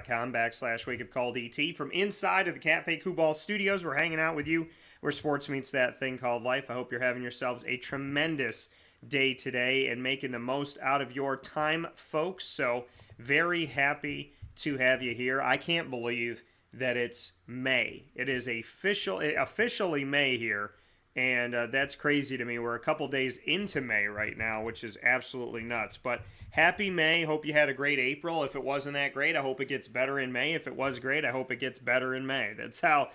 facebook.com/wakeupcalldt. From inside of the Cafe Football studios, we're hanging out with you where sports meets that thing called life. I hope you're having yourselves a tremendous day today and making the most out of your time, folks. So very happy to have you here. I can't believe that it's May. It is officially May here. And that's crazy to me. We're a couple days into May right now, which is absolutely nuts. But happy May. Hope you had a great April. If it wasn't that great, I hope it gets better in May. If it was great, I hope it gets better in May. That's how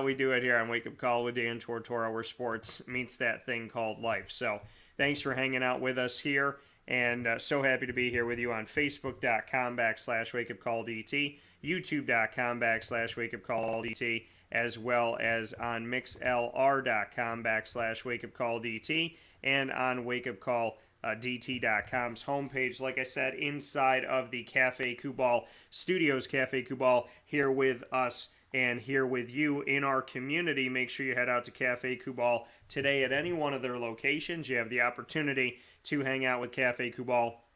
we do it here on Wake Up Call with Dan Tortora, where sports meets that thing called life. So thanks for hanging out with us here. And so happy to be here with you on Facebook.com/WakeUpCallDT, YouTube.com/WakeUpCallDT, as well as on MixLR.com/WakeUpCallDT, and on WakeUpCallDT.com's homepage. Like I said, inside of the Cafe Football studios, Cafe Football here with us and here with you in our community. Make sure you head out to Cafe Football today at any one of their locations. You have the opportunity to hang out with Cafe Football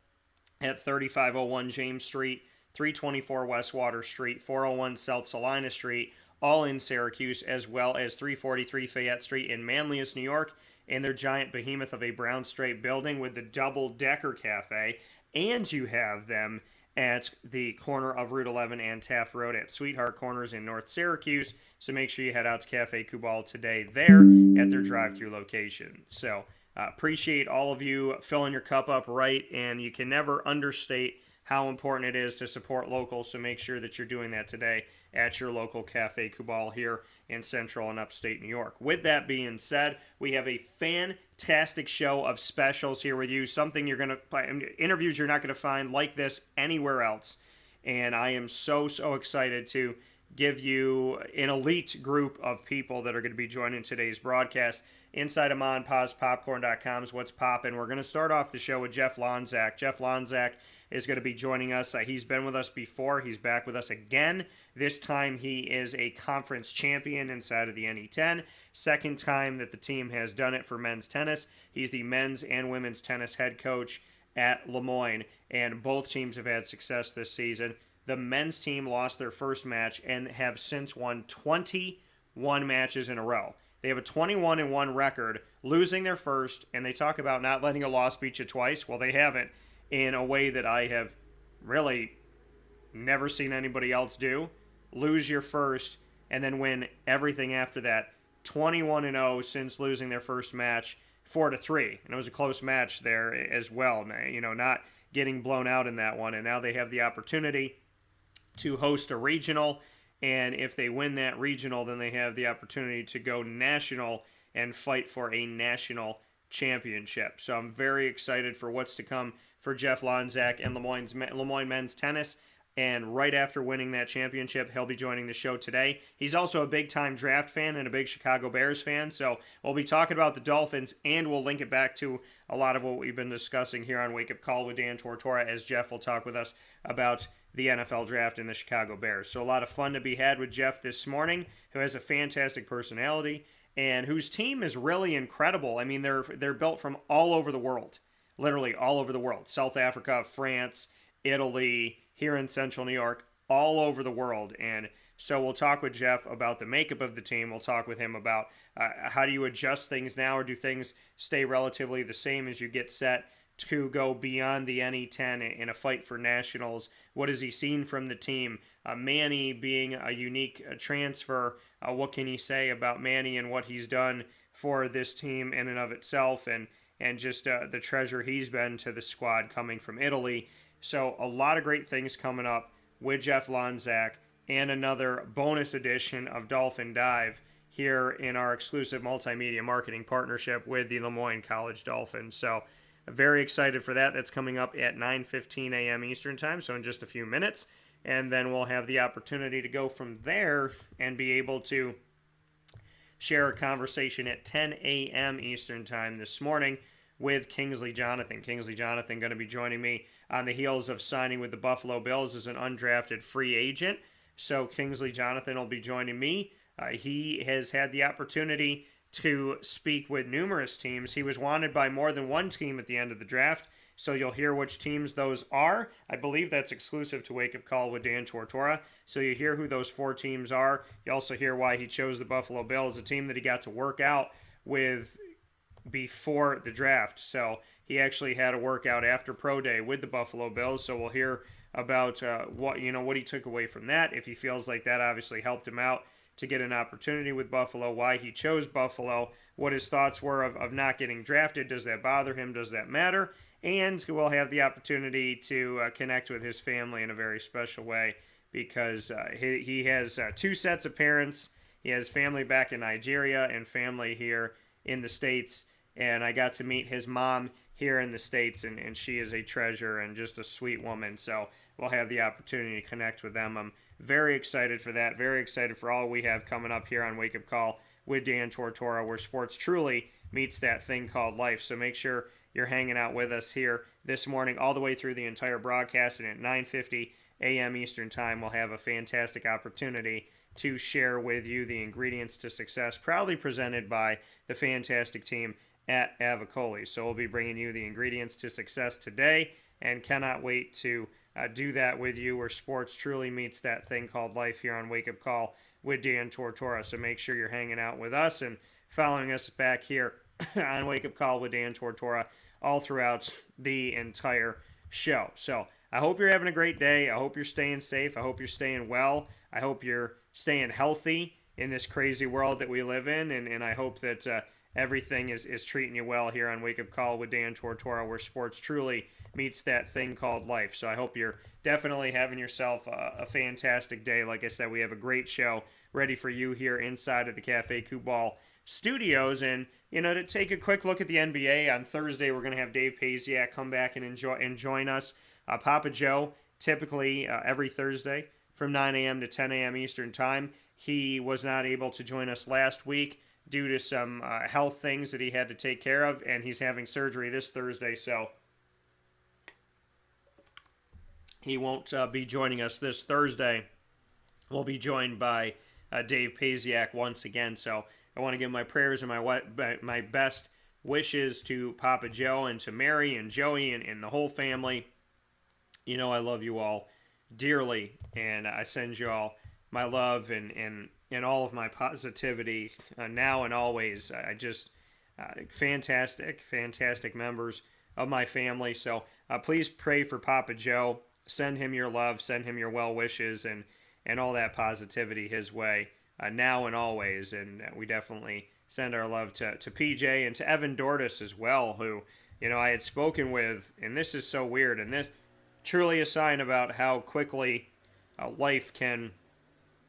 at 3501 James Street, 324 West Water Street, 401 South Salina Street, all in Syracuse, as well as 343 Fayette Street in Manlius, New York, and their giant behemoth of a brown straight building with the double-decker cafe. And you have them at the corner of Route 11 and Taft Road at Sweetheart Corners in North Syracuse. So make sure you head out to Cafe Football today there at their drive-thru location. So appreciate all of you filling your cup up right, and you can never understate how important it is to support local, so make sure that you're doing that today at your local Cafe Football here in Central and Upstate New York. With that being said, we have a fantastic show of specials here with you, something you're going to, interviews you're not going to find like this anywhere else, and I am so excited to give you an elite group of people that are going to be joining today's broadcast. Inside of MonPazPopcorn.com's What's Poppin', we're going to start off the show with Jeff Lonczak. Jeff Lonczak is going to be joining us. He's been with us before. He's back with us again. This time he is a conference champion inside of the NE10. Second time that the team has done it for men's tennis. He's the men's and women's tennis head coach at LeMoyne, and both teams have had success this season. The men's team lost their first match and have since won 21 matches in a row. They have a 21-1 record, losing their first, and they talk about not letting a loss beat you twice. Well, they haven't, in a way that I have really never seen anybody else do. Lose your first and then win everything after that. 21-0 since losing their first match, 4-3. And it was a close match there as well. Not getting blown out in that one. And now they have the opportunity to host a regional. And if they win that regional, then they have the opportunity to go national and fight for a national championship. So I'm very excited for what's to come for Jeff Lonczak and LeMoyne men's tennis. And right after winning that championship, he'll be joining the show today. He's also a big-time draft fan and a big Chicago Bears fan. So we'll be talking about the Dolphins, and we'll link it back to a lot of what we've been discussing here on Wake Up Call with Dan Tortora, as Jeff will talk with us about the NFL draft and the Chicago Bears. So a lot of fun to be had with Jeff this morning, who has a fantastic personality and whose team is really incredible. I mean, they're built from all over the world, literally all over the world. South Africa, France, Italy, here in Central New York, all over the world. And so we'll talk with Jeff about the makeup of the team. We'll talk with him about how do you adjust things now, or do things stay relatively the same as you get set to go beyond the NE10 in a fight for nationals. What has he seen from the team? Manny being a unique transfer, what can he say about Manny and what he's done for this team in and of itself, and just the treasure he's been to the squad coming from Italy. So a lot of great things coming up with Jeff Lonczak, and another bonus edition of Dolphin Dive here in our exclusive multimedia marketing partnership with the LeMoyne College Dolphins. So very excited for that. That's coming up at 9:15 a.m. Eastern Time, so in just a few minutes. And then we'll have the opportunity to go from there and be able to share a conversation at 10 a.m. Eastern Time this morning with Kingsley Jonathan. Kingsley Jonathan going to be joining me on the heels of signing with the Buffalo Bills as an undrafted free agent. So Kingsley Jonathan will be joining me. He has had the opportunity to speak with numerous teams. He was wanted by more than one team at the end of the draft, So you'll hear which teams those are. I believe that's exclusive to Wake Up Call with Dan Tortora. So you hear who those 4 teams are. You also hear why he chose the Buffalo Bills, a team that he got to work out with before the draft. So he actually had a workout after Pro Day with the Buffalo Bills. So we'll hear about what he took away from that. If he feels like that obviously helped him out to get an opportunity with Buffalo, why he chose Buffalo, what his thoughts were of not getting drafted. Does that bother him? Does that matter? And we'll have the opportunity to connect with his family in a very special way because he has 2 sets of parents. He has family back in Nigeria and family here in the States. And I got to meet his mom here in the States, and she is a treasure and just a sweet woman. So we'll have the opportunity to connect with them. I'm very excited for that. Very excited for all we have coming up here on Wake Up Call with Dan Tortora, where sports truly meets that thing called life. So make sure you're hanging out with us here this morning all the way through the entire broadcast. And at 9:50 a.m. Eastern Time, we'll have a fantastic opportunity to share with you the ingredients to success, proudly presented by the fantastic team at Avicolli. So we'll be bringing you the ingredients to success today and cannot wait to do that with you, where sports truly meets that thing called life here on Wake Up Call with Dan Tortora. So make sure you're hanging out with us and following us back here on Wake Up Call with Dan Tortora all throughout the entire show. So I hope you're having a great day. I hope you're staying safe. I hope you're staying well. I hope you're staying healthy in this crazy world that we live in. And I hope that everything is treating you well here on Wake Up Call with Dan Tortora, where sports truly meets that thing called life. So I hope you're definitely having yourself a fantastic day. Like I said, we have a great show ready for you here inside of the Cafe Football studios. And, to take a quick look at the NBA, on Thursday we're going to have Dave Paziak come back and join us. Papa Joe, typically every Thursday from 9 a.m. to 10 a.m. Eastern Time. He was not able to join us last week due to some health things that he had to take care of, and he's having surgery this Thursday, so he won't be joining us this Thursday. We'll be joined by Dave Paziak once again, so I want to give my prayers and my best wishes to Papa Joe and to Mary and Joey and the whole family. I love you all dearly, and I send you all my love and all of my positivity now and always. I just fantastic members of my family. So please pray for Papa Joe. Send him your love, send him your well wishes, and all that positivity his way now and always. And we definitely send our love to PJ and to Evan Dortis as well, who I had spoken with. And this is so weird, and this truly a sign about how quickly life can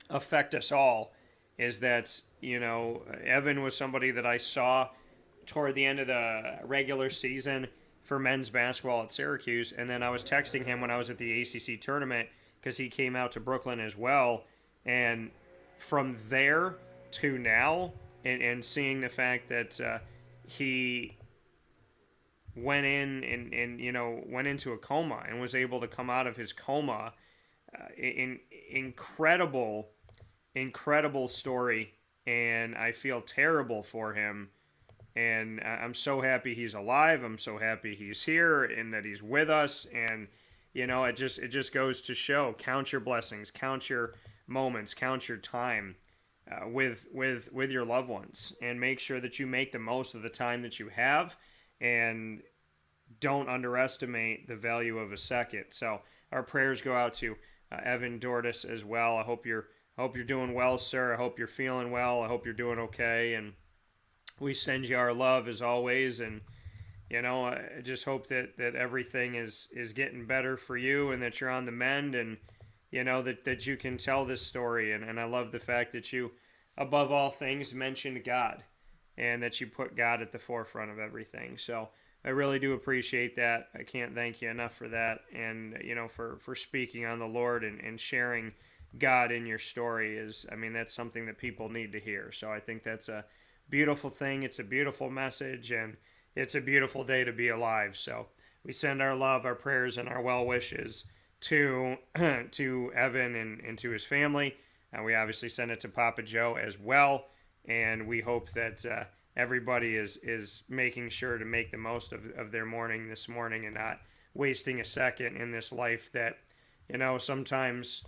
affect us all, is that Evan was somebody that I saw toward the end of the regular season for men's basketball at Syracuse, and then I was texting him when I was at the ACC tournament because he came out to Brooklyn as well, and from there to now, and seeing the fact that he went in and went into a coma and was able to come out of his coma, incredible story, and I feel terrible for him, and I'm so happy he's alive. I'm so happy he's here and that he's with us, and it just goes to show, count your blessings, count your moments, count your time with your loved ones, and make sure that you make the most of the time that you have, and don't underestimate the value of a second. So our prayers go out to Evan Dortis as well. I hope you're doing well, sir. I hope you're feeling well. I hope you're doing okay. And we send you our love as always. And, I just hope that everything is getting better for you, and that you're on the mend, and, that you can tell this story. And I love the fact that you, above all things, mentioned God, and that you put God at the forefront of everything. So I really do appreciate that. I can't thank you enough for that. And, for speaking on the Lord and sharing God in your story that's something that people need to hear. So I think that's a beautiful thing. It's a beautiful message, and it's a beautiful day to be alive. So we send our love, our prayers, and our well wishes to Evan and to his family. And we obviously send it to Papa Joe as well. And we hope that everybody is making sure to make the most of their morning this morning and not wasting a second in this life that, sometimes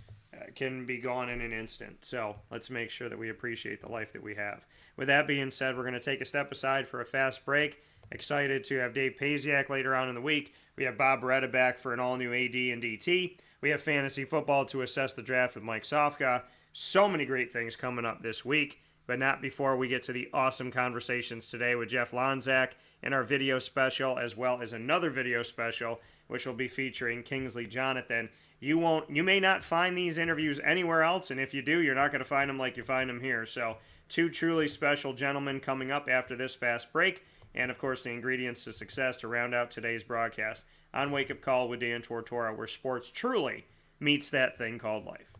can be gone in an instant. So let's make sure that we appreciate the life that we have. With that being said, we're going to take a step aside for a fast break. Excited to have Dave Paziak later on in the week. We have Bob Beretta back for an all-new AD and DT. We have fantasy football to assess the draft with Mike Sofka. So many great things coming up this week, but not before we get to the awesome conversations today with Jeff Lonczak and our video special, as well as another video special, which will be featuring Kingsley Jonathan. You may not find these interviews anywhere else, and if you do, you're not going to find them like you find them here. So, two truly special gentlemen coming up after this fast break, and of course the ingredients to success to round out today's broadcast on Wake Up Call with Dan Tortora, where sports truly meets that thing called life.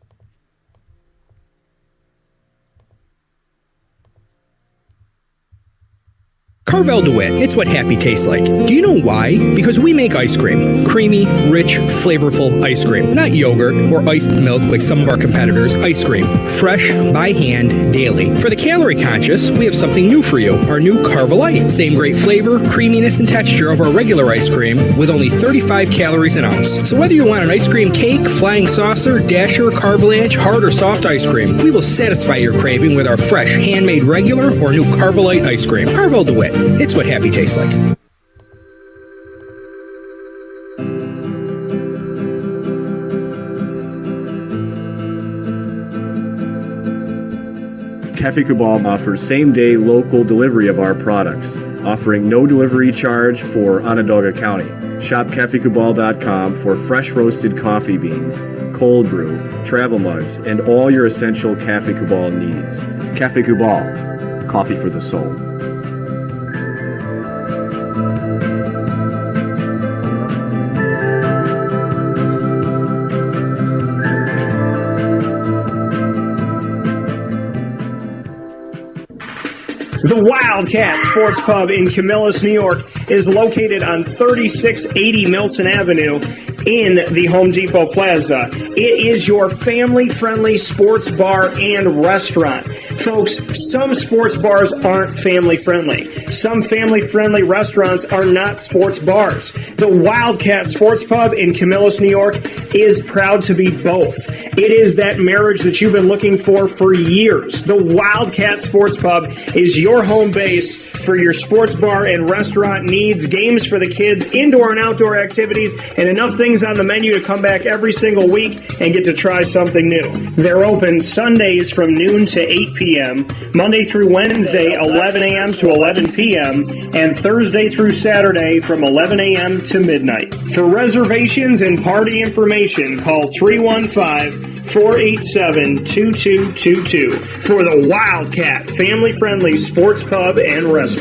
Carvel DeWitt, it's what happy tastes like. Do you know why? Because we make ice cream. Creamy, rich, flavorful ice cream. Not yogurt or iced milk like some of our competitors. Ice cream. Fresh, by hand, daily. For the calorie conscious, we have something new for you. Our new Carvelite. Same great flavor, creaminess, and texture of our regular ice cream with only 35 calories an ounce. So whether you want an ice cream cake, flying saucer, dasher, carvalanche, hard or soft ice cream, we will satisfy your craving with our fresh, handmade regular or new Carvelite ice cream. Carvel DeWitt. It's what happy tastes like. Café Kubal offers same-day local delivery of our products, offering no delivery charge for Onondaga County. Shop cafekubal.com for fresh roasted coffee beans, cold brew, travel mugs, and all your essential Café Kubal needs. Café Kubal, coffee for the soul. The Wildcat Sports Pub in Camillus, New York is located on 3680 Milton Avenue in the Home Depot Plaza. It is your family-friendly sports bar and restaurant. Folks, some sports bars aren't family-friendly. Some family-friendly restaurants are not sports bars. The Wildcat Sports Pub in Camillus, New York is proud to be both. It is that marriage that you've been looking for years. The Wildcat Sports Pub is your home base for your sports bar and restaurant needs, games for the kids, indoor and outdoor activities, and enough things on the menu to come back every single week and get to try something new. They're open Sundays from noon to 8 p.m., Monday through Wednesday, 11 a.m. to 11 p.m., and Thursday through Saturday from 11 a.m. to midnight. For reservations and party information, call 315-487-2222 for the Wildcat family-friendly sports pub and restaurant.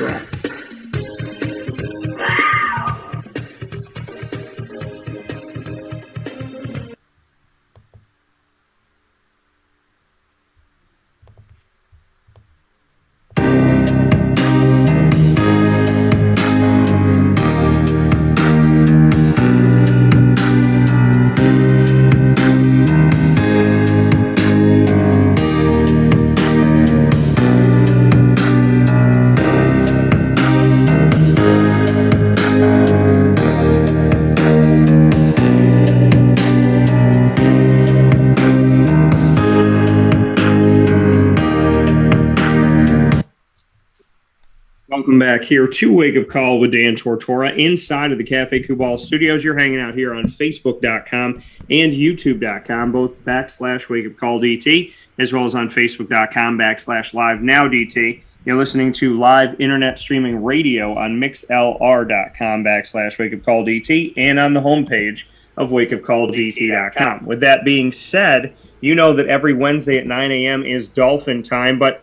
Welcome back here to Wake Up Call with Dan Tortora inside of the Café Kubal studios. You're hanging out here on Facebook.com and YouTube.com, both /Wake Up Call DT, as well as on Facebook.com /Live Now DT. You're listening to live internet streaming radio on mixlr.com /Wake Up Call DT and on the homepage of wakeupcalldt.com. With that being said, you know that every Wednesday at 9 a.m. is Dolphin Time, but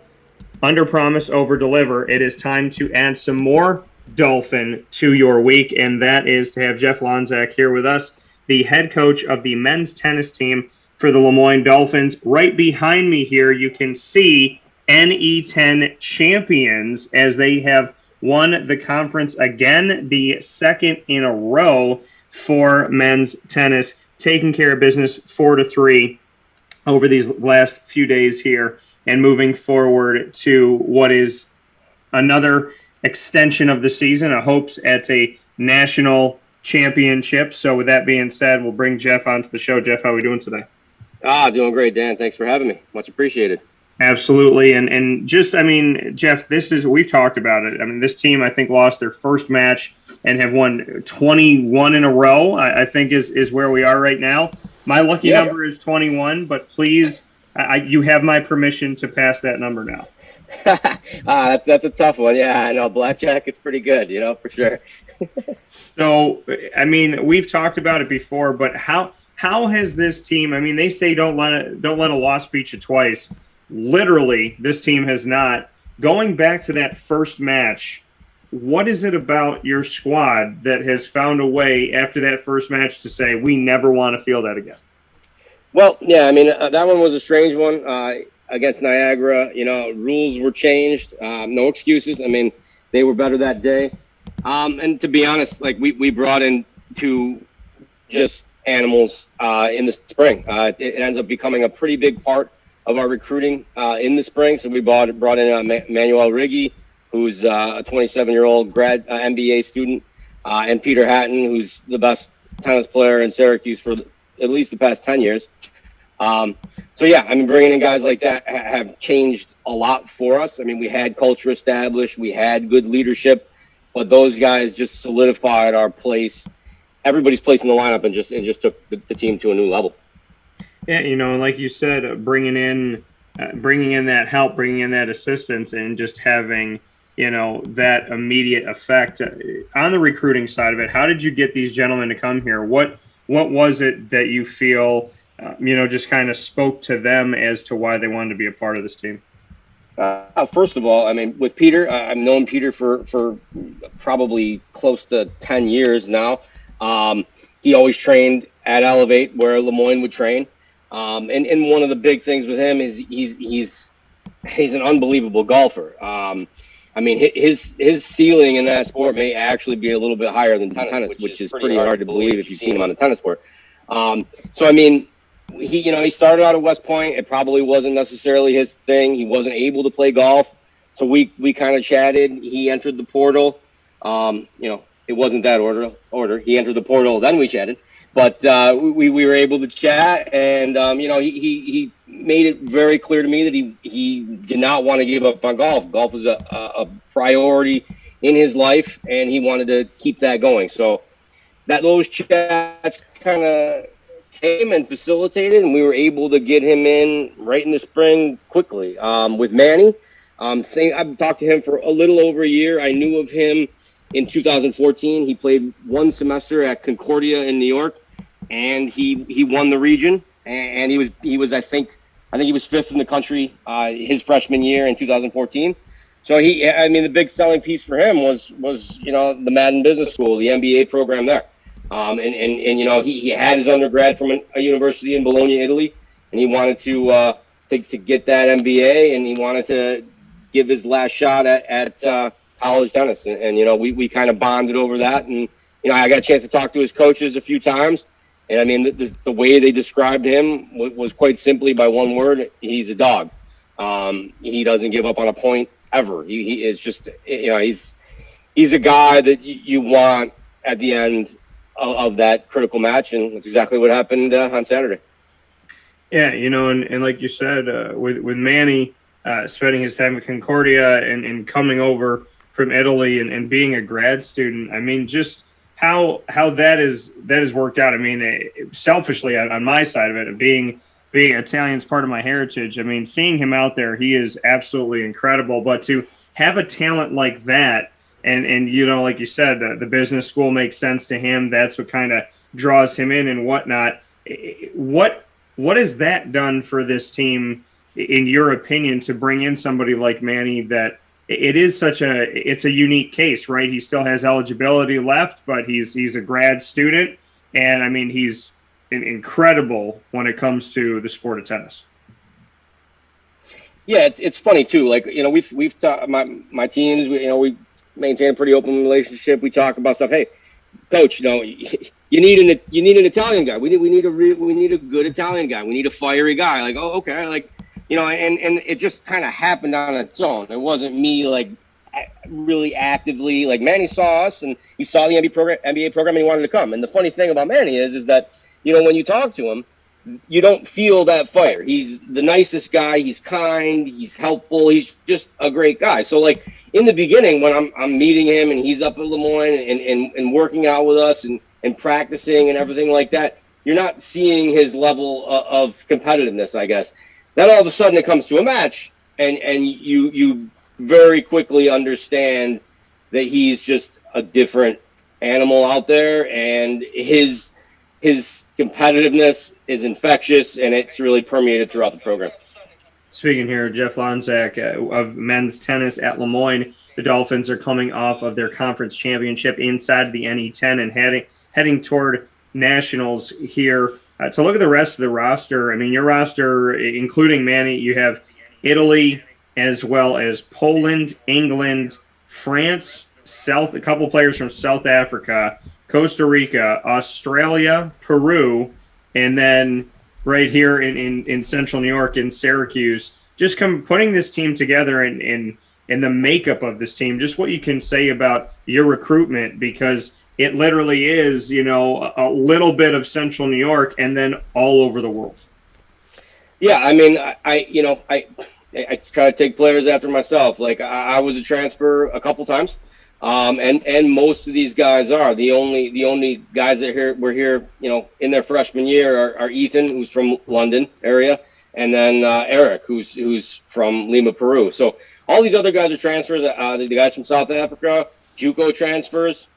under promise, over deliver. It is time to add some more Dolphin to your week, and that is to have Jeff Lonczak here with us, the head coach of the men's tennis team for the LeMoyne Dolphins. Right behind me here, you can see NE10 champions as they have won the conference again, the second in a row for men's tennis, taking care of business 4-3 over these last few days here, and moving forward to what is another extension of the season, a hopes at a national championship. So with that being said, we'll bring Jeff onto the show. Jeff, how are we doing today? Doing great, Dan. Thanks for having me. Much appreciated. Absolutely. And just, I mean, Jeff, we've talked about it. I mean, this team, I think, lost their first match and have won 21 in a row, I think is where we are right now. My lucky number is 21, but please, you have my permission to pass that number now. That's a tough one. Yeah, I know. Blackjack, it's pretty good, for sure. So, I mean, we've talked about it before, but how has this team, I mean, they say don't let a loss beat you twice. Literally, this team has not. Going back to that first match, what is it about your squad that has found a way after that first match to say, we never want to feel that again? Well, yeah, I mean, that one was a strange one against Niagara. Rules were changed. No excuses. I mean, they were better that day. And to be honest, like we brought in two just animals in the spring. It ends up becoming a pretty big part of our recruiting in the spring. So we brought in Manuel Riggi, who's a 27-year-old grad MBA student, and Peter Hatton, who's the best tennis player in Syracuse for at least the past 10 years. So, yeah, I mean, bringing in guys like that have changed a lot for us. I mean, we had culture established. We had good leadership. But those guys just solidified our place, everybody's place in the lineup, and just took the team to a new level. Yeah, like you said, bringing in that help, bringing in that assistance, and just having that immediate effect on the recruiting side of it. How did you get these gentlemen to come here? What was it that you feel just kind of spoke to them as to why they wanted to be a part of this team? First of all, I mean, with Peter, I've known Peter for probably close to 10 years now. He always trained at Elevate, where LeMoyne would train. And one of the big things with him is he's an unbelievable golfer. I mean, his ceiling in that sport may actually be a little bit higher than tennis, which is pretty hard to believe if you've seen him on the tennis court. So, I mean, he started out at West Point. It probably wasn't necessarily his thing. He wasn't able to play golf. So we kind of chatted. He entered the portal. It wasn't that order. He entered the portal, then we chatted. But we were able to chat, and he made it very clear to me that he did not want to give up on golf. Golf was a priority in his life, and he wanted to keep that going. So those chats kind of came and facilitated, and we were able to get him in right in the spring quickly. With Manny, I've talked to him for a little over a year. I knew of him in 2014. He played one semester at Concordia in New York, and he won the region. And he was I think he was fifth in the country his freshman year in 2014. So the big selling piece for him was the Madden Business School, the MBA program there. He had his undergrad from a university in Bologna, Italy, and he wanted to get that MBA, and he wanted to give his last shot at college tennis. And we kind of bonded over that. And, I got a chance to talk to his coaches a few times. And I mean, the way they described him was quite simply by one word: he's a dog. He doesn't give up on a point ever. He is just, he's a guy that you want at the end of that critical match, and that's exactly what happened on Saturday. Yeah, and like you said, with Manny spending his time at Concordia and coming over from Italy and being a grad student, I mean, just how that has worked out. I mean, selfishly on my side of it, being Italian's part of my heritage. I mean, seeing him out there, he is absolutely incredible. But to have a talent like that, and like you said, the business school makes sense to him. That's what kind of draws him in and whatnot. What has that done for this team, in your opinion, to bring in somebody like Manny? That it's a unique case, right? He still has eligibility left, but he's a grad student, and I mean, he's incredible when it comes to the sport of tennis. Yeah, it's funny too. Like, we've talked, my teams, we maintain a pretty open relationship. We talk about stuff. Hey, coach, you need an Italian guy. We need a good Italian guy. We need a fiery guy. Like, oh, okay, like, and it just kind of happened on its own. It wasn't me like really actively, like Manny saw us and he saw the NBA program and he wanted to come. And the funny thing about Manny is that, you know, when you talk to him, you don't feel that fire. He's the nicest guy. He's kind. He's helpful. He's just a great guy. So like in the beginning, when I'm meeting him and he's up at LeMoyne and working out with us and practicing and everything like that, you're not seeing his level of competitiveness, I guess. Then all of a sudden it comes to a match and you very quickly understand that he's just a different animal out there, and his competitiveness is infectious, and it's really permeated throughout the program. Speaking here, Jeff Lonczak of men's tennis at LeMoyne. The Dolphins are coming off of their conference championship inside of the NE10 and heading toward nationals here. To look at the rest of the roster, I mean, your roster, including Manny, you have Italy as well as Poland, England, France, a couple players from South Africa, Costa Rica, Australia, Peru, and then right here in Central New York in Syracuse. Just putting this team together and the makeup of this team, just what you can say about your recruitment, because it literally is, you know, a little bit of Central New York and then all over the world. Yeah, I mean, I try to take players after myself. Like I was a transfer a couple times. And most of these guys are the only guys that were here, you know, in their freshman year are Ethan, who's from London area, and then Eric, who's from Lima, Peru. So all these other guys are transfers. The guys from South Africa, JUCO transfers.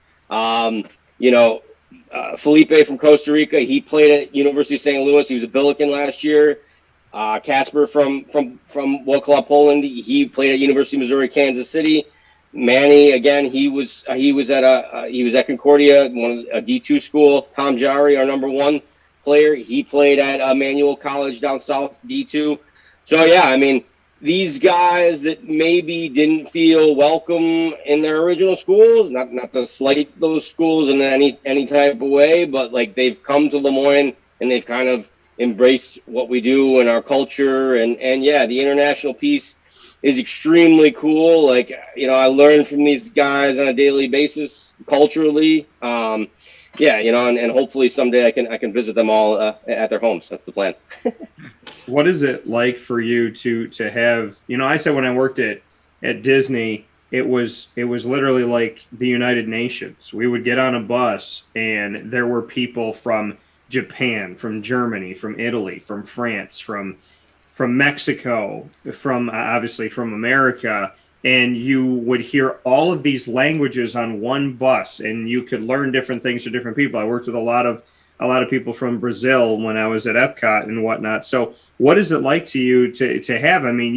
Felipe from Costa Rica, he played at University of St. Louis. He was a Billiken last year. Casper from Wrocław, Poland, he played at University of Missouri, Kansas City. Manny, again, he was at Concordia, a D2 school. Tom Jari, our number one player, he played at Emmanuel College down south, D2. So yeah, I mean, these guys that maybe didn't feel welcome in their original schools, not to slight those schools in any type of way, but like they've come to LeMoyne and they've kind of embraced what we do and our culture, and yeah, the international piece is extremely cool. Like, you know, I learn from these guys on a daily basis culturally. Yeah, you know, and hopefully someday I can visit them all at their homes. That's the plan. What is it like for you to have, you know, I said when I worked at Disney, it was literally like the United Nations. We would get on a bus and there were people from Japan, from Germany, from Italy, from France, from Mexico, from obviously from America, and you would hear all of these languages on one bus, and you could learn different things to different people. I worked with a lot of people from Brazil when I was at Epcot and whatnot. So what is it like to you to have? I mean,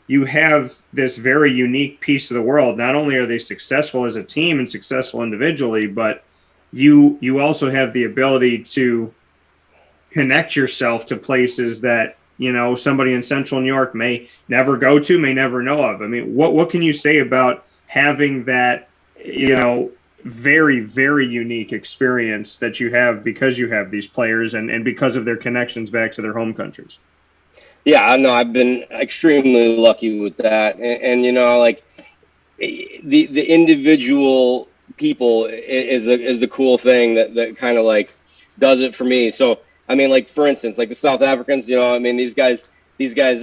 you have this very unique piece of the world. Not only are they successful as a team and successful individually, but you also have the ability to connect yourself to places that, you know, somebody in Central New York may never go to, may never know of. I mean, what can you say about having that, you know, very, very unique experience that you have because you have these players and because of their connections back to their home countries? Yeah, I know. I've been extremely lucky with that. And you know, like the individual people is the cool thing that kind of like does it for me. So, I mean, like, for instance, like the South Africans, you know, I mean, these guys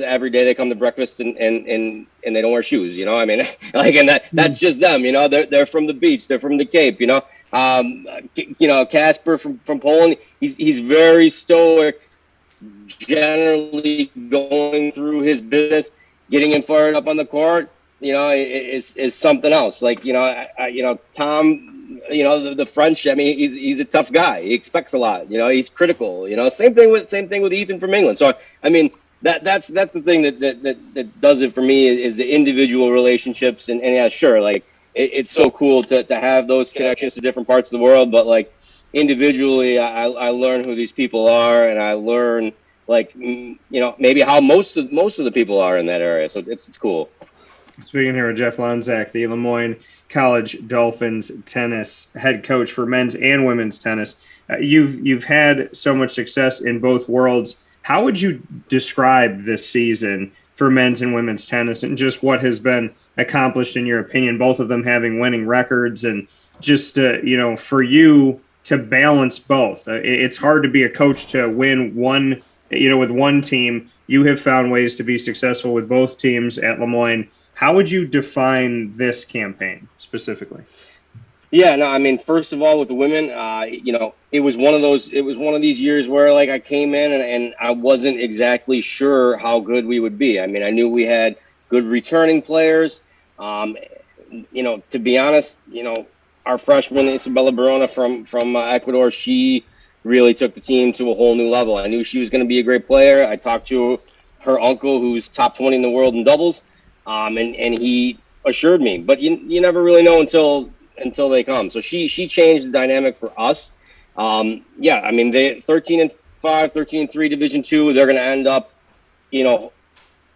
every day they come to breakfast and they don't wear shoes, you know, I mean, like, and that's just them, you know, they're from the beach, they're from the Cape, you know, Casper from Poland, he's very stoic, generally going through his business, getting him fired up on the court, you know, is something else. Like, you know, Tom, you know, the French, I mean, he's a tough guy. He expects a lot, you know, he's critical, you know, same thing with Ethan from England. So, I mean, that's the thing that does it for me is the individual relationships. And yeah, sure. Like it's so cool to have those connections to different parts of the world. But like individually, I learn who these people are, and I learn like, you know, maybe how most of the people are in that area. So it's cool. Speaking here with Jeff Lonczak, the LeMoyne College Dolphins tennis head coach for men's and women's tennis. You've had so much success in both worlds. How would you describe this season for men's and women's tennis, and just what has been accomplished in your opinion, both of them having winning records, and just for you to balance both. It's hard to be a coach to win one, with one team. You have found ways to be successful with both teams at LeMoyne. How would you define this campaign specifically? Yeah, no, I mean, first of all, with the women, it was one of these years where like I came in and I wasn't exactly sure how good we would be. I mean, I knew we had good returning players. To be honest, our freshman Isabella Barona from Ecuador, she really took the team to a whole new level. I knew she was going to be a great player. I talked to her uncle, who's top 20 in the world in doubles, and he assured me. But you never really know until they come. So she changed the dynamic for us. I mean, they 13-5, 13-3 Division II. They're going to end up,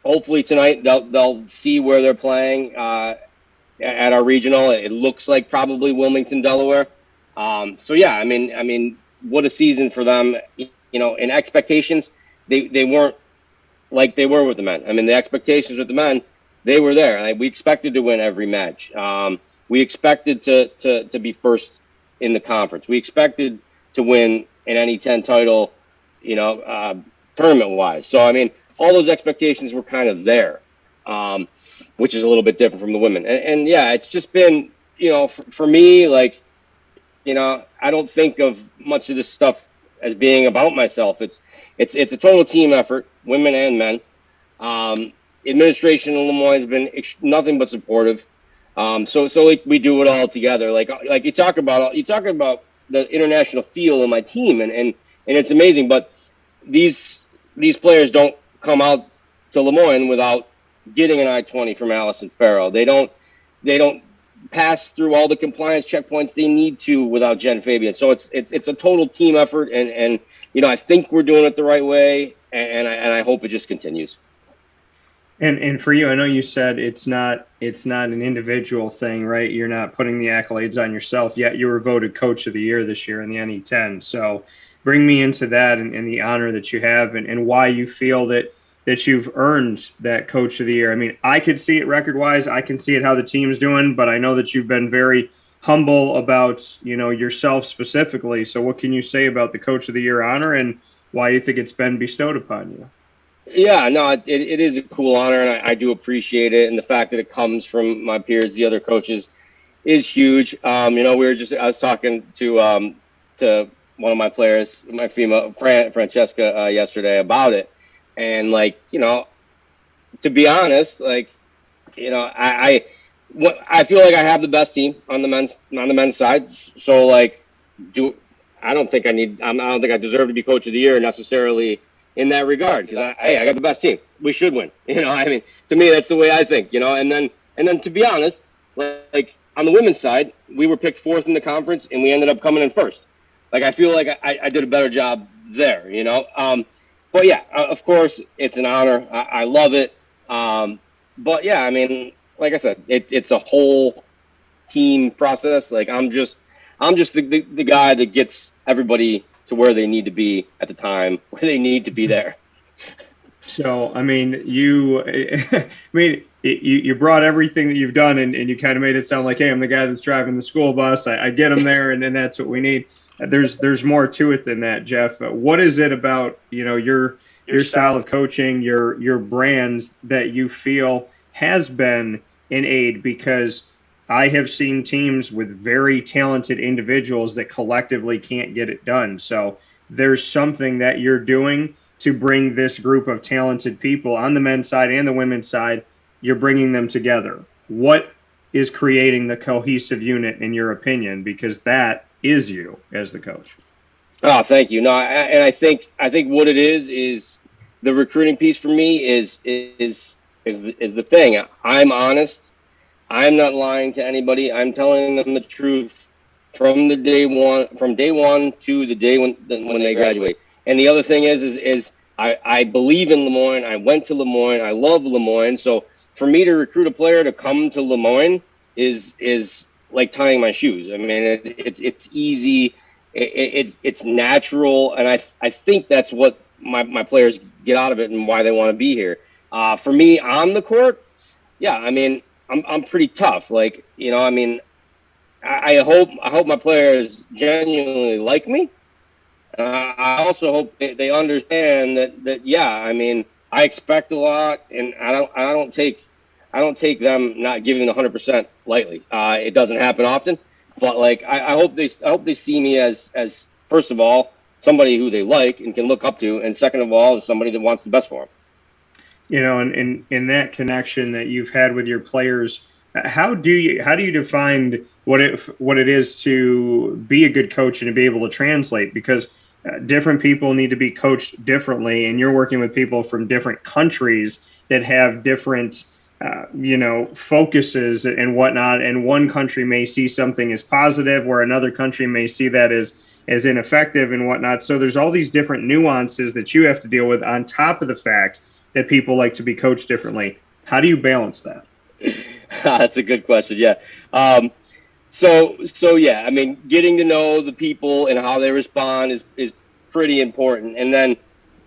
hopefully tonight they'll see where they're playing at our regional. It looks like probably Wilmington, Delaware. I mean, what a season for them. In expectations, they weren't like they were with the men. I mean, the expectations with the men, they were there. Like, we expected to win every match. We expected to be first in the conference. We expected to win an NE10 title, tournament-wise. So, I mean, all those expectations were kind of there, which is a little bit different from the women. And it's just been, for me, like, I don't think of much of this stuff as being about myself. It's a total team effort, women and men. Administration in LeMoyne has been nothing but supportive. So like we do it all together. Like you talk about the international feel of my team, and it's amazing. But these players don't come out to LeMoyne without getting an I-20 from Allison Farrell. They don't pass through all the compliance checkpoints they need to without Jen Fabian. So it's a total team effort, and I think we're doing it the right way, and I hope it just continues. And for you, I know you said it's not an individual thing, right? You're not putting the accolades on yourself, yet you were voted Coach of the Year this year in the NE10. So bring me into that and the honor that you have, and why you feel that you've earned that Coach of the Year. I mean, I could see it record-wise. I can see it how the team's doing, but I know that you've been very humble about, yourself specifically. So what can you say about the Coach of the Year honor and why you think it's been bestowed upon you? Yeah, no, it is a cool honor, and I do appreciate it. And the fact that it comes from my peers, the other coaches, is huge. I was talking to one of my players, my female Francesca, yesterday about it, and to be honest, I feel like I have the best team on the men's side. So I don't think I deserve to be Coach of the Year necessarily in that regard, because I got the best team. We should win. I mean, to me, that's the way I think. And then to be honest, like on the women's side, we were picked fourth in the conference, and we ended up coming in first. Like, I feel like I did a better job there. But yeah, of course, it's an honor. I love it. But yeah, I mean, like I said, it's a whole team process. Like, I'm just the guy that gets everybody to where they need to be at the time, where they need to be there. So, I mean, you brought everything that you've done, and you kind of made it sound like, hey, I'm the guy that's driving the school bus. I get them there, and then that's what we need. There's more to it than that, Jeff. What is it about, your style of coaching, your brands, that you feel has been an aid? Because I have seen teams with very talented individuals that collectively can't get it done. So there's something that you're doing to bring this group of talented people on the men's side and the women's side. You're bringing them together. What is creating the cohesive unit, in your opinion? Because that is you as the coach. Oh, thank you. No, and I think what it is the recruiting piece for me is the thing. I'm honest. I'm not lying to anybody. I'm telling them the truth from day one to the day when they graduate. And the other thing is I believe in LeMoyne. I went to LeMoyne. I love LeMoyne. So for me to recruit a player to come to LeMoyne is like tying my shoes. I mean, it's easy. It's natural. And I think that's what my players get out of it and why they want to be here. For me on the court, yeah, I mean, I'm pretty tough. Like, you know, I mean, I hope my players genuinely like me. I also hope they understand that yeah, I mean, I expect a lot, and I don't take them not giving 100% lightly. It doesn't happen often, but like I hope they see me as first of all somebody who they like and can look up to, and second of all somebody that wants the best for them. You know, and in that connection that you've had with your players, how do you define what it is to be a good coach and to be able to translate? Because different people need to be coached differently, and you're working with people from different countries that have different focuses and whatnot. And one country may see something as positive, where another country may see that as ineffective and whatnot. So there's all these different nuances that you have to deal with, on top of the fact that people like to be coached differently. How do you balance that? That's a good question. Yeah. So yeah, I mean, getting to know the people and how they respond is pretty important. And then,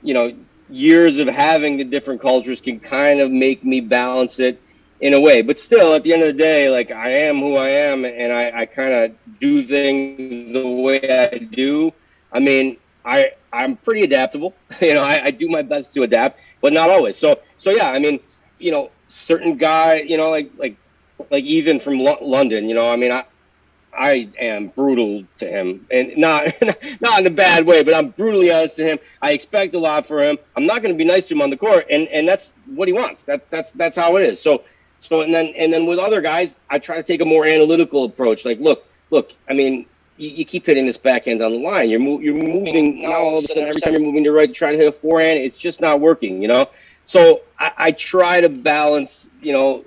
you know, years of having the different cultures can kind of make me balance it in a way. But still, at the end of the day, like, I am who I am, and I kind of do things the way I do. I mean, I'm pretty adaptable. You know, I do my best to adapt, but not always. So yeah, I mean, you know, certain guy, you know, like Ethan from London, you know, I mean, I am brutal to him, and not in a bad way, but I'm brutally honest to him. I expect a lot for him. I'm not going to be nice to him on the court, and that's what he wants. That's how it is. So and then with other guys, I try to take a more analytical approach. Like, look, I mean, you keep hitting this backhand down the line. You're moving now. All of a sudden, every time you're moving to right to try to hit a forehand, it's just not working. You know. So I try to balance, you know,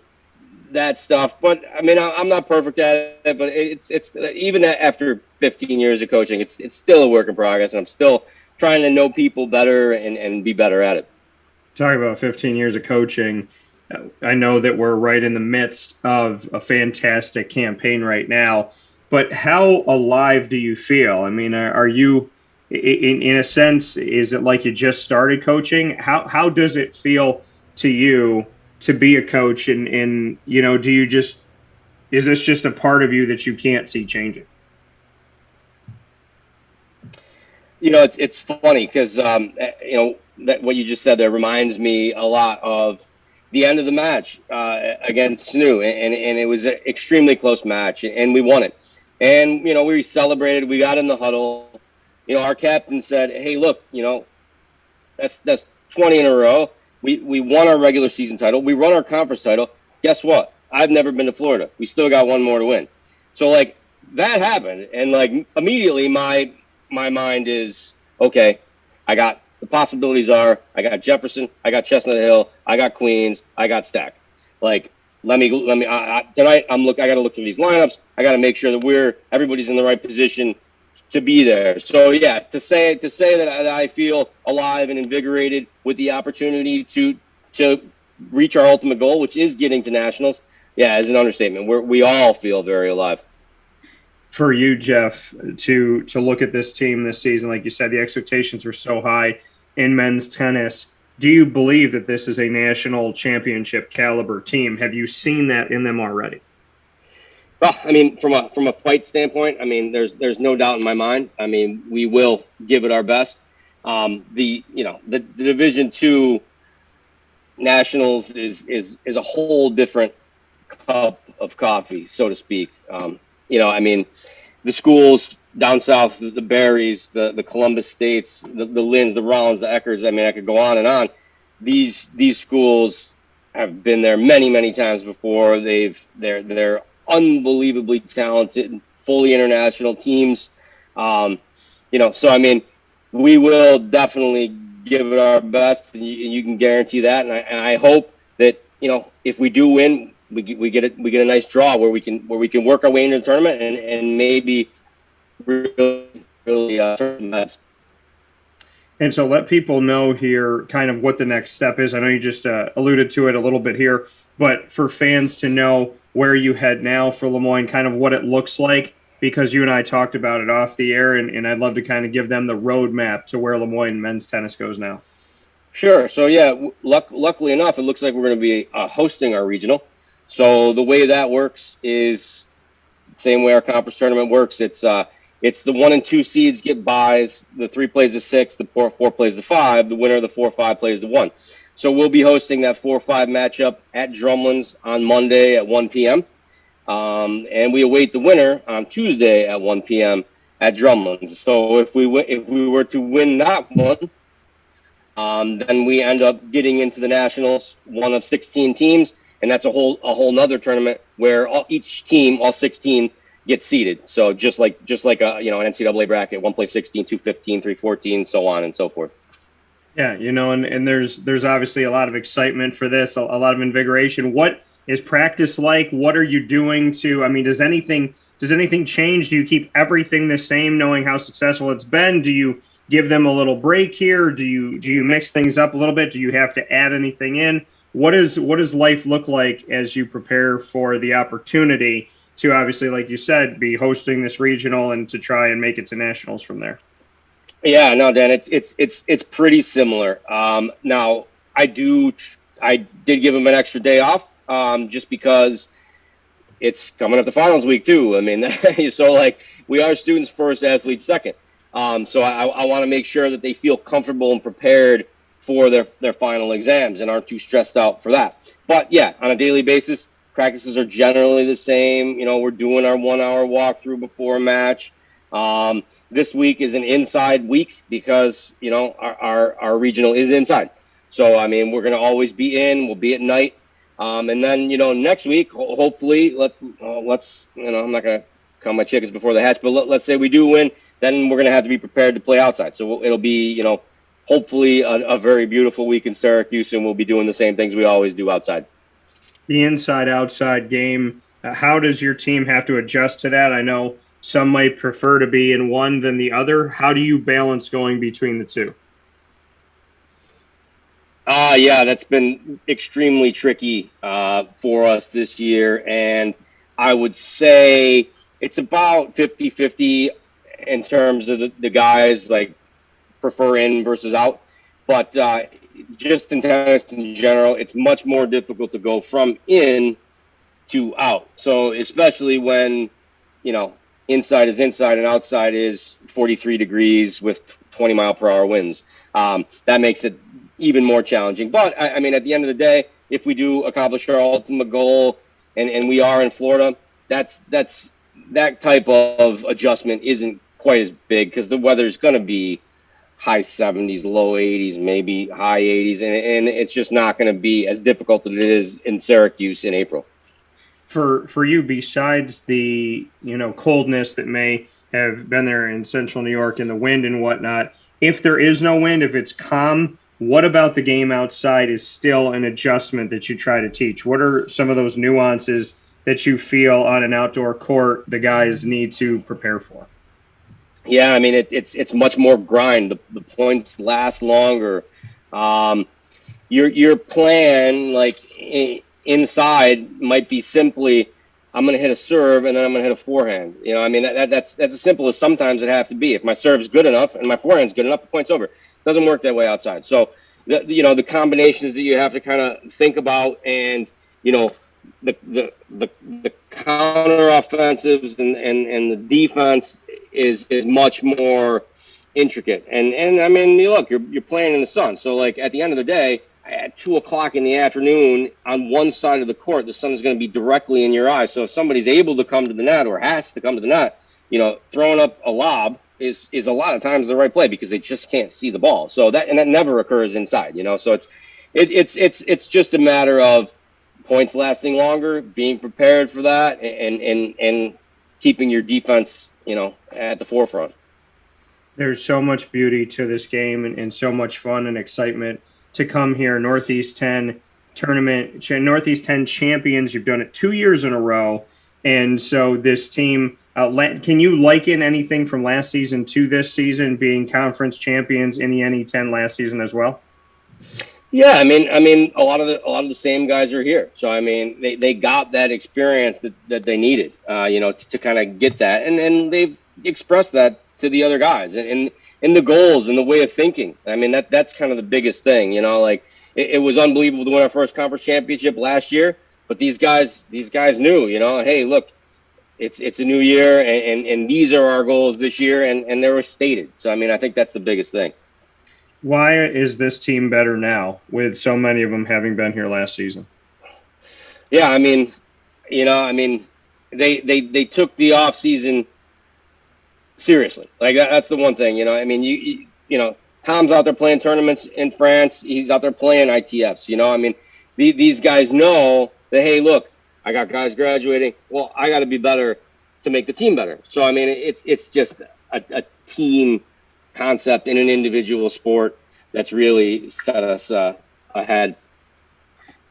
that stuff. But I mean, I'm not perfect at it, but it's even after 15 years of coaching, it's still a work in progress, and I'm still trying to know people better and be better at it. Talking about 15 years of coaching, I know that we're right in the midst of a fantastic campaign right now, but how alive do you feel? I mean, are you, in a sense, is it like you just started coaching? How does it feel to you to be a coach, and you know, is this just a part of you that you can't see changing? You know, it's funny because you know, that what you just said there reminds me a lot of the end of the match against SNU, and it was an extremely close match, and we won it. And you know, we celebrated. We got in the huddle. You know, our captain said, "Hey, look, you know, that's 20 in a row. We won our regular season title. We won our conference title. Guess what? I've never been to Florida. We still got one more to win." So like, that happened, and like, immediately my mind is, okay, the possibilities are, I got Jefferson, I got Chestnut Hill, I got Queens, I got Stack. Like, let me tonight I got to look through these lineups. I got to make sure that everybody's in the right position to be there. So yeah, to say that I feel alive and invigorated with the opportunity to reach our ultimate goal, which is getting to nationals, yeah, is an understatement. We all feel very alive. For you, Jeff, to look at this team this season, like you said, the expectations are so high in men's tennis. Do you believe that this is a national championship caliber team? Have you seen that in them already? Well, I mean, from a fight standpoint, I mean, there's no doubt in my mind. I mean, we will give it our best. The Division II nationals is a whole different cup of coffee, so to speak. You know, I mean, the schools down south, the Berries, the Columbus States, the Linds, the Rollins, the Eckarts, I mean, I could go on and on. These schools have been there many, many times before. They're unbelievably talented, fully international teams. You know, so I mean, we will definitely give it our best, and you can guarantee that. And I hope that, you know, if we do win, we get a nice draw where we can work our way into the tournament and maybe really turn the. And so let people know here kind of what the next step is. I know you just alluded to it a little bit here, but for fans to know where you head now for LeMoyne, kind of what it looks like, because you and I talked about it off the air, and I'd love to kind of give them the roadmap to where LeMoyne men's tennis goes now. Sure. So yeah, luckily enough, it looks like we're going to be hosting our regional. So the way that works is the same way our conference tournament works. It's the 1 and 2 seeds get buys. The 3 plays the 6. The 4 plays the 5. The winner of the 4-5 plays the 1. So we'll be hosting that 4-5 matchup at Drumlin's on Monday at 1 p.m. And we await the winner on Tuesday at 1 p.m. at Drumlin's. So if we were to win that one, then we end up getting into the Nationals, one of 16 teams, and that's a whole nother tournament where each team, all 16, get seeded. So just like a an NCAA bracket, 1 plays 16, 2 15, 3 14, so on and so forth. Yeah, and there's obviously a lot of excitement for this, a lot of invigoration. What is practice like? What are you doing does anything change? Do you keep everything the same, knowing how successful it's been? Do you give them a little break here? Do you mix things up a little bit? Do you have to add anything in? What does life look like as you prepare for the opportunity to, obviously, like you said, be hosting this regional and to try and make it to nationals from there? Yeah, no, Dan, it's pretty similar. Now I did give them an extra day off, just because it's coming up to finals week too. I mean, so like we are students first, athletes second. So I want to make sure that they feel comfortable and prepared for their final exams and aren't too stressed out for that. But yeah, on a daily basis, practices are generally the same. We're doing our 1 hour walkthrough before a match. This week is an inside week because, our regional is inside. So, I mean, we're going to always be in, we'll be at night. And then, next week, hopefully I'm not going to count my chickens before they hatch, but let's say we do win, then we're going to have to be prepared to play outside. So it'll be, hopefully a very beautiful week in Syracuse, and we'll be doing the same things we always do outside. The inside-outside game, how does your team have to adjust to that? I know some might prefer to be in one than the other. How do you balance going between the two? Yeah, that's been extremely tricky for us this year. And I would say it's about 50-50 in terms of the guys like prefer in versus out. But just in tennis in general, it's much more difficult to go from in to out. So especially when, inside is inside and outside is 43 degrees with 20-mile-per-hour winds. That makes it even more challenging. But, I mean, at the end of the day, if we do accomplish our ultimate goal and we are in Florida, that type of adjustment isn't quite as big because the weather's going to be high 70s, low 80s, maybe high 80s, and it's just not going to be as difficult as it is in Syracuse in April. For you, besides the coldness that may have been there in central New York and the wind and whatnot, if there is no wind, if it's calm, what about the game outside is still an adjustment that you try to teach? What are some of those nuances that you feel on an outdoor court the guys need to prepare for? Yeah, I mean, it's much more grind. The points last longer. Your plan, like inside, might be simply, I'm going to hit a serve and then I'm going to hit a forehand. I mean, that's as simple as sometimes it have to be. If my serve's good enough and my forehand's good enough, the point's over. It doesn't work that way outside. So, the combinations that you have to kind of think about, and the counter offensives and the defense is much more intricate. And I mean, look, you're playing in the sun. So like at the end of the day, at 2:00 in the afternoon on one side of the court, the sun is going to be directly in your eyes. So if somebody's able to come to the net or has to come to the net, throwing up a lob is a lot of times the right play because they just can't see the ball. So that never occurs inside, So it's just a matter of points lasting longer, being prepared for that, and keeping your defense, at the forefront. There's so much beauty to this game and so much fun and excitement to come here. Northeast 10 tournament, Northeast 10 champions. You've done it 2 years in a row. And so this team, can you liken anything from last season to this season, being conference champions in the NE10 last season as well? Yeah, I mean, a lot of the same guys are here. So I mean, they got that experience that they needed, to kind of get that, and they've expressed that to the other guys, and in the goals and the way of thinking. I mean, that's kind of the biggest thing, you know, like it was unbelievable to win our first conference championship last year, but these guys knew, you know, hey, look, it's a new year and these are our goals this year, and they were stated. So, I mean, I think that's the biggest thing. Why is this team better now with so many of them having been here last season? Yeah, I mean, you know, I mean, they took the off season seriously. Like that's the one thing, you know. I mean, you know, Tom's out there playing tournaments in France. He's out there playing ITFs. You know, I mean, these guys know that, hey, look, I got guys graduating. Well, I got to be better to make the team better. So, I mean, it's just a team concept in an individual sport that's really set us ahead.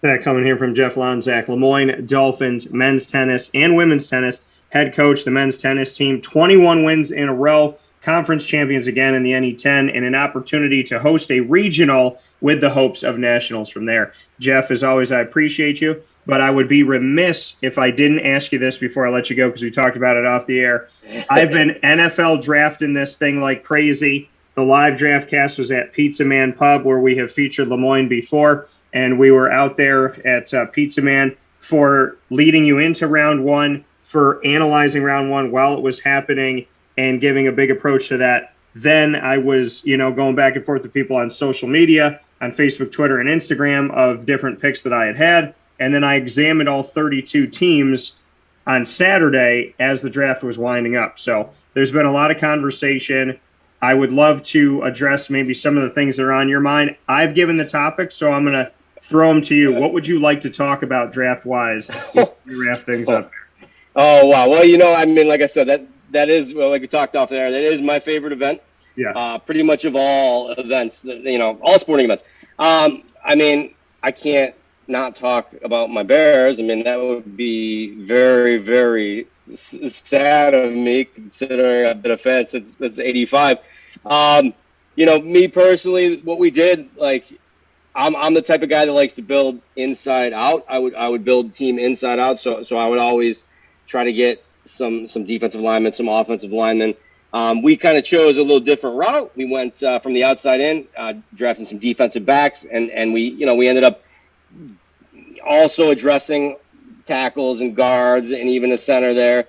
That coming here from Jeff Lonczak, LeMoyne Dolphins men's tennis and women's tennis head coach. The men's tennis team, 21 wins in a row, conference champions again in the NE10, and an opportunity to host a regional with the hopes of nationals from there. Jeff, as always, I appreciate you, but I would be remiss if I didn't ask you this before I let you go, because we talked about it off the air. I've been NFL drafting this thing like crazy. The live draft cast was at Pizza Man Pub, where we have featured LeMoyne before, and we were out there at Pizza Man for leading you into round one, for analyzing round one while it was happening and giving a big approach to that. Then I was, you know, going back and forth with people on social media, on Facebook, Twitter, and Instagram of different picks that I had. And then I examined all 32 teams on Saturday as the draft was winding up. So there's been a lot of conversation. I would love to address maybe some of the things that are on your mind. I've given the topic, so I'm going to throw them to you. What would you like to talk about draft-wise? Wrap things up. Oh, wow. Well, you know, I mean, like I said, that is, well, like we talked off there, that is my favorite event. Yeah. Pretty much of all events, you know, all sporting events. I mean, I can't not talk about my Bears. I mean, that would be very, very sad of me, considering I've been a fan since 85. You know, me personally, what we did, like, I'm the type of guy that likes to build inside out. I would build team inside out. So I would always try to get some defensive linemen, some offensive linemen. We kind of chose a little different route. We went from the outside in, drafting some defensive backs, and we ended up also addressing tackles and guards and even a center there,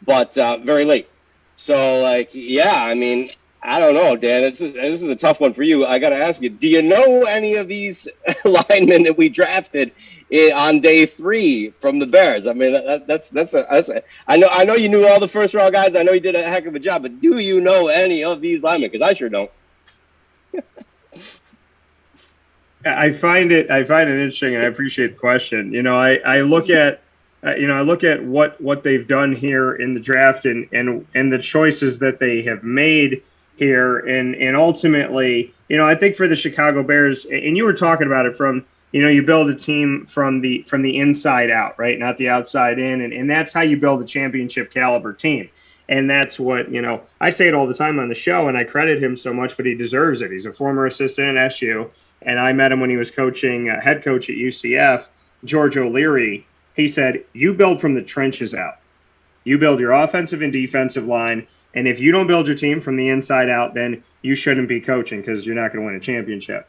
but very late. So, like, yeah, I mean, I don't know, Dan. This is a tough one for you. I got to ask you, do you know any of these linemen that we drafted on day 3 from the Bears? I mean, that's I know you knew all the first round guys. I know you did a heck of a job, but do you know any of these linemen? Because I sure don't. I find it interesting, and I appreciate the question. You know, I look at what they've done here in the draft and the choices that they have made here, and ultimately, you know, I think for the Chicago Bears, and you were talking about it from, you know, you build a team from the inside out, right? Not the outside in, and that's how you build a championship caliber team. And that's what, you know, I say it all the time on the show, and I credit him so much, but he deserves it. He's a former assistant at SU, and I met him when he was coaching, head coach at UCF, George O'Leary. He said, you build from the trenches out. You build your offensive and defensive line, and if you don't build your team from the inside out, then you shouldn't be coaching, because you're not going to win a championship.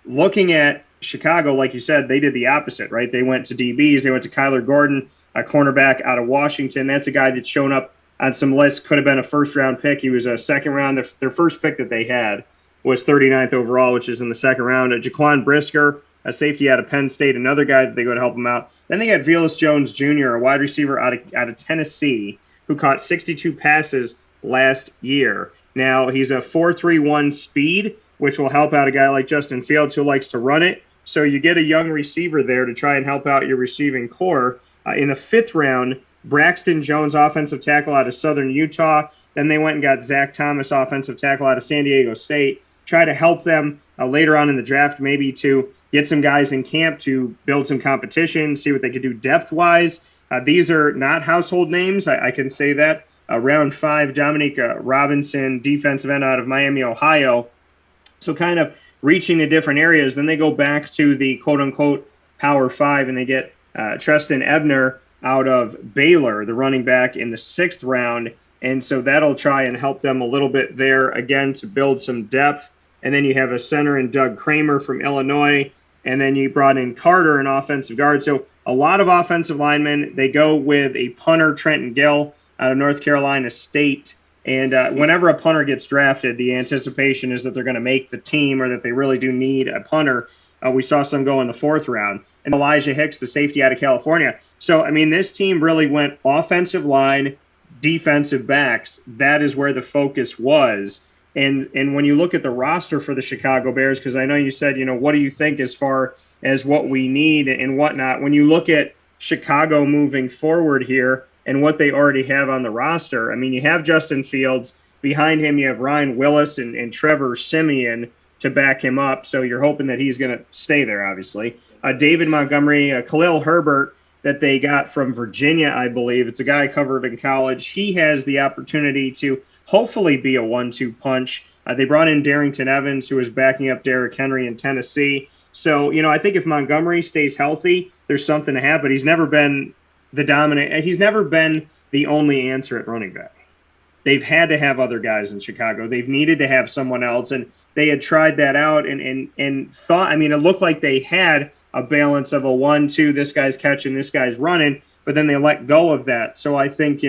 Looking at Chicago, like you said, they did the opposite, right? They went to DBs. They went to Kyler Gordon, a cornerback out of Washington. That's a guy that's shown up on some lists, could have been a first-round pick. He was a second round. Their first pick that they had was 39th overall, which is in the second round. Jaquan Brisker, a safety out of Penn State, another guy that they go to help him out. Then they had Velus Jones Jr., a wide receiver out of Tennessee, who caught 62 passes last year. Now, he's a 4.31 speed, which will help out a guy like Justin Fields, who likes to run it. So you get a young receiver there to try and help out your receiving core. In the 5th round, Braxton Jones, offensive tackle out of Southern Utah. Then they went and got Zach Thomas, offensive tackle out of San Diego State. Try to help them later on in the draft, maybe to get some guys in camp to build some competition, see what they could do depth-wise. These are not household names. I can say that. Round 5, Dominique Robinson, defensive end out of Miami, Ohio. So kind of reaching to different areas. Then they go back to the quote-unquote Power 5, and they get Treston Ebner out of Baylor, the running back, in the 6th round. And so that'll try and help them a little bit there again to build some depth. And then you have a center in Doug Kramer from Illinois. And then you brought in Carter, an offensive guard. So a lot of offensive linemen. They go with a punter, Trenton Gill, out of North Carolina State. And whenever a punter gets drafted, the anticipation is that they're going to make the team or that they really do need a punter. We saw some go in the 4th round. And Elijah Hicks, the safety out of California. So, I mean, this team really went offensive line, defensive backs. That is where the focus was. And when you look at the roster for the Chicago Bears, because I know you said, what do you think as far as what we need and whatnot? When you look at Chicago moving forward here and what they already have on the roster, I mean, you have Justin Fields. Behind him, you have Ryan Willis and Trevor Siemian to back him up. So you're hoping that he's going to stay there, obviously. David Montgomery, Khalil Herbert that they got from Virginia, I believe. It's a guy I covered in college. He has the opportunity to hopefully be a 1-2 punch. They brought in Darrington Evans, who is backing up Derrick Henry in Tennessee. So, I think if Montgomery stays healthy, there's something to have, but he's never been the dominant. He's never been the only answer at running back. They've had to have other guys in Chicago. They've needed to have someone else, and they had tried that out and thought, it looked like they had a balance of a 1-2, this guy's catching, this guy's running, but then they let go of that. So I think,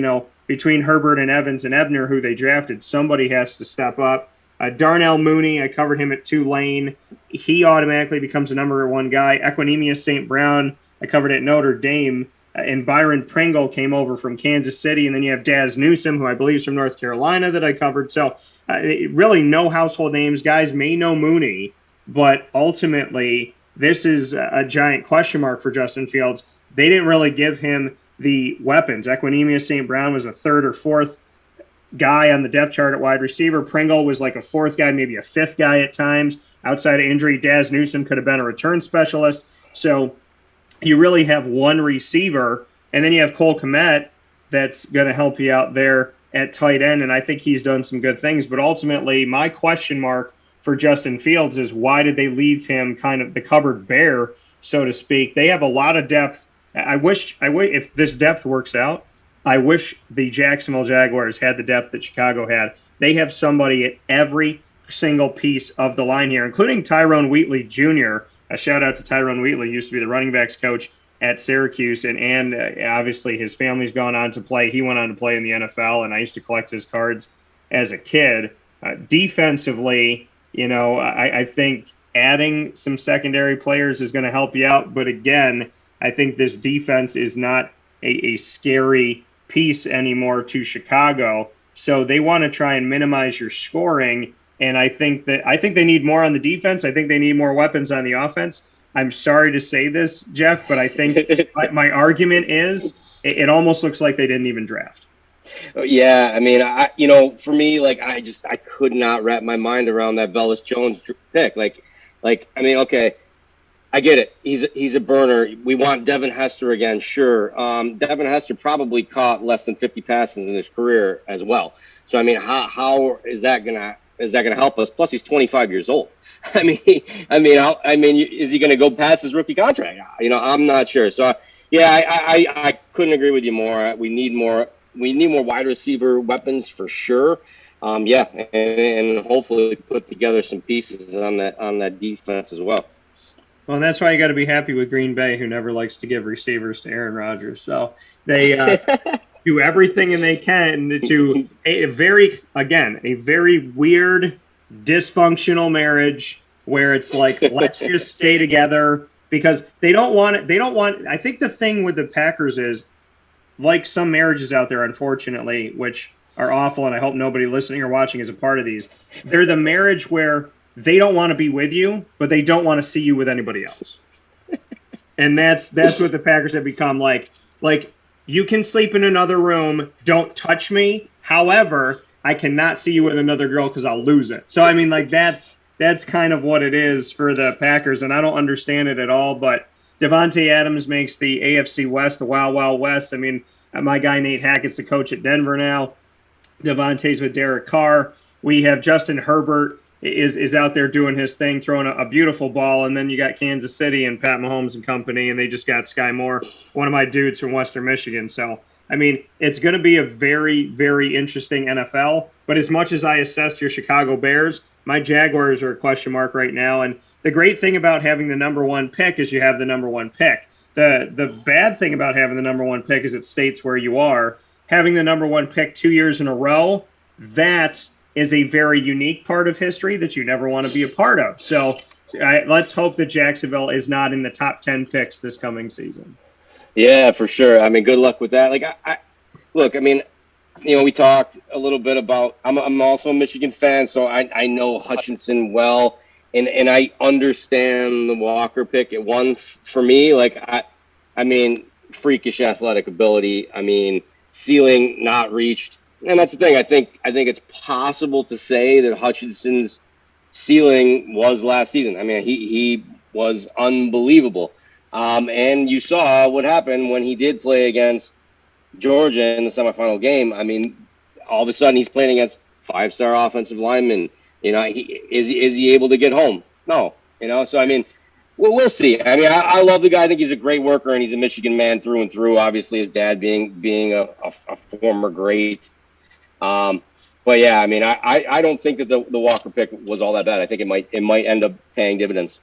between Herbert and Evans and Ebner, who they drafted, somebody has to step up. Darnell Mooney, I covered him at Tulane. He automatically becomes the number 1 guy. Equinemius St. Brown, I covered at Notre Dame. And Byron Pringle came over from Kansas City. And then you have Daz Newsome, who I believe is from North Carolina, that I covered. So really no household names. Guys may know Mooney, but ultimately this is a giant question mark for Justin Fields. They didn't really give him the weapons. Equinemius St. Brown was a 3rd or 4th guy on the depth chart at wide receiver. Pringle was like a 4th guy, maybe a 5th guy at times. Outside of injury, Daz Newsome could have been a return specialist. So you really have one receiver, and then you have Cole Kmet that's going to help you out there at tight end, and I think he's done some good things. But ultimately, my question mark for Justin Fields is why did they leave him kind of the cupboard bare, so to speak? They have a lot of depth. I wish if this depth works out, I wish the Jacksonville Jaguars had the depth that Chicago had. They have somebody at every single piece of the line here, including Tyrone Wheatley Jr. A shout out to Tyrone Wheatley, used to be the running backs coach at Syracuse, and obviously his family's gone on to play. He went on to play in the NFL, and I used to collect his cards as a kid. Defensively, I think adding some secondary players is going to help you out. But again, I think this defense is not a scary piece anymore to Chicago. So they want to try and minimize your scoring. And I think they need more on the defense. I think they need more weapons on the offense. I'm sorry to say this, Jeff, but I think my argument is it almost looks like they didn't even draft. Yeah, for me, I could not wrap my mind around that Velus Jones pick. Okay, I get it. He's a burner. We want Devin Hester again, sure. Devin Hester probably caught less than 50 passes in his career as well. So how is that gonna help us? Plus, he's 25 years old. Is he going to go past his rookie contract? I'm not sure. So, I couldn't agree with you more. We need more wide receiver weapons for sure. And hopefully put together some pieces on that defense as well. Well, and that's why you got to be happy with Green Bay, who never likes to give receivers to Aaron Rodgers. So they do everything and they can to a very weird, dysfunctional marriage where it's like, let's just stay together because they don't want it. I think the thing with the Packers is, like some marriages out there, unfortunately, which are awful, and I hope nobody listening or watching is a part of these, they're the marriage where they don't want to be with you, but they don't want to see you with anybody else. And that's what the Packers have become like you can sleep in another room, don't touch me. However, I cannot see you with another girl because I'll lose it. So, that's kind of what it is for the Packers, and I don't understand it at all. But Devontae Adams makes the AFC West the Wild Wild West. My guy Nate Hackett's the coach at Denver now. Devontae's with Derek Carr. We have Justin Herbert is out there doing his thing, throwing a beautiful ball. And then you got Kansas City and Pat Mahomes and company, and they just got Sky Moore, one of my dudes from Western Michigan. So I mean, it's going to be a very, very interesting NFL. But as much as I assessed your Chicago Bears, my Jaguars are a question mark right now. And the great thing about having the number one pick is you have the number one pick. The bad thing about having the number one pick is it states where you are. Having the number one pick 2 years in a row, that is a very unique part of history that you never want to be a part of. So let's hope that Jacksonville is not in the top 10 picks this coming season. Yeah, for sure. I mean, good luck with that. Like, look, I mean, we talked a little bit about, I'm also a Michigan fan, so I know Hutchinson well, and I understand the Walker pick at one for me. Like, I mean, freakish athletic ability. I mean, ceiling not reached. And that's the thing. I think it's possible to say that Hutchinson's ceiling was last season. I mean, he was unbelievable. And you saw what happened when he did play against Georgia in the semifinal game. I mean, all of a sudden he's playing against five-star offensive linemen. Is he able to get home? No. So I mean, we'll see. I mean, I love the guy. I think he's a great worker, and he's a Michigan man through and through. Obviously, his dad being a former great. But yeah, I mean, I don't think that the Walker pick was all that bad. I think it might end up paying dividends.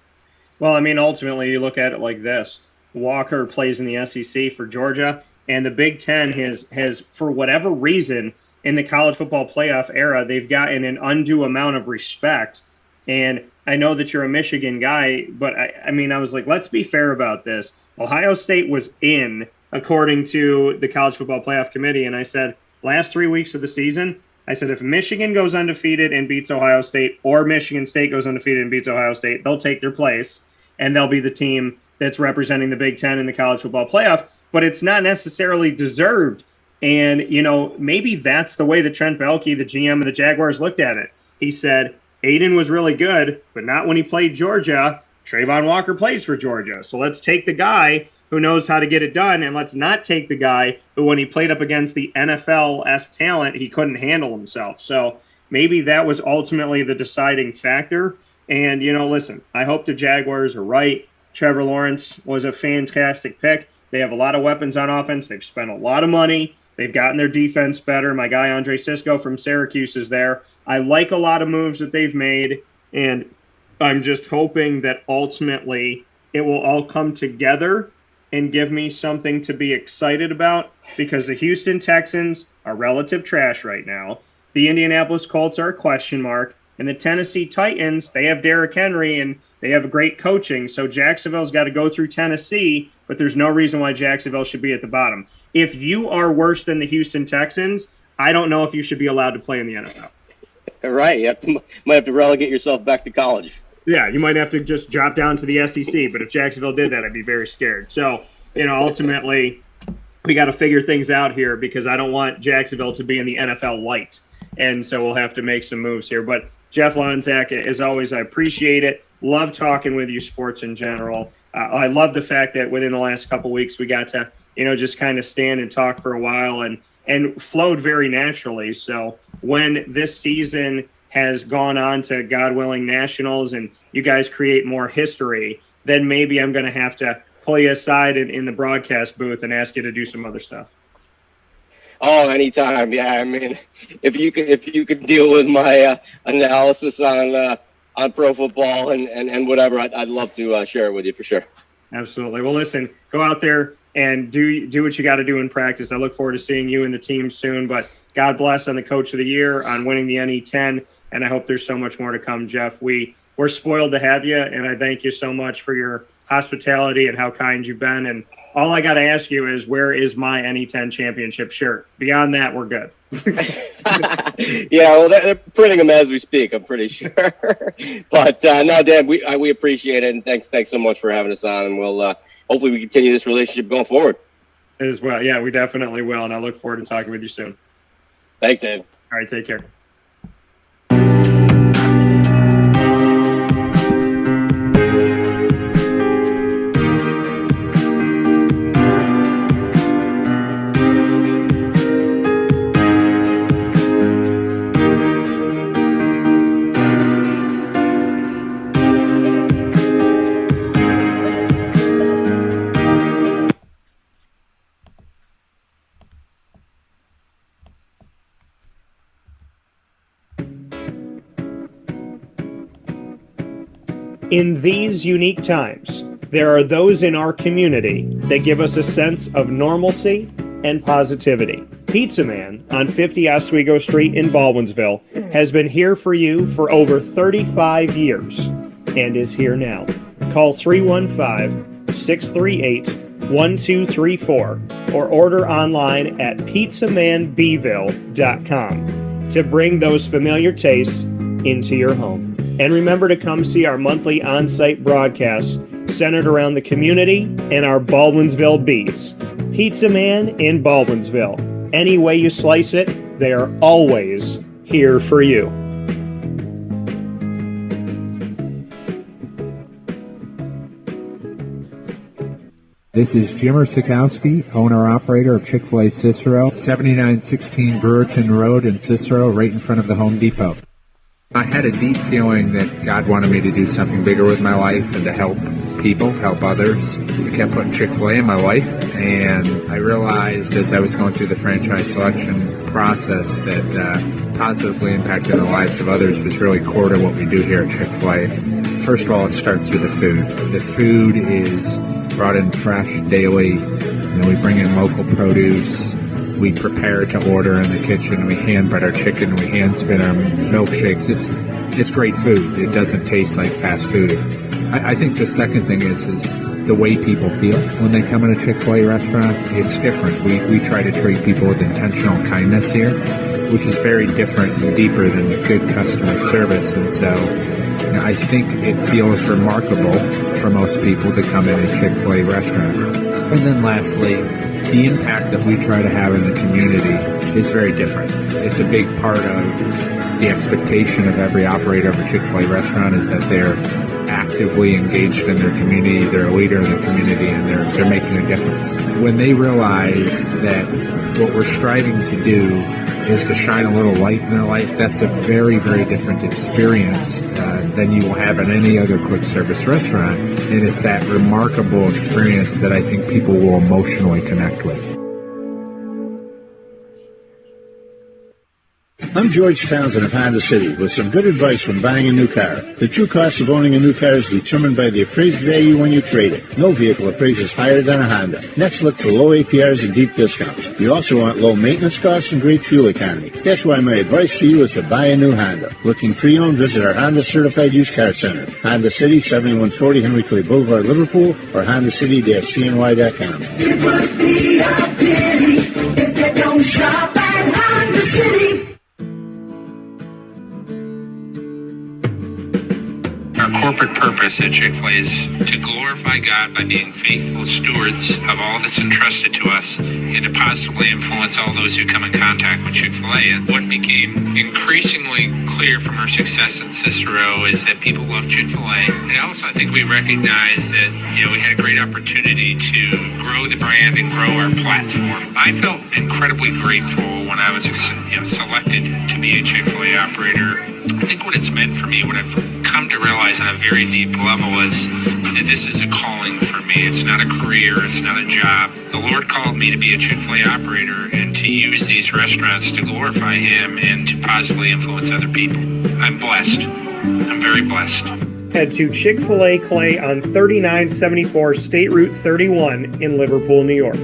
Well, I mean, ultimately, you look at it like this: Walker plays in the SEC for Georgia, and the Big Ten has for whatever reason in the college football playoff era, they've gotten an undue amount of respect. And I know that you're a Michigan guy, but I mean, I was like, let's be fair about this. Ohio State was in, according to the College Football Playoff Committee, and I said, last 3 weeks of the season, I said, if Michigan goes undefeated and beats Ohio State, or Michigan State goes undefeated and beats Ohio State, they'll take their place, and they'll be the team that's representing the Big Ten in the college football playoff. But it's not necessarily deserved. And, maybe that's the way that Trent Baalke, the GM of the Jaguars, looked at it. He said, Aiden was really good, but not when he played Georgia. Trayvon Walker plays for Georgia. So let's take the guy who knows how to get it done, and let's not take the guy who, when he played up against the NFL-esque talent, he couldn't handle himself. So maybe that was ultimately the deciding factor. And, listen, I hope the Jaguars are right. Trevor Lawrence was a fantastic pick. They have a lot of weapons on offense. They've spent a lot of money. They've gotten their defense better. My guy Andre Sisco from Syracuse is there. I like a lot of moves that they've made, and I'm just hoping that ultimately it will all come together and give me something to be excited about, because the Houston Texans are relative trash right now. The Indianapolis Colts are a question mark, and the Tennessee Titans, they have Derrick Henry, and they have great coaching. So Jacksonville's got to go through Tennessee, but there's no reason why Jacksonville should be at the bottom. If you are worse than the Houston Texans, I don't know if you should be allowed to play in the NFL. Right. Might have to relegate yourself back to college. Yeah, you might have to just drop down to the SEC. But if Jacksonville did that, I'd be very scared. So, ultimately, we got to figure things out here, because I don't want Jacksonville to be in the NFL light. And so we'll have to make some moves here. But Jeff Lonczak, as always, I appreciate it. Love talking with you sports in general. I love the fact that within the last couple of weeks we got to, just kind of stand and talk for a while and flowed very naturally. So when this season has gone on to, God willing, nationals, and you guys create more history, then maybe I'm going to have to pull you aside in the broadcast booth and ask you to do some other stuff. Oh, anytime. Yeah, I mean, if you could deal with my analysis on pro football and whatever, I'd love to share it with you for sure. Absolutely. Well, listen, go out there and do what you got to do in practice. I look forward to seeing you and the team soon, but God bless on the Coach of the Year, on winning the NE10, and I hope there's so much more to come, Jeff. We're spoiled to have you, and I thank you so much for your hospitality and how kind you've been. And all I got to ask you is, where is my NE10 championship shirt? Beyond that, we're good. Yeah, well, they're printing them as we speak, I'm pretty sure. But no, Dan, we appreciate it, and thanks so much for having us on, and we'll hopefully we continue this relationship going forward. As well, yeah, we definitely will, and I look forward to talking with you soon. Thanks, Dan. All right, take care. In these unique times, there are those in our community that give us a sense of normalcy and positivity. Pizza Man on 50 Oswego Street in Baldwinsville has been here for you for over 35 years and is here now. Call 315-638-1234 or order online at pizzamanbville.com to bring those familiar tastes into your home. And remember to come see our monthly on-site broadcasts centered around the community and our Baldwinsville bees. Pizza Man in Baldwinsville. Any way you slice it, they are always here for you. This is Jim Sikowski, owner-operator of Chick-fil-A Cicero, 7916 Brewerton Road in Cicero, right in front of the Home Depot. I had a deep feeling that God wanted me to do something bigger with my life and to help people, help others. I kept putting Chick-fil-A in my life, and I realized as I was going through the franchise selection process that positively impacting the lives of others was really core to what we do here at Chick-fil-A. First of all, it starts with the food. The food is brought in fresh daily. We bring in local produce. We prepare to order in the kitchen. We hand bread our chicken. We hand spin our milkshakes. It's great food. It doesn't taste like fast food. I think the second thing is the way people feel when they come in a Chick-fil-A restaurant. It's different. We try to treat people with intentional kindness here, which is very different and deeper than good customer service. And so I think it feels remarkable for most people to come in a Chick-fil-A restaurant. And then lastly, the impact that we try to have in the community is very different. It's a big part of the expectation of every operator of a Chick-fil-A restaurant is that they're actively engaged in their community, they're a leader in the community, and they're making a difference. When they realize that what we're striving to do is to shine a little light in their life, that's a very, very different experience than you will have in any other quick service restaurant. And it's that remarkable experience that I think people will emotionally connect with. I'm George Townsend of Honda City with some good advice when buying a new car. The true cost of owning a new car is determined by the appraised value when you trade it. No vehicle appraises higher than a Honda. Next, look for low APRs and deep discounts. You also want low maintenance costs and great fuel economy. That's why my advice to you is to buy a new Honda. Looking pre-owned, visit our Honda Certified Used Car Center. Honda City, 7140 Henry Clay Boulevard, Liverpool, or HondaCity-CNY.com. It would be a pity if you don't shop at Honda City. Our corporate purpose at Chick-fil-A is to glorify God by being faithful stewards of all that's entrusted to us and to positively influence all those who come in contact with Chick-fil-A. And what became increasingly clear from our success in Cicero is that people love Chick-fil-A. And also I think we recognized that, we had a great opportunity to grow the brand and grow our platform. I felt incredibly grateful when I was selected to be a Chick-fil-A operator. I think what it's meant for me, what I've come to realize on a very deep level is that this is a calling for me. It's not a career. It's not a job. The Lord called me to be a Chick-fil-A operator and to use these restaurants to glorify Him and to positively influence other people. I'm blessed. I'm very blessed. Head to Chick-fil-A Clay on 3974 State Route 31 in Liverpool, New York.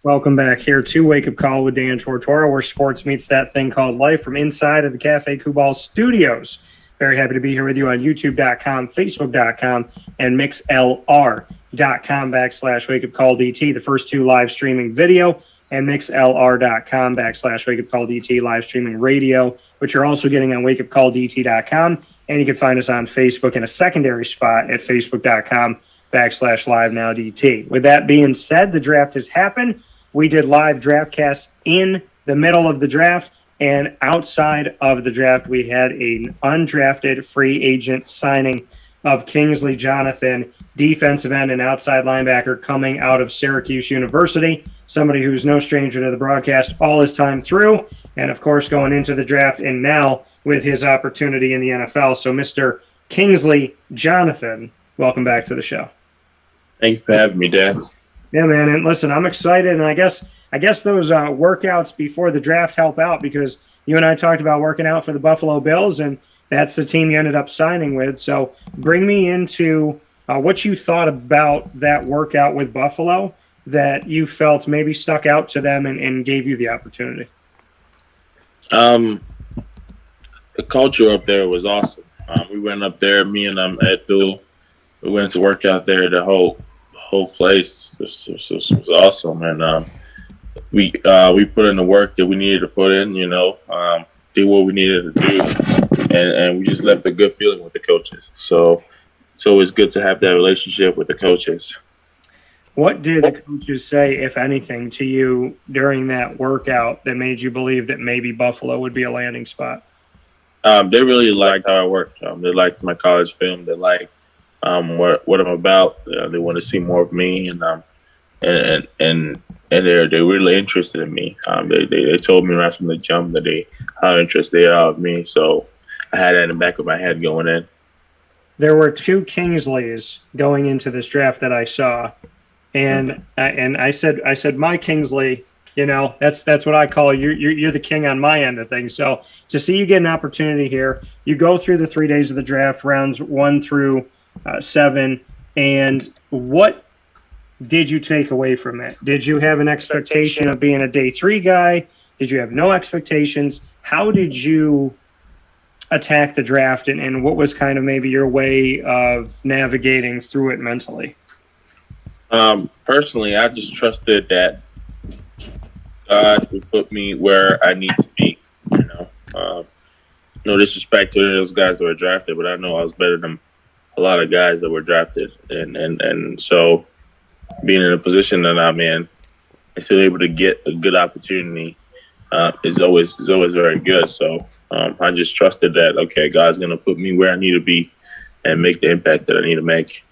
Welcome back here to Wake Up Call with Dan Tortora, where sports meets that thing called life from inside of the Cafe Kubal studios. Very happy to be here with you on YouTube.com, Facebook.com, and MixLR.com/Wake Up Call DT, the first two live streaming video, and MixLR.com/Wake Up Call DT live streaming radio, which you're also getting on WakeUpCallDT.com. And you can find us on Facebook in a secondary spot at Facebook.com/LiveNowDT. With that being said, the draft has happened. We did live draft casts in the middle of the draft, and outside of the draft, we had an undrafted free agent signing of Kingsley Jonathan, defensive end and outside linebacker coming out of Syracuse University, somebody who's no stranger to the broadcast all his time through, and of course going into the draft and now with his opportunity in the NFL. So Mr. Kingsley Jonathan, welcome back to the show. Thanks for having me, Dan. Yeah, man. And listen, I'm excited. And I guess those workouts before the draft help out because you and I talked about working out for the Buffalo Bills, and that's the team you ended up signing with. So bring me into what you thought about that workout with Buffalo that you felt maybe stuck out to them and gave you the opportunity. The culture up there was awesome. We went up there, me and Abdul. We went to work out there. The whole place was awesome, and we put in the work that we needed to put in. Did what we needed to do, and we just left a good feeling with the coaches. So it's good to have that relationship with the coaches. What did the coaches say, if anything, to you during that workout that made you believe that maybe Buffalo would be a landing spot? They really liked how I worked. They liked my college film. They liked what I'm about. They want to see more of me, and they're really interested in me. They told me right from the jump that how interested they are of me. So I had that in the back of my head going in. There were two Kingsleys going into this draft that I saw, and I said my Kingsley. That's what I call you. You're the king on my end of things. So to see you get an opportunity here, you go through the 3 days of the draft, rounds 1 through 7, and what did you take away from it? Did you have an expectation of being a day 3 guy? Did you have no expectations? How did you attack the draft, and what was kind of maybe your way of navigating through it mentally? Personally, I just trusted that God would put me where I need to be. No disrespect to any of those guys that were drafted, but I know I was better than a lot of guys that were drafted, and so being in a position that I'm in and still able to get a good opportunity is always very good. So I just trusted that, okay, God's going to put me where I need to be and make the impact that I need to make.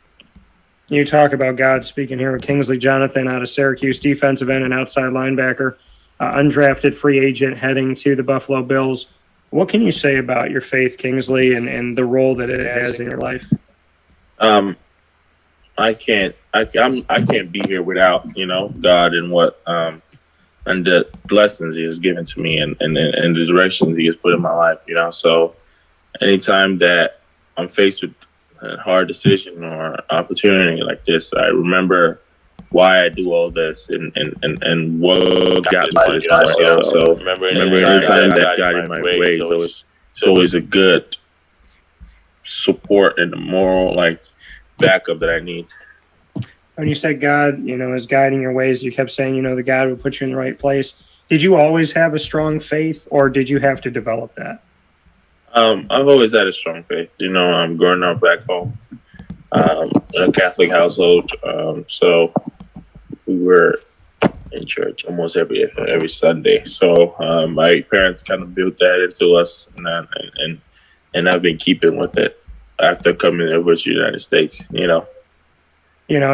You talk about God speaking here with Kingsley Jonathan out of Syracuse, defensive end and outside linebacker, undrafted free agent heading to the Buffalo Bills. What can you say about your faith, Kingsley, and the role that it has in your life? I can't be here without God and what and the blessings He has given to me and the directions He has put in my life. So anytime that I'm faced with a hard decision or opportunity like this, I remember why I do all this and what got me to this point. So remember anytime that got in my way, it's always a good support and the moral backup that I need. When you said God, is guiding your ways, you kept saying, that God would put you in the right place. Did you always have a strong faith, or did you have to develop that? I've always had a strong faith. I'm growing up back home in a Catholic household, so we were in church almost every Sunday. So my parents kind of built that into us, and I've been keeping with it after coming over to the United States. And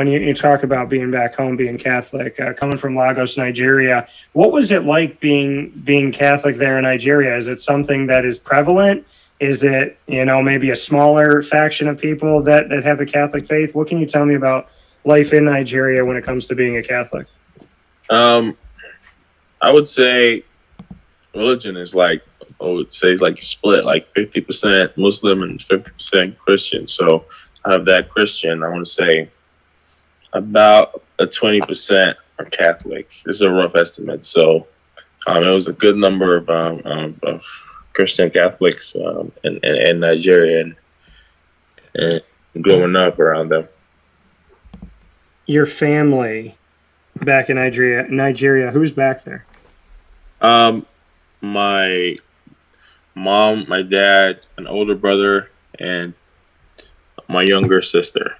you talk about being back home, being Catholic, coming from Lagos, Nigeria. What was it like being Catholic there in Nigeria? Is it something that is prevalent? Is it, maybe a smaller faction of people that have a Catholic faith? What can you tell me about life in Nigeria when it comes to being a Catholic? I would say religion is split, 50% Muslim and 50% Christian. So I have that Christian, I want to say about 20% are Catholic. This is a rough estimate. So it was a good number of Christian Catholics in Nigeria and growing up around them. Your family back in Nigeria, who's back there? My mom, my dad, an older brother, and my younger sister.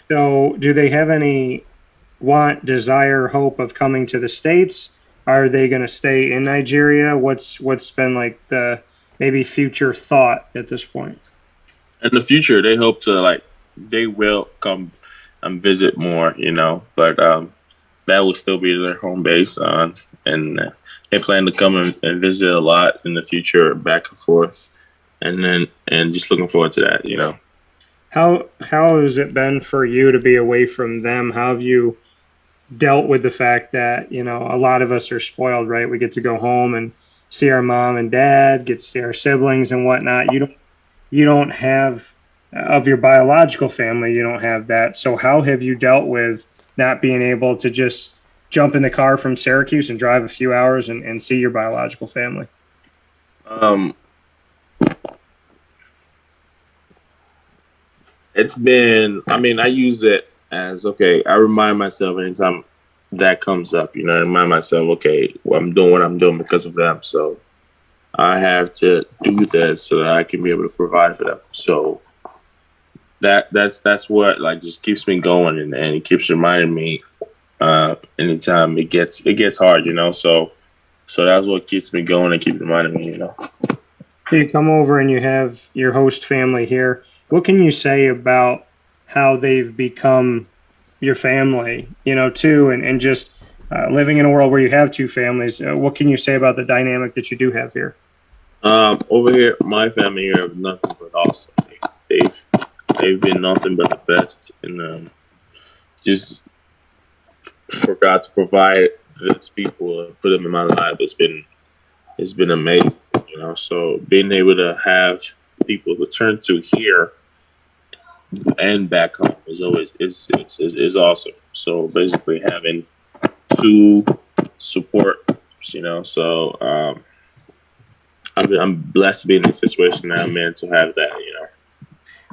So do they have any desire, hope of coming to the States? Are they going to stay in Nigeria? What's been the maybe future thought at this point? In the future, they hope to they will come and visit more, but that will still be their home base. And they plan to come and visit a lot in the future, back and forth. And just looking forward to that, How has it been for you to be away from them? How have you dealt with the fact that, a lot of us are spoiled, right? We get to go home and see our mom and dad, get to see our siblings and whatnot. You don't have of your biological family. You don't have that. So how have you dealt with not being able to just jump in the car from Syracuse and drive a few hours and see your biological family? It's been, I mean, I use it as, okay, I remind myself anytime that comes up, I remind myself, okay, well, I'm doing what I'm doing because of them. So I have to do this so that I can be able to provide for them. So that's what like just keeps me going and it keeps reminding me anytime it gets hard, so that's what keeps me going and keeps reminding me, You come over and you have your host family here. What can you say about how they've become your family, too, and just living in a world where you have two families? What can you say about the dynamic that you do have here? Over here, my family here have nothing but awesome. They've been nothing but the best, and just for God to provide these people, put them in my life, it's been amazing, So being able to have people to turn to here and back home is always is awesome. So basically having two support, so I'm blessed to be in this situation now, man, to have that,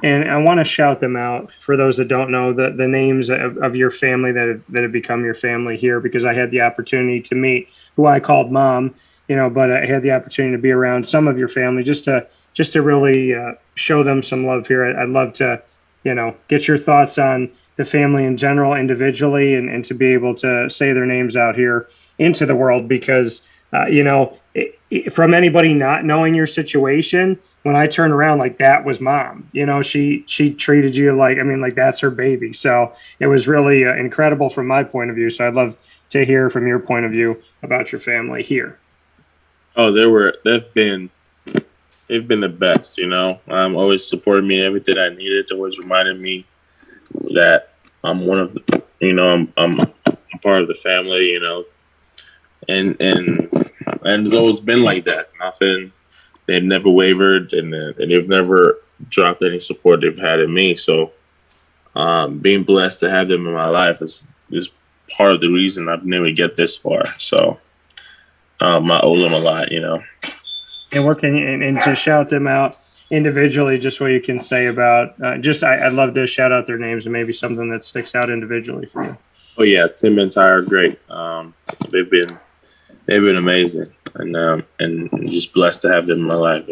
And I want to shout them out for those that don't know the names of your family that have become your family here, because I had the opportunity to meet who I called mom, but I had the opportunity to be around some of your family just to really show them some love here. I'd love to, get your thoughts on the family in general, individually, and to be able to say their names out here into the world, because, from anybody not knowing your situation, when I turned around, like, that was mom, she treated you like that's her baby. So it was really incredible from my point of view. So I'd love to hear from your point of view about your family here. Oh, they've been the best, always supported me in everything I needed, always reminded me that I'm one of the, I'm part of the family, and it's always been like that. Nothing, they've never wavered, and they've never dropped any support they've had in me. So being blessed to have them in my life is part of the reason I've been able to get this far. So I owe them a lot, And what can you, and to shout them out individually, just what you can say about I'd love to shout out their names and maybe something that sticks out individually for you. Oh yeah, Tim and Ty are great. They've been amazing, and just blessed to have them in my life,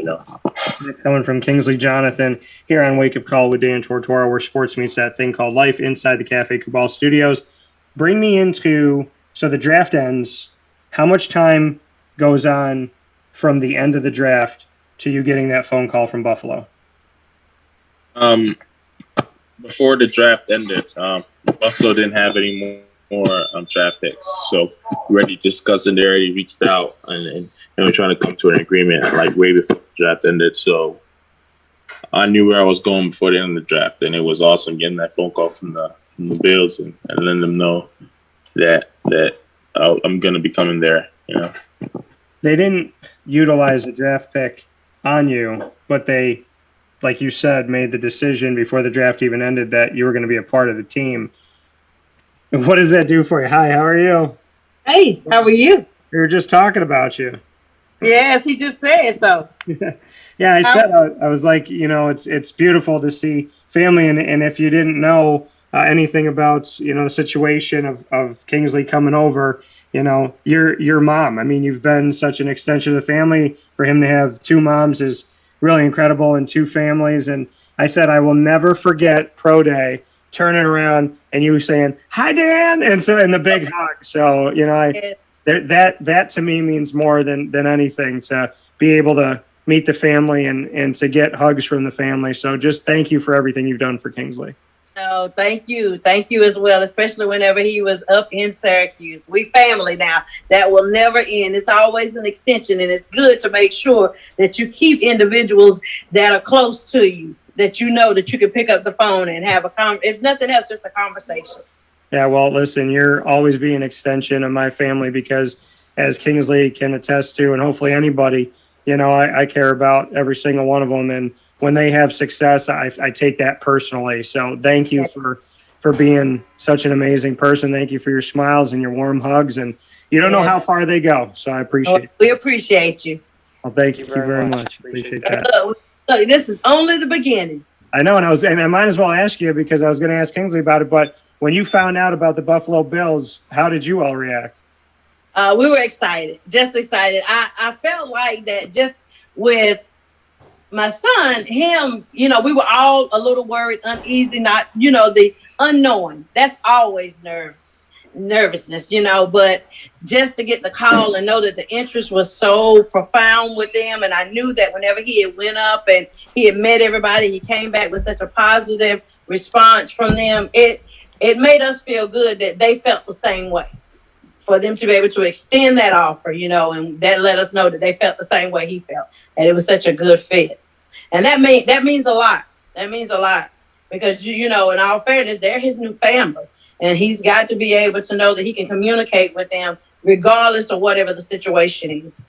Coming from Kingsley Jonathan here on Wake Up Call with Dan Tortora, where sports meets that thing called life, inside the Cafe Kubal studios. Bring me into, so the draft ends. How much time goes on from the end of the draft to you getting that phone call from Buffalo? Before the draft ended, Buffalo didn't have any more draft picks, so we already discussed and they already reached out and we're trying to come to an agreement like way before the draft ended. So I knew where I was going before the end of the draft, and it was awesome getting that phone call from the Bills and letting them know that I'm going to be coming there. They didn't utilize a draft pick on you, but they, like you said, made the decision before the draft even ended that you were going to be a part of the team. What does that do for you? Hi, how are you? Hey, how are you? We were just talking about you. Yes, he just said so. Yeah, I said, I was like, it's beautiful to see family. And if you didn't know anything about, the situation of Kingsley coming over, your mom. I mean, you've been such an extension of the family. For him to have two moms is really incredible, and two families. And I said, I will never forget Pro Day, turning around and you saying, "Hi, Dan," and the big hug. So, that to me means more than anything, to be able to meet the family and to get hugs from the family. So just thank you for everything you've done for Kingsley. No, thank you. Thank you as well, especially whenever he was up in Syracuse. We family now. That will never end. It's always an extension, and it's good to make sure that you keep individuals that are close to you, that that you can pick up the phone and have if nothing else, just a conversation. Yeah, well, listen, you're always be an extension of my family, because as Kingsley can attest to, and hopefully anybody, I care about every single one of them. And when they have success, I take that personally. So thank you for being such an amazing person. Thank you for your smiles and your warm hugs. And you don't know how far they go. So I appreciate it. We appreciate you. Well, thank you very much. Appreciate that. Look, this is only the beginning. I know, and I might as well ask you because I was going to ask Kingsley about it. But when you found out about the Buffalo Bills, how did you all react? We were excited, just excited. I felt like that just with my son, him, we were all a little worried, uneasy, not, the unknown. That's always nervousness, but just to get the call and know that the interest was so profound with them. And I knew that whenever he had went up and he had met everybody, he came back with such a positive response from them. It made us feel good that they felt the same way. For them to be able to extend that offer, and that let us know that they felt the same way he felt, and it was such a good fit. And that means a lot. That means a lot because, in all fairness, they're his new family, and he's got to be able to know that he can communicate with them regardless of whatever the situation is.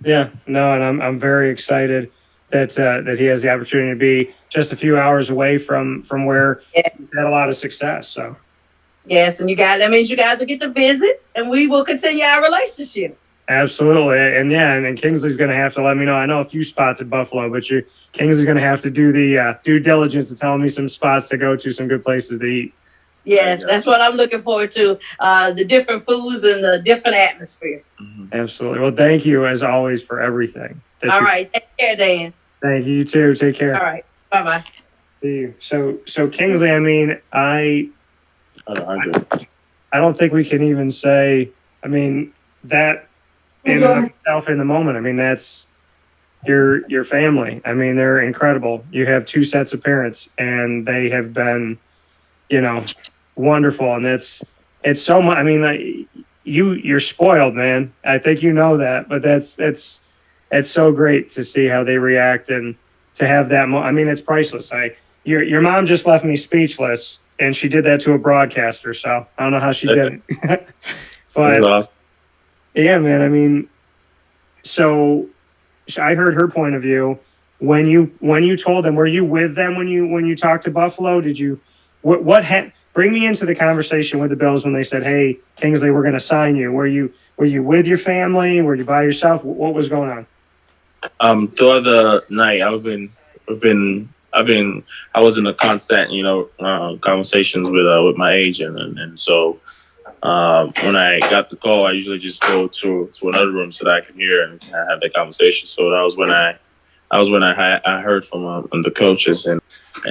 Yeah, no, and I'm very excited that he has the opportunity to be just a few hours away from where he's had a lot of success. So. Yes, and that means you guys will get to visit, and we will continue our relationship. Absolutely, and Kingsley's going to have to let me know. I know a few spots at Buffalo, but Kingsley's going to have to do the due diligence to tell me some spots to go to, some good places to eat. Yes, that's what I'm looking forward to, the different foods and the different atmosphere. Absolutely. Well, thank you, as always, for everything. All right, take care, Dan. Thank you, you too. Take care. All right, bye-bye. See you. So Kingsley, I don't think we can even say, that in itself in the moment. That's your family. They're incredible. You have two sets of parents, and they have been, wonderful. And it's so much. You're spoiled, man. I think you know that, but it's so great to see how they react and to have that. It's priceless. Your mom just left me speechless. And she did that to a broadcaster, so I don't know how she did it. But awesome. Yeah, man. So I heard her point of view when you told them. Were you with them when you talked to Buffalo? Did you? Bring me into the conversation with the Bills when they said, "Hey, Kingsley, we're going to sign you." Were you with your family? Were you by yourself? What was going on? Throughout the night, I was in a constant, conversations with my agent, and so when I got the call, I usually just go to another room so that I can hear and have that conversation. So that was when I heard from the coaches, and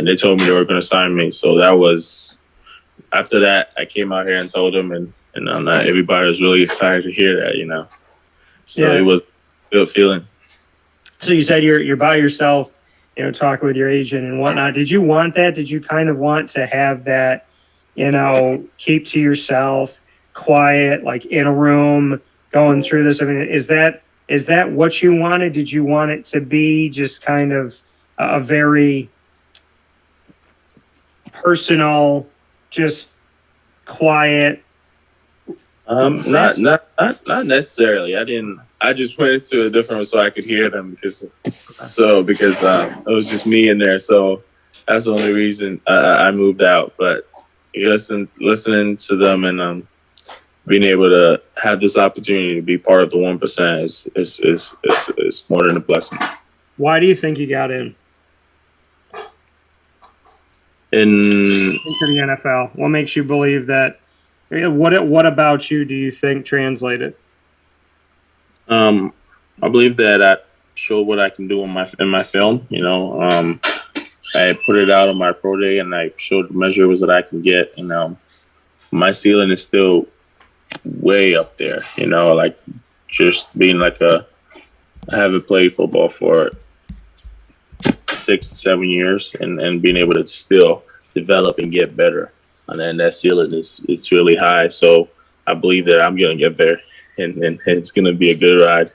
they told me they were going to sign me. So that was after that I came out here and told them, and everybody was really excited to hear that, So It was a good feeling. So you said you're by yourself. Talking with your agent and whatnot. Did you want that? Did you kind of want to have that, keep to yourself, quiet, like in a room, going through this? Is that what you wanted? Did you want it to be just kind of a very personal, just quiet? Not necessarily. I just went into a different room so I could hear them because it was just me in there. So that's the only reason I moved out. But listening to them and being able to have this opportunity to be part of the 1% is more than a blessing. Why do you think you got in? Into the NFL? What makes you believe that? What about you do you think translated? I believe that I showed what I can do in my film. I put it out on my pro day, and I showed the measurables that I can get. My ceiling is still way up there. Like just being like I haven't played football for 6 to 7 years, and being able to still develop and get better. And then that ceiling it's really high. So I believe that I'm going to get there, and it's going to be a good ride.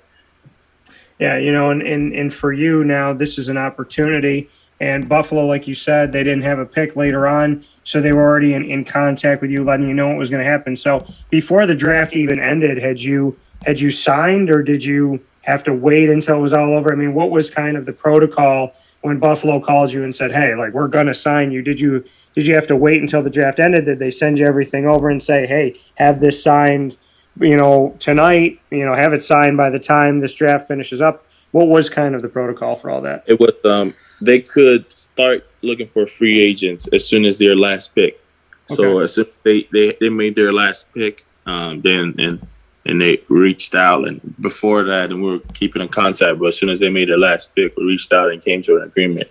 Yeah, and for you now, this is an opportunity. And Buffalo, like you said, they didn't have a pick later on, so they were already in contact with you, letting you know what was going to happen. So before the draft even ended, had you had you signed, or did you have to wait until it was all over? I mean, what was kind of the protocol when Buffalo called you and said, hey, like, we're going to sign you? Did you have to wait until the draft ended? Did they send you everything over and say, hey, have this signed, tonight, have it signed by the time this draft finishes up? What was kind of the protocol for all that? It was they could start looking for free agents as soon as their last pick. So as soon as they made their last pick, then they reached out, and before that, and we were keeping in contact. But as soon as they made their last pick, we reached out and came to an agreement.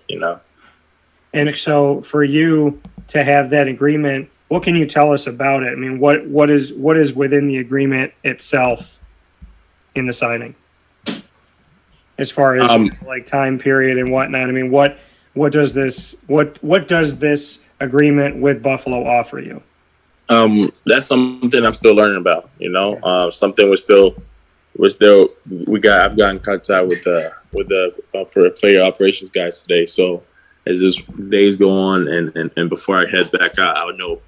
And so for you to have that agreement, what can you tell us about it? I mean, what is within the agreement itself in the signing, as far as like time period and whatnot? I mean, what does this agreement with Buffalo offer you? That's something I'm still learning about. Something I've gotten contact with the player operations guys today. So as this days go on and before I head back out, I'll know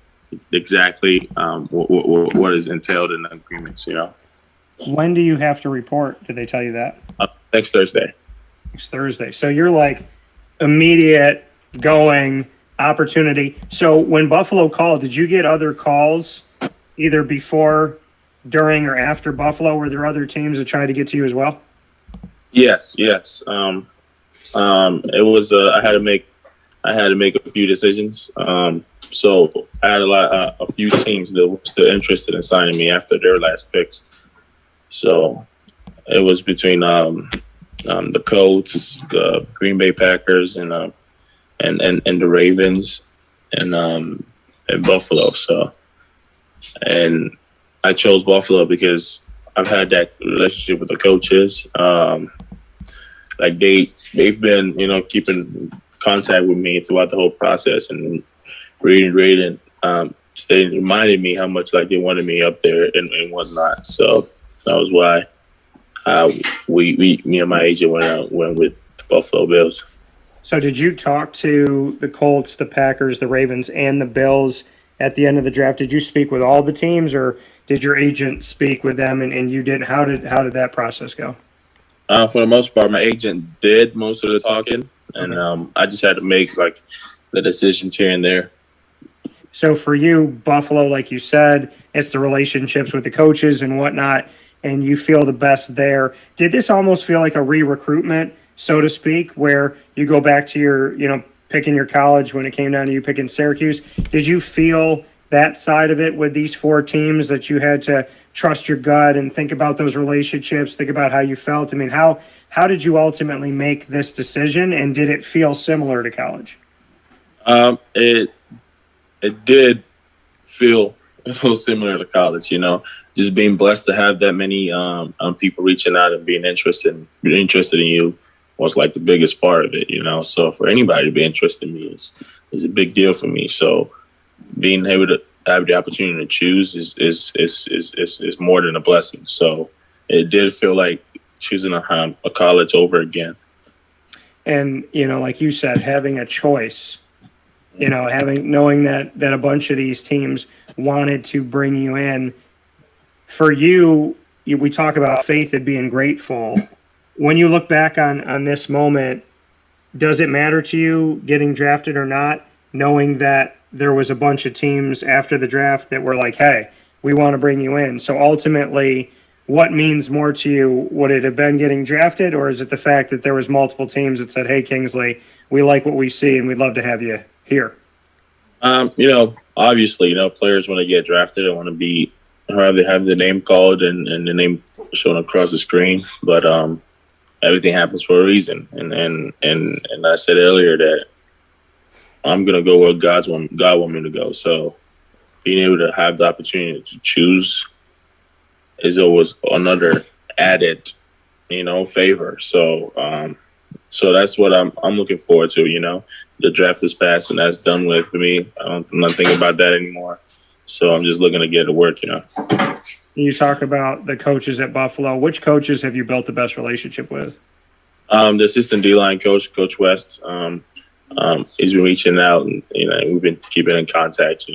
exactly what is entailed in the agreements. When do you have to report? Did they tell you that? Next Thursday. Next Thursday. So you're like immediate going opportunity. So when Buffalo called, did you get other calls either before, during, or after Buffalo? Were there other teams that tried to get to you as well? Yes. It was I had to make a few decisions. So I had a few teams that were still interested in signing me after their last picks. So it was between the Colts, the Green Bay Packers, and the Ravens, and Buffalo. So, and I chose Buffalo because I've had that relationship with the coaches. Like they've been, keeping contact with me throughout the whole process and reading, they reminded me how much like they wanted me up there and whatnot. So that was why me and my agent went with the Buffalo Bills. So did you talk to the Colts, the Packers, the Ravens, and the Bills at the end of the draft? Did you speak with all the teams, or did your agent speak with them and you didn't? How did that process go? For the most part, my agent did most of the talking, and I just had to make like the decisions here and there. So for you, Buffalo, like you said, it's the relationships with the coaches and whatnot, and you feel the best there. Did this almost feel like a re-recruitment, so to speak, where you go back to your, picking your college when it came down to you picking Syracuse? Did you feel that side of it with these four teams, that you had to trust your gut and think about those relationships, think about how you felt? I mean, how did you ultimately make this decision, and did it feel similar to college? It did feel similar to college, just being blessed to have that many people reaching out and being interested in you was like the biggest part of it, So for anybody to be interested in me is a big deal for me. So being able to have the opportunity to choose is more than a blessing. So it did feel like choosing a college over again. And, like you said, having a choice, knowing that a bunch of these teams wanted to bring you in. For you, we talk about faith and being grateful. When you look back on this moment, does it matter to you getting drafted or not, knowing that there was a bunch of teams after the draft that were like, hey, we want to bring you in? So ultimately, what means more to you? Would it have been getting drafted, or is it the fact that there was multiple teams that said, hey, Kingsley, we like what we see and we'd love to have you here? Obviously, players want to get drafted and want to be, or they have the name called and the name shown across the screen. But everything happens for a reason. And I said earlier that I'm gonna go where God want me to go. So being able to have the opportunity to choose is always another added, favor. So so that's what I'm looking forward to. The draft is passed and that's done with for me. I'm not thinking about that anymore. So I'm just looking to get to work. You talk about the coaches at Buffalo. Which coaches have you built the best relationship with? The assistant D-line coach, Coach West. He's been reaching out, and we've been keeping in contact.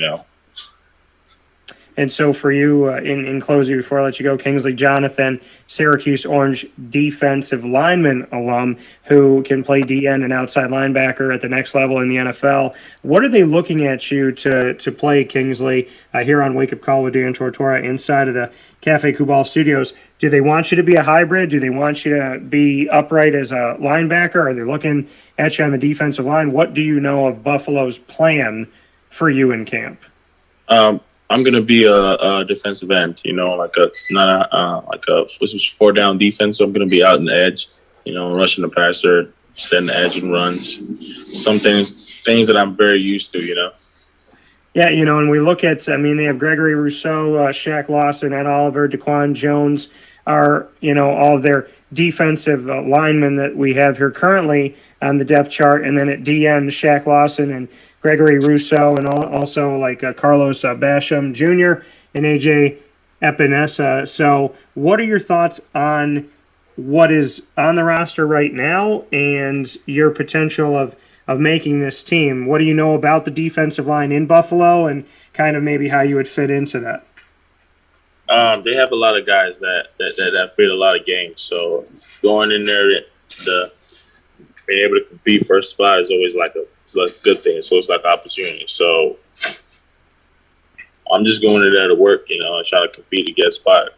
And so for you, in closing, before I let you go, Kingsley Jonathan, Syracuse Orange defensive lineman alum who can play DN and outside linebacker at the next level in the NFL. What are they looking at you to play, Kingsley, here on Wake Up Call with Dan Tortora inside of the Cafe Kubal studios? Do they want you to be a hybrid? Do they want you to be upright as a linebacker? Are they looking at you on the defensive line? What do you know of Buffalo's plan for you in camp? I'm gonna be a defensive end, like a 4-down defense. So I'm gonna be out in the edge, rushing the passer, setting the edge and runs. Some things that I'm very used to, Yeah, and we look at, they have Gregory Rousseau, Shaq Lawson, Ed Oliver, Daquan Jones are, all of their defensive linemen that we have here currently on the depth chart. And then at DN, Shaq Lawson and Gregory Rousseau, and also like Carlos Basham Jr. and AJ Epinesa. So what are your thoughts on what is on the roster right now and your potential of making this team? What do you know about the defensive line in Buffalo and kind of maybe how you would fit into that? They have a lot of guys that played a lot of games. So going in there, being able to compete for a spot is always it's like a good thing. So it's like an opportunity. So I'm just going in there to work, trying to compete to get a spot.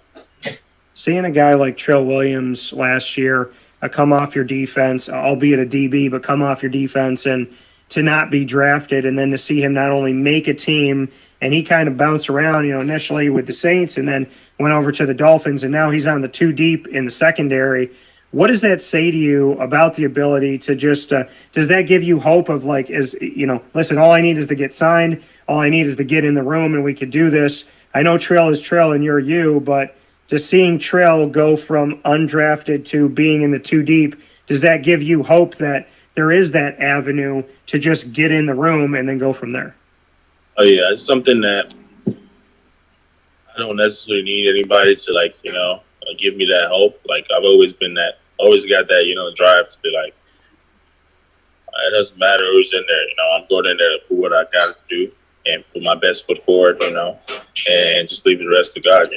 Seeing a guy like Trill Williams last year come off your defense, albeit a DB, but come off your defense and to not be drafted, and then to see him not only make a team, and he kind of bounced around, initially with the Saints and then went over to the Dolphins, and now he's on the 2 deep in the secondary. What does that say to you about the ability to just does that give you hope of listen, all I need is to get signed, all I need is to get in the room and we could do this? I know Trill is Trill and you're you, but just seeing Trill go from undrafted to being in the 2 deep, does that give you hope that there is that avenue to just get in the room and then go from there? Oh yeah, it's something that I don't necessarily need anybody to give me that hope. I've always got that, drive to be like, it doesn't matter who's in there, I'm going in there to put what I got to do and put my best foot forward, and just leave the rest to God,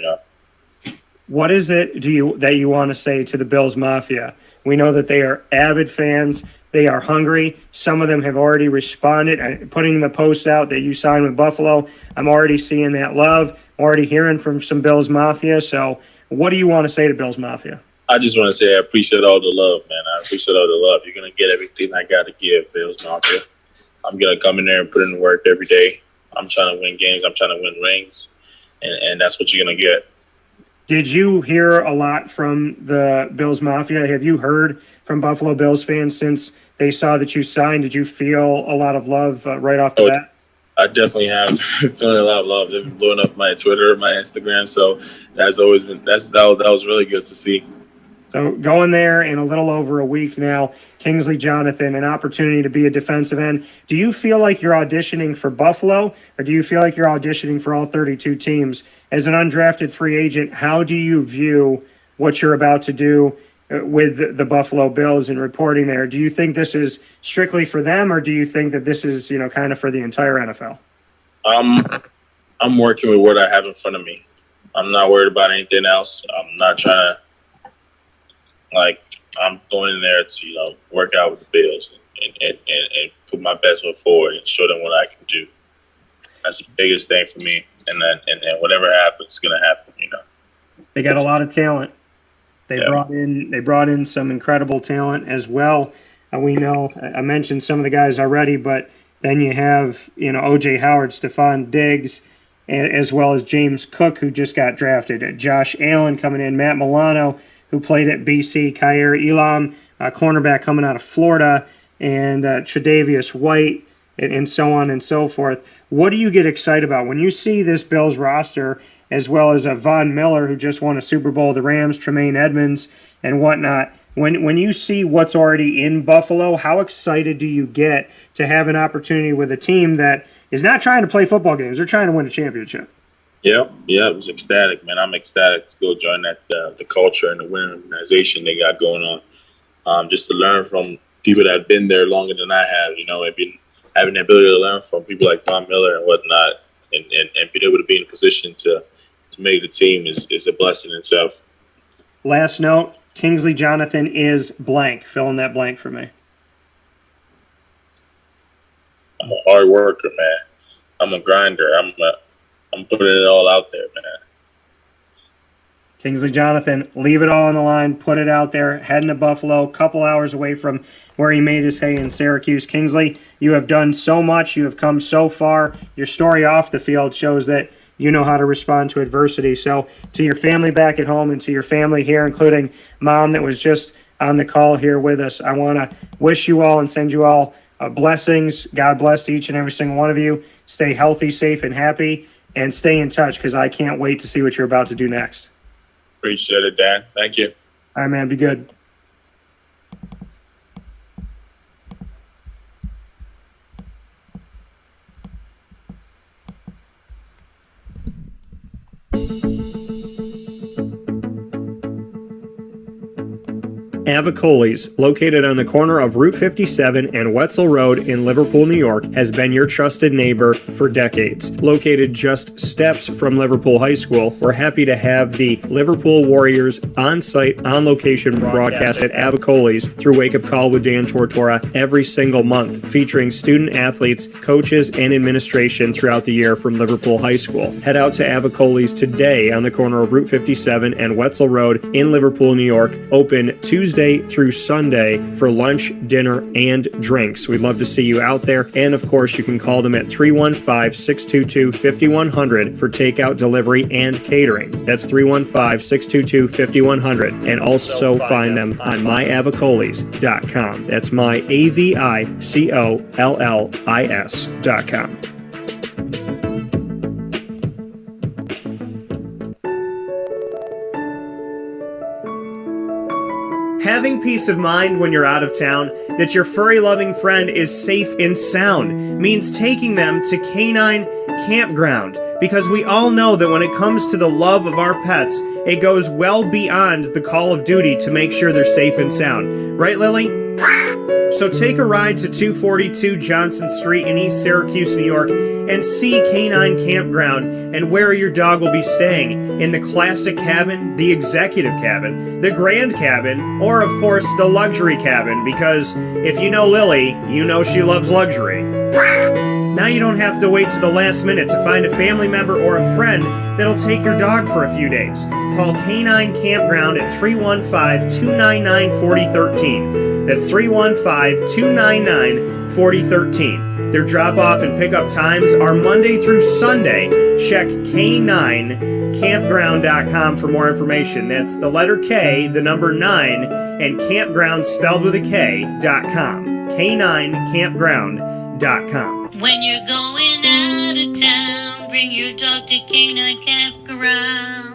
What is it that you want to say to the Bills Mafia? We know that they are avid fans. They are hungry. Some of them have already responded, putting the post out that you signed with Buffalo. I'm already seeing that love. I'm already hearing from some Bills Mafia. So what do you want to say to Bills Mafia? I just want to say I appreciate all the love, man. I appreciate all the love. You're going to get everything I got to give, Bills Mafia. I'm going to come in there and put in the work every day. I'm trying to win games. I'm trying to win rings. And that's what you're going to get. Did you hear a lot from the Bills Mafia? Have you heard from Buffalo Bills fans since they saw that you signed? Did you feel a lot of love right off the bat? I definitely have feeling a lot of love. They've been blowing up my Twitter, my Instagram. So that was really good to see. So going there in a little over a week now, Kingsley Jonathan, an opportunity to be a defensive end. Do you feel like you're auditioning for Buffalo, or do you feel like you're auditioning for all 32 teams? As an undrafted free agent, how do you view what you're about to do with the Buffalo Bills and reporting there? Do you think this is strictly for them, or do you think that this is, kind of for the entire NFL? I'm working with what I have in front of me. I'm not worried about anything else. I'm not trying to, I'm going in there to, work out with the Bills and put my best foot forward and show them what I can do. That's the biggest thing for me. And whatever happens, it's going to happen, They got a lot of talent. They brought in some incredible talent as well. We know I mentioned some of the guys already, but then you have, O.J. Howard, Stephon Diggs, as well as James Cook, who just got drafted. Josh Allen coming in, Matt Milano, who played at BC, Kyer Elam, cornerback coming out of Florida, and Tre'Davious White, and so on and so forth. What do you get excited about when you see this Bills roster, as well as Von Miller, who just won a Super Bowl, the Rams, Tremaine Edmonds, and whatnot? When you see what's already in Buffalo, how excited do you get to have an opportunity with a team that is not trying to play football games? They're trying to win a championship. Yeah, it was ecstatic, man. I'm ecstatic to go join that the culture and the winning organization they got going on. Just to learn from people that have been there longer than I have, and been having the ability to learn from people like Von Miller and whatnot. and being able to be in a position to make the team is a blessing in itself. Last note, Kingsley Jonathan is blank. Fill in that blank for me. I'm a hard worker, man. I'm a grinder. I'm putting it all out there, man. Kingsley Jonathan, leave it all on the line, put it out there, heading to Buffalo, couple hours away from where he made his hay in Syracuse. Kingsley, you have done so much. You have come so far. Your story off the field shows that you know how to respond to adversity. So to your family back at home and to your family here, including Mom that was just on the call here with us, I want to wish you all and send you all blessings. God bless to each and every single one of you. Stay healthy, safe, and happy, and stay in touch because I can't wait to see what you're about to do next. Appreciate it, Dan. Thank you. All right, man. Be good. Avicolli's, located on the corner of Route 57 and Wetzel Road in Liverpool, New York, has been your trusted neighbor for decades. Located just steps from Liverpool High School, we're happy to have the Liverpool Warriors on-site, on-location broadcast at Avicolli's through Wake Up Call with Dan Tortora every single month, featuring student athletes, coaches, and administration throughout the year from Liverpool High School. Head out to Avicolli's today on the corner of Route 57 and Wetzel Road in Liverpool, New York, open Tuesday through Sunday for lunch, dinner, and drinks. We'd love to see you out there. And of course, you can call them at 315-622-5100 for takeout, delivery, and catering. That's 315-622-5100. And also find them on myavicollis.com. That's myavicollis.com. Having peace of mind when you're out of town that your furry-loving friend is safe and sound means taking them to Canine Campground, because we all know that when it comes to the love of our pets, it goes well beyond the call of duty to make sure they're safe and sound. Right, Lily? So take a ride to 242 Johnson Street in East Syracuse, New York, and see Canine Campground and where your dog will be staying. In the classic cabin, the executive cabin, the grand cabin, or of course the luxury cabin, because if you know Lily, you know she loves luxury. Now you don't have to wait to the last minute to find a family member or a friend that'll take your dog for a few days. Call Canine Campground at 315-299-4013. That's 315-299-4013. Their drop-off and pickup times are Monday through Sunday. Check K9campground.com for more information. That's the letter K, the number 9, and campground spelled with a K.com. K9campground.com. When you're going out of town, bring your dog to Canine Campground.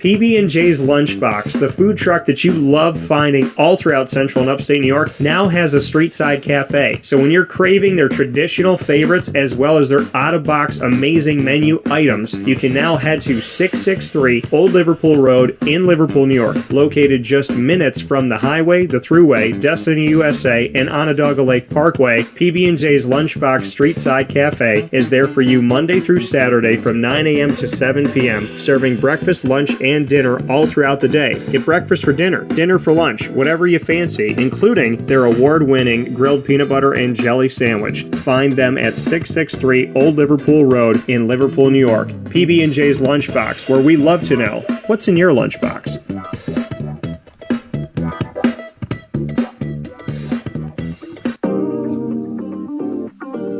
PB&J's Lunchbox, the food truck that you love finding all throughout central and upstate New York, now has a street-side cafe. So when you're craving their traditional favorites as well as their out-of-box amazing menu items, you can now head to 663 Old Liverpool Road in Liverpool, New York. Located just minutes from the highway, the Thruway, Destiny USA, and Onondaga Lake Parkway, PB&J's Lunchbox Street-Side Cafe is there for you Monday through Saturday from 9 a.m. to 7 p.m., serving breakfast, lunch, and dinner all throughout the day. Get breakfast for dinner, dinner for lunch, whatever you fancy, including their award-winning grilled peanut butter and jelly sandwich. Find them at 663 Old Liverpool Road in Liverpool, New York. PB&J's Lunchbox, where we love to know what's in your lunchbox.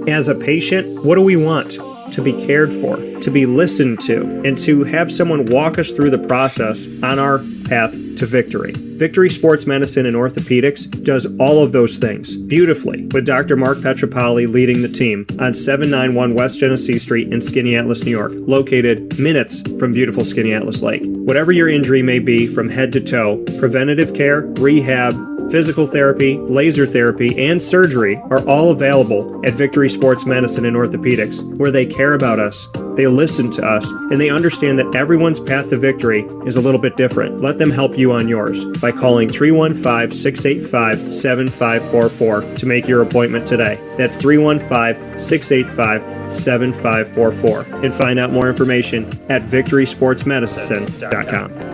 As a patient, what do we want? To be cared for, to be listened to, and to have someone walk us through the process on our path to victory. Victory Sports Medicine and Orthopedics does all of those things beautifully, with Dr. Mark Petropoli leading the team on 791 West Genesee Street in Skaneateles, New York, located minutes from beautiful Skaneateles Lake. Whatever your injury may be from head to toe, preventative care, rehab, physical therapy, laser therapy, and surgery are all available at Victory Sports Medicine and Orthopedics, where they care about us, they listen to us, and they understand that everyone's path to victory is a little bit different. Let them help you on yours by calling 315-685-7544 to make your appointment today. That's 315-685-7544. And find out more information at victorysportsmedicine.com.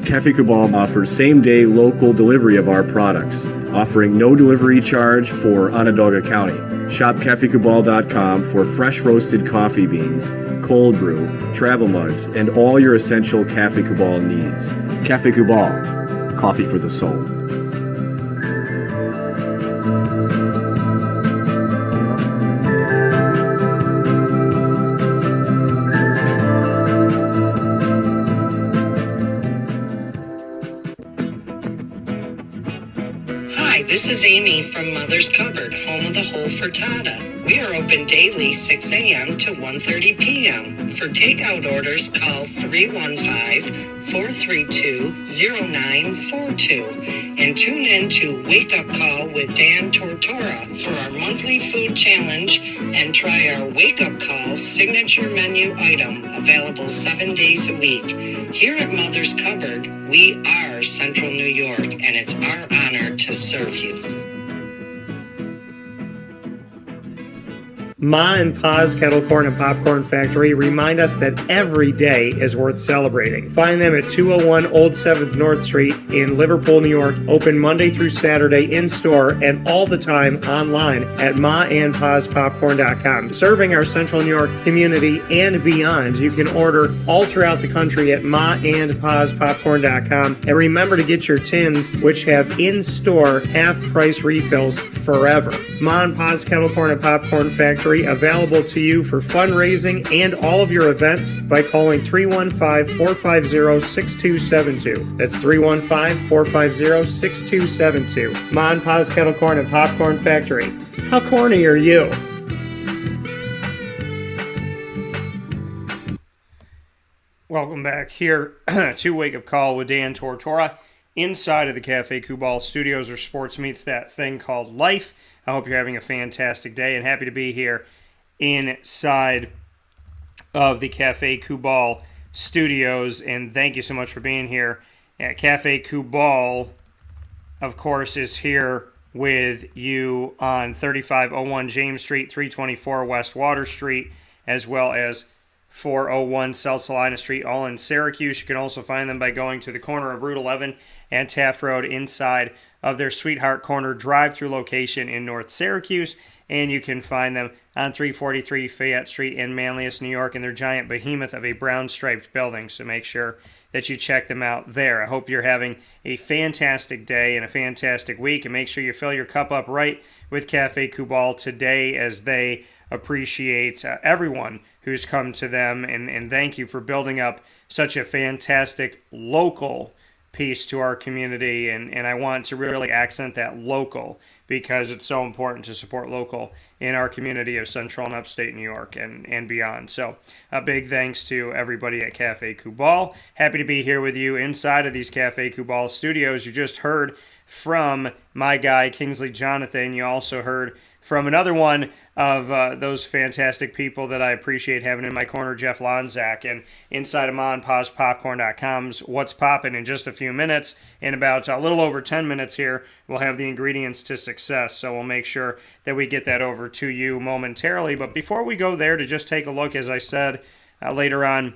Cafe Kubal offers same-day local delivery of our products, offering no delivery charge for Onondaga County. Shop cafekubal.com for fresh roasted coffee beans, cold brew, travel mugs, and all your essential Cafe Kubal needs. Cafe Kubal, coffee for the soul. This is Amy from Mother's Cupboard, home of the whole frittata. We are open daily 6 a.m. to 1:30 p.m. For takeout orders, call 315-432-0942 and tune in to Wake Up Call with Dan Tortora for our monthly food challenge and try our Wake Up Call signature menu item available 7 days a week. Here at Mother's Cupboard, we are Central New York, and it's our honor to serve you. Ma and Pa's Kettle Corn and Popcorn Factory remind us that every day is worth celebrating. Find them at 201 Old 7th North Street in Liverpool, New York. Open Monday through Saturday in-store and all the time online at maandpaspopcorn.com. Serving our Central New York community and beyond. You can order all throughout the country at maandpaspopcorn.com. And remember to get your tins, which have in-store half-price refills forever. Ma and Pa's Kettle Corn and Popcorn Factory, available to you for fundraising and all of your events by calling 315-450-6272. That's 315-450-6272. Ma and Pa's Kettle Corn and Popcorn Factory. How corny are you? Welcome back here to Wake Up Call with Dan Tortora inside of the Cafe Kubal studios, where sports meets that thing called life. I hope you're having a fantastic day and happy to be here inside of the Cafe Kubal studios. And thank you so much for being here. Cafe Kubal, of course, is here with you on 3501 James Street, 324 West Water Street, as well as 401 South Salina Street, all in Syracuse. You can also find them by going to the corner of Route 11 and Taft Road inside of their Sweetheart Corner drive-through location in North Syracuse. And you can find them on 343 Fayette Street in Manlius, New York, in their giant behemoth of a brown-striped building. So make sure that you check them out there. I hope you're having a fantastic day and a fantastic week. And make sure you fill your cup up right with Cafe Kubal today, as they appreciate everyone who's come to them. And thank you for building up such a fantastic local piece to our community. And I want to really accent that local, because it's so important to support local in our community of Central and Upstate New York and beyond. So a big thanks to everybody at Cafe Kubal. Happy to be here with you inside of these Cafe Kubal studios. You just heard from my guy, Kingsley Jonathan. You also heard from another one of those fantastic people that I appreciate having in my corner, Jeff Lonczak. And inside of maandpaspopcorn.com's What's Poppin', in just a few minutes, in about a little over 10 minutes here, we'll have the ingredients to success. So we'll make sure that we get that over to you momentarily. But before we go there, to just take a look, as I said, later on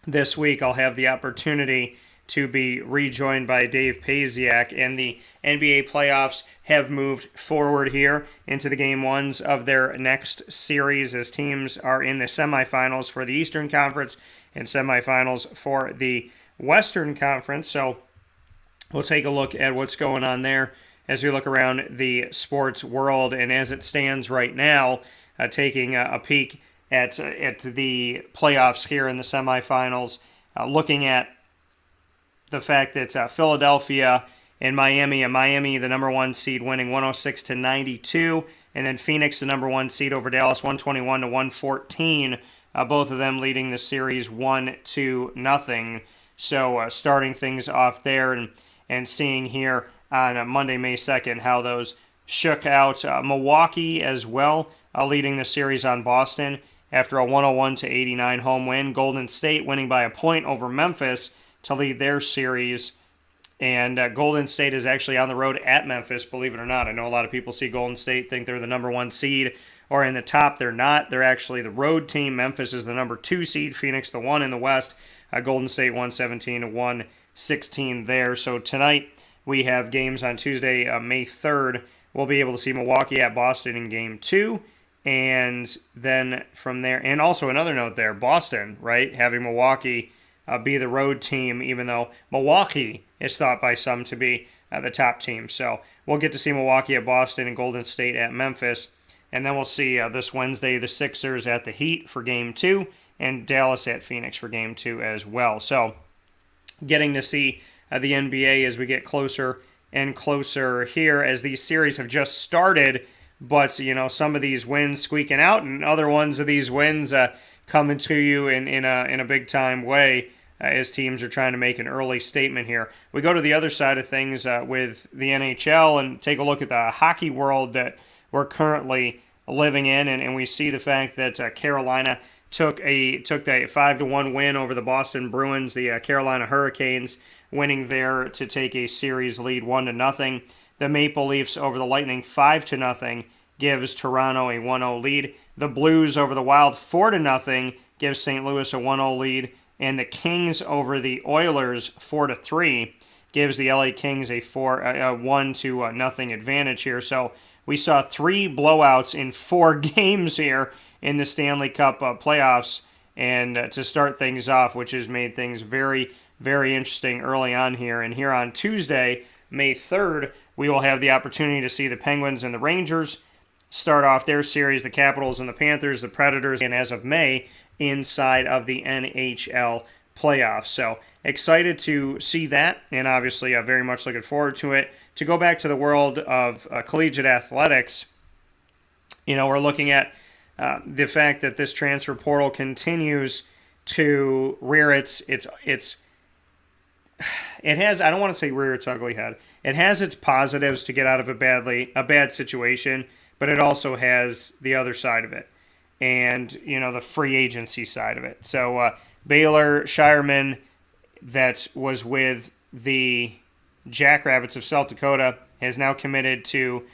this week, I'll have the opportunity to be rejoined by Dave Paziak, and the NBA playoffs have moved forward here into the game ones of their next series, as teams are in the semifinals for the Eastern Conference and semifinals for the Western Conference. So we'll take a look at what's going on there as we look around the sports world. And as it stands right now, taking a peek at the playoffs here in the semifinals, looking at the fact that Philadelphia in Miami. And Miami, the number 1 seed, winning 106-92. And then Phoenix, the number 1 seed over Dallas, 121-114. Both of them leading the series 1-0. So starting things off there and seeing here on Monday, May 2nd, how those shook out. Milwaukee as well, leading the series on Boston after a 101-89 home win. Golden State winning by a point over Memphis to lead their series. And Golden State is actually on the road at Memphis, believe it or not. I know a lot of people see Golden State, think they're the number 1 seed or in the top. They're not. They're actually the road team. Memphis is the number 2 seed. Phoenix, the 1 in the West. Golden State 117-116 there. So tonight we have games on Tuesday, May 3rd. We'll be able to see Milwaukee at Boston in Game 2. And then from there, and also another note there, Boston, right, having Milwaukee be the road team, even though Milwaukee is thought by some to be the top team. So we'll get to see Milwaukee at Boston and Golden State at Memphis. And then we'll see this Wednesday the Sixers at the Heat for Game 2 and Dallas at Phoenix for Game 2 as well. So getting to see the NBA as we get closer and closer here as these series have just started. But, you know, some of these wins squeaking out and other ones of these wins coming to you in a big-time way as teams are trying to make an early statement here. We go to the other side of things with the NHL and take a look at the hockey world that we're currently living in, and we see the fact that Carolina took that 5-1 win over the Boston Bruins, the Carolina Hurricanes winning there to take a series lead 1-0. The Maple Leafs over the Lightning 5-0 gives Toronto a 1-0 lead. The Blues over the Wild 4-0 gives St. Louis a 1-0 lead. And the Kings over the Oilers 4-3 gives the LA Kings a 1-0 advantage here. So we saw 3 blowouts in 4 games here in the Stanley Cup playoffs, and to start things off, which has made things very, very interesting early on here. And here on Tuesday, May 3rd, we will have the opportunity to see the Penguins and the Rangers start off their series, the Capitals and the Panthers, the Predators, and as of May, inside of the NHL playoffs. So excited to see that, and obviously very much looking forward to it. To go back to the world of collegiate athletics, you know, we're looking at the fact that this transfer portal continues to rear it has, I don't want to say rear its ugly head. It has its positives to get out of a bad situation, but it also has the other side of it. And, you know, the free agency side of it. So Baylor Shireman, that was with the Jackrabbits of South Dakota, has now committed to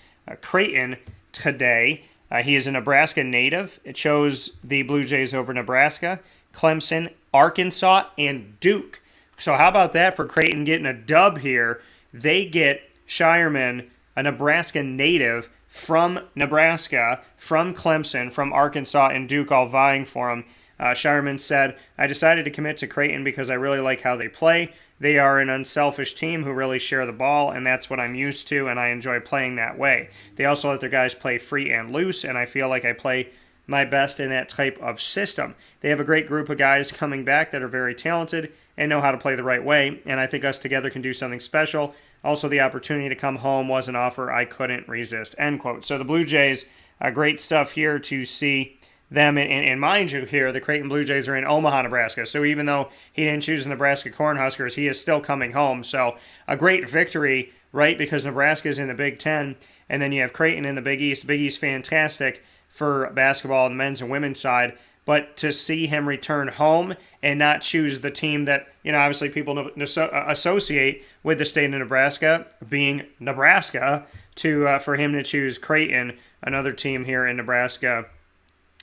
Creighton today. He is a Nebraska native. It chose the Blue Jays over Nebraska, Clemson, Arkansas, and Duke. So how about that for Creighton getting a dub here? They get Shireman, a Nebraska native, from Nebraska, from Clemson, from Arkansas, and Duke all vying for him. Shireman said, I decided to commit to Creighton because I really like how they play. They are an unselfish team who really share the ball, and that's what I'm used to, and I enjoy playing that way. They also let their guys play free and loose, and I feel like I play my best in that type of system. They have a great group of guys coming back that are very talented and know how to play the right way, and I think us together can do something special. Also, the opportunity to come home was an offer I couldn't resist, end quote. So the Blue Jays, great stuff here to see them. And mind you here, the Creighton Blue Jays are in Omaha, Nebraska. So even though he didn't choose the Nebraska Cornhuskers, he is still coming home. So a great victory, right, because Nebraska is in the Big Ten, and then you have Creighton in the Big East. Big East, fantastic for basketball on the men's and women's side. But to see him return home and not choose the team that, you know, obviously people associate with the state of Nebraska, being Nebraska, for him to choose Creighton, another team here in Nebraska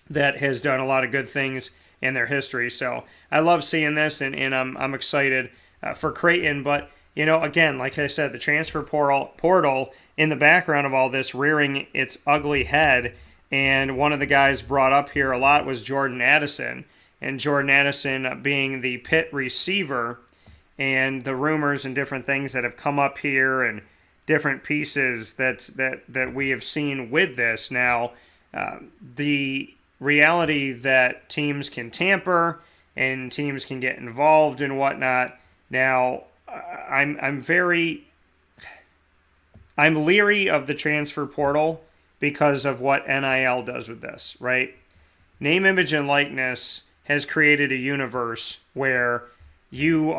that has done a lot of good things in their history. So I love seeing this, and I'm excited for Creighton. But, you know, again, like I said, the transfer portal in the background of all this rearing its ugly head. And one of the guys brought up here a lot was Jordan Addison. And Jordan Addison being the Pitt receiver, and the rumors and different things that have come up here and different pieces that we have seen with this. Now, the reality that teams can tamper and teams can get involved and whatnot. Now, I'm very, I'm leery of the transfer portal because of what NIL does with this, right? Name, image, and likeness has created a universe where people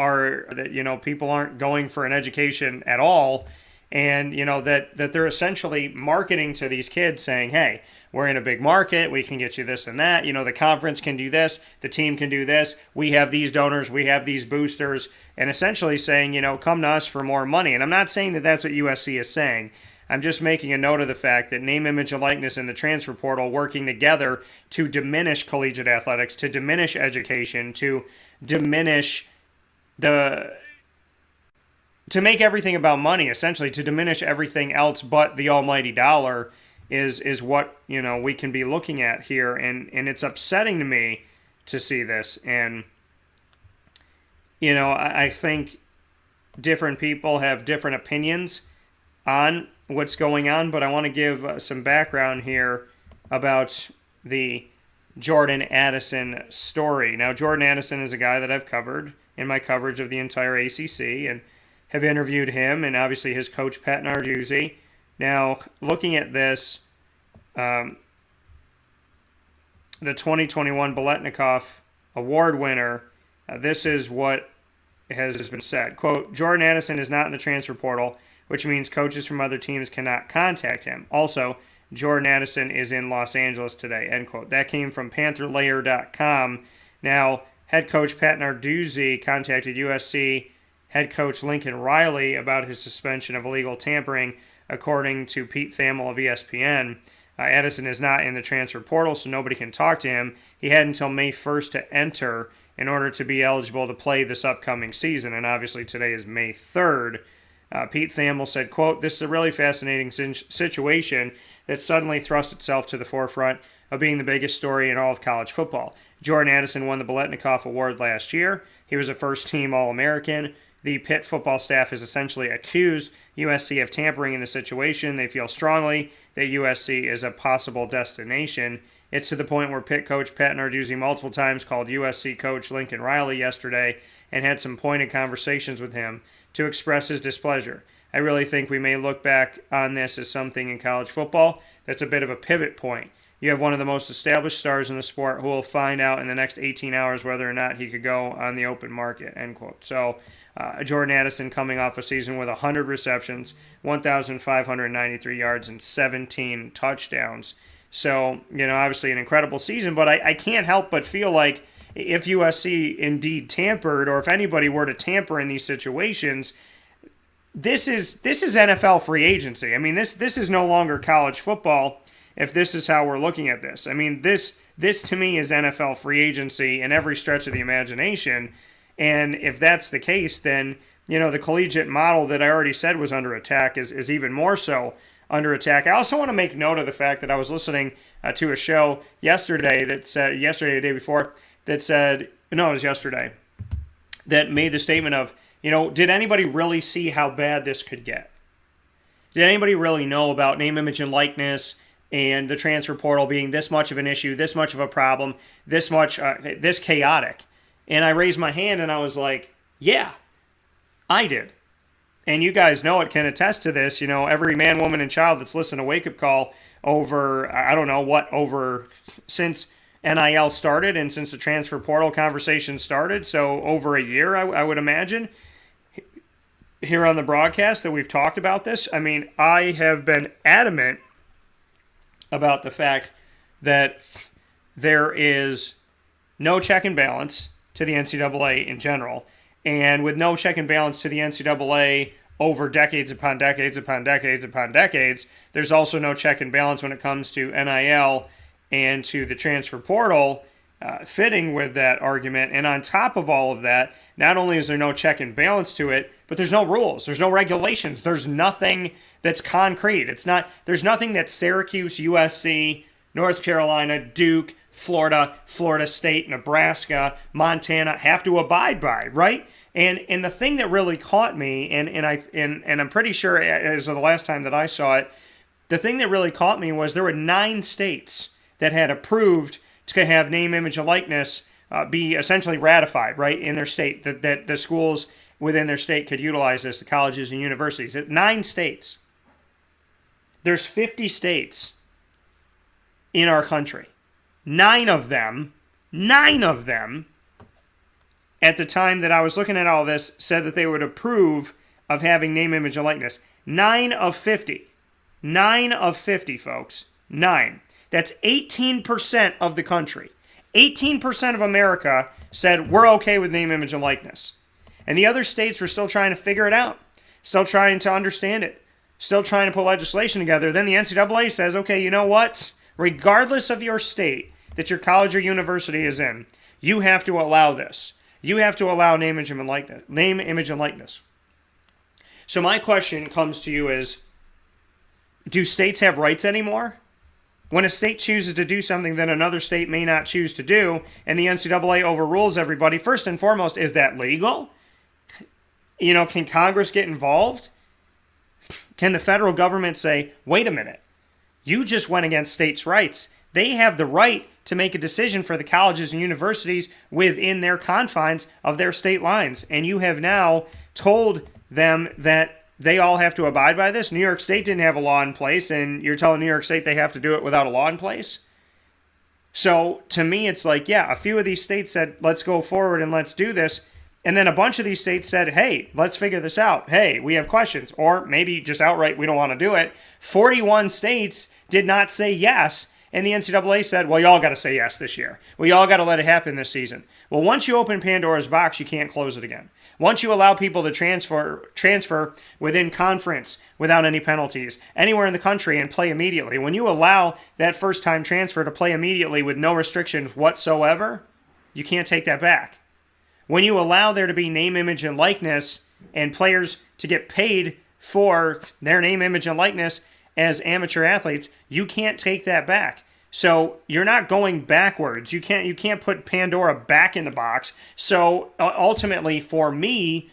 aren't going for an education at all, and that they're essentially marketing to these kids saying, hey, we're in a big market, we can get you this and that, the conference can do this, the team can do this, we have these donors, we have these boosters, and essentially saying, come to us for more money. And I'm not saying that that's what USC is saying. I'm just making a note of the fact that name, image, and likeness and the transfer portal working together to diminish collegiate athletics, to diminish education, to diminish to make everything about money, essentially, to diminish everything else but the almighty dollar is what, we can be looking at here. And it's upsetting to me to see this. And, I think different people have different opinions on what's going on, but I want to give some background here about the Jordan Addison story. Now, Jordan Addison is a guy that I've covered in my coverage of the entire ACC and have interviewed him and obviously his coach, Pat Narduzzi. Now, looking at this, the 2021 Biletnikoff Award winner, this is what has been said. Quote, Jordan Addison is not in the transfer portal, which means coaches from other teams cannot contact him. Also, Jordan Addison is in Los Angeles today, end quote. That came from PantherLayer.com. Now, head coach Pat Narduzzi contacted USC head coach Lincoln Riley about his suspension of illegal tampering, according to Pete Thamel of ESPN. Addison is not in the transfer portal, so nobody can talk to him. He had until May 1st to enter in order to be eligible to play this upcoming season, and obviously today is May 3rd. Pete Thamel said, quote, this is a really fascinating situation that suddenly thrust itself to the forefront of being the biggest story in all of college football. Jordan Addison won the Biletnikoff Award last year. He was a first-team All-American. The Pitt football staff has essentially accused USC of tampering in the situation. They feel strongly that USC is a possible destination. It's to the point where Pitt coach Pat Narduzzi multiple times called USC coach Lincoln Riley yesterday and had some pointed conversations with him to express his displeasure. I really think we may look back on this as something in college football that's a bit of a pivot point. You have one of the most established stars in the sport who will find out in the next 18 hours whether or not he could go on the open market, end quote. So Jordan Addison coming off a season with 100 receptions, 1,593 yards, and 17 touchdowns. So, obviously an incredible season, but I can't help but feel like if USC indeed tampered, or if anybody were to tamper in these situations, this is NFL free agency. I mean, this is no longer college football if this is how we're looking at this. I mean, this to me is NFL free agency in every stretch of the imagination. And if that's the case, then, the collegiate model that I already said was under attack is even more so under attack. I also want to make note of the fact that I was listening to a show yesterday, the day before, that said, no, it was yesterday, that made the statement of, did anybody really see how bad this could get? Did anybody really know about name, image, and likeness and the transfer portal being this much of an issue, this much of a problem, this chaotic? And I raised my hand and I was like, yeah, I did. And you guys know it, can attest to this. Every man, woman, and child that's listened to Wake Up Call since NIL started and since the transfer portal conversation started, so over a year, I would imagine, here on the broadcast that we've talked about this. I mean, I have been adamant about the fact that there is no check and balance to the NCAA in general. And with no check and balance to the NCAA over decades upon decades upon decades upon decades, there's also no check and balance when it comes to NIL and to the transfer portal, fitting with that argument. And on top of all of that, not only is there no check and balance to it, but there's no rules, there's no regulations, there's nothing that's concrete. There's nothing that Syracuse, USC, North Carolina, Duke, Florida, Florida State, Nebraska, Montana have to abide by, right? And the thing that really caught me, and I'm pretty sure as of the last time that I saw it, the thing that really caught me was there were 9 states that had approved to have name, image, and likeness be essentially ratified, right, in their state, that the schools within their state could utilize this, the colleges and universities. 9 states. There's 50 states in our country. 9 of them, at the time that I was looking at all this, said that they would approve of having name, image, and likeness. 9 of 50. 9 of 50, folks. 9. That's 18% of the country. 18% of America said, we're okay with name, image, and likeness. And the other states were still trying to figure it out, still trying to understand it, still trying to put legislation together. Then the NCAA says, okay, you know what? Regardless of your state that your college or university is in, you have to allow this. You have to allow name, image, and likeness. So my question comes to you is, do states have rights anymore? When a state chooses to do something that another state may not choose to do, and the NCAA overrules everybody, first and foremost, is that legal? Can Congress get involved? Can the federal government say, wait a minute, you just went against states' rights. They have the right to make a decision for the colleges and universities within their confines of their state lines. And you have now told them that they all have to abide by this. New York State didn't have a law in place, and you're telling New York State they have to do it without a law in place? So to me, it's like, yeah, a few of these states said, let's go forward and let's do this. And then a bunch of these states said, hey, let's figure this out. Hey, we have questions. Or maybe just outright, we don't want to do it. 41 states did not say yes. And the NCAA said, well, y'all got to say yes this year. Well, y'all got to let it happen this season. Well, once you open Pandora's box, you can't close it again. Once you allow people to transfer within conference without any penalties, anywhere in the country and play immediately, when you allow that first-time transfer to play immediately with no restrictions whatsoever, you can't take that back. When you allow there to be name, image, and likeness and players to get paid for their name, image, and likeness as amateur athletes, you can't take that back. So you're not going backwards. You can't put Pandora back in the box. So ultimately, for me,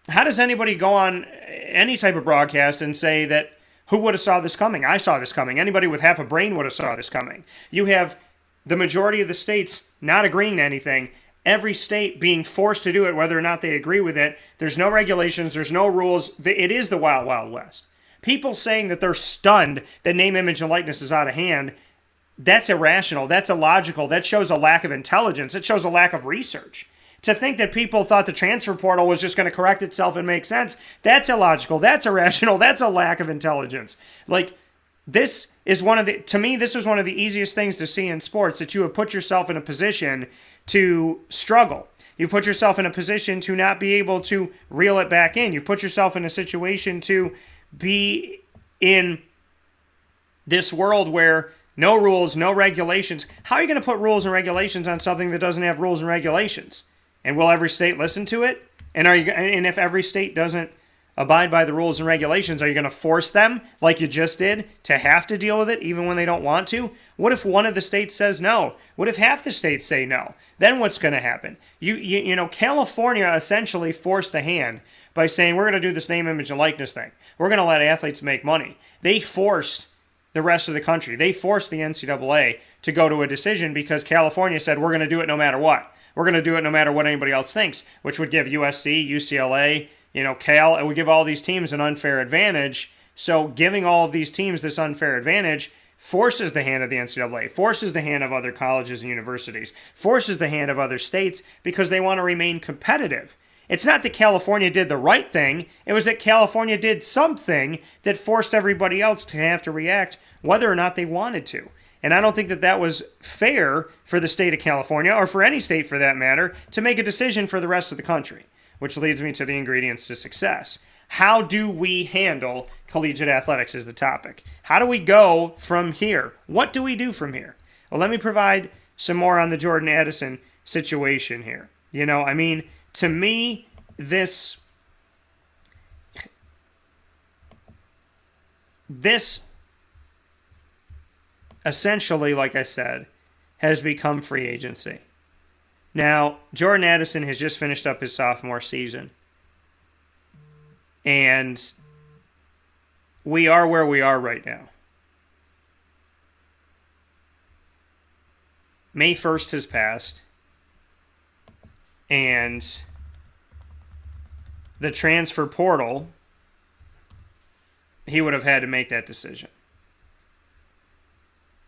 how does anybody go on any type of broadcast and say that who would have saw this coming? I saw this coming. Anybody with half a brain would have saw this coming. You have the majority of the states not agreeing to anything. Every state being forced to do it, whether or not they agree with it. There's no regulations. There's no rules. It is the Wild, Wild West. People saying that they're stunned that name, image, and likeness is out of hand, that's irrational. That's illogical. That shows a lack of intelligence. It shows a lack of research. To think that people thought the transfer portal was just going to correct itself and make sense, that's illogical. That's irrational. That's a lack of intelligence. This is to me, this was one of the easiest things to see in sports, that you have put yourself in a position to struggle. You put yourself in a position to not be able to reel it back in. You put yourself in a situation to be in this world where no rules, no regulations. How are you going to put rules and regulations on something that doesn't have rules and regulations? And will every state listen to it? And if every state doesn't abide by the rules and regulations, are you going to force them, like you just did, to have to deal with it even when they don't want to? What if one of the states says no? What if half the states say no? Then what's going to happen? California essentially forced the hand by saying, we're going to do this name, image, and likeness thing. We're going to let athletes make money. They forced the rest of the country. They forced the NCAA to go to a decision because California said, we're going to do it no matter what. We're going to do it no matter what anybody else thinks, which would give USC, UCLA, Cal, it would give all these teams an unfair advantage. So giving all of these teams this unfair advantage forces the hand of the NCAA, forces the hand of other colleges and universities, forces the hand of other states because they want to remain competitive. It's not that California did the right thing. It was that California did something that forced everybody else to have to react whether or not they wanted to. And I don't think that that was fair for the state of California, or for any state for that matter, to make a decision for the rest of the country. Which leads me to the ingredients to success. How do we handle collegiate athletics is the topic. How do we go from here? What do we do from here? Well, let me provide some more on the Jordan Addison situation here. To me, this essentially, like I said, has become free agency. Now, Jordan Addison has just finished up his sophomore season. And we are where we are right now. May 1st has passed. And the transfer portal he would have had to make that decision.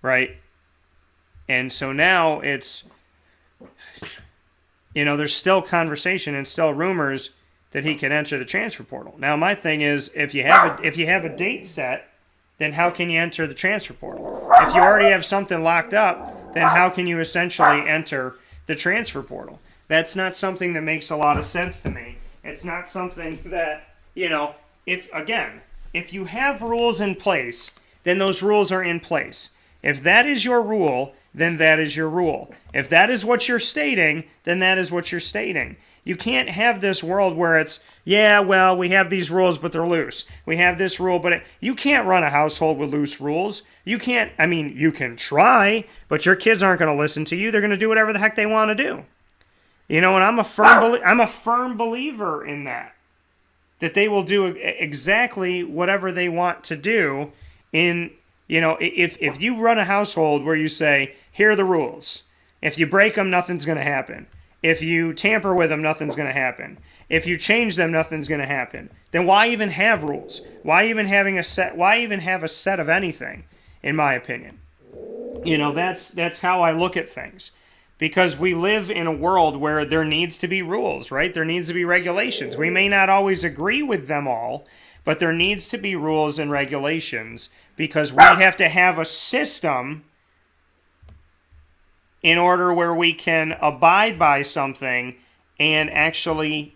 Right? And so now it's, there's still conversation and still rumors that he can enter the transfer portal. Now, my thing is, if you have a date set, then how can you enter the transfer portal? If you already have something locked up, then how can you essentially enter the transfer portal? That's not something that makes a lot of sense to me. It's not something that, if you have rules in place, then those rules are in place. If that is your rule, then that is your rule. If that is what you're stating, then that is what you're stating. You can't have this world where it's, we have these rules, but they're loose. We have this rule, but you can't run a household with loose rules. You can't, you can try, but your kids aren't going to listen to you. They're going to do whatever the heck they want to do. And I'm a firm believer in that they will do exactly whatever they want to do. If you run a household where you say, here are the rules. If you break them, nothing's going to happen. If you tamper with them, nothing's going to happen. If you change them, nothing's going to happen. Then why even have rules? Why even have a set of anything, in my opinion? That's how I look at things. Because we live in a world where there needs to be rules, right? There needs to be regulations. We may not always agree with them all, but there needs to be rules and regulations because we have to have a system in order where we can abide by something and actually,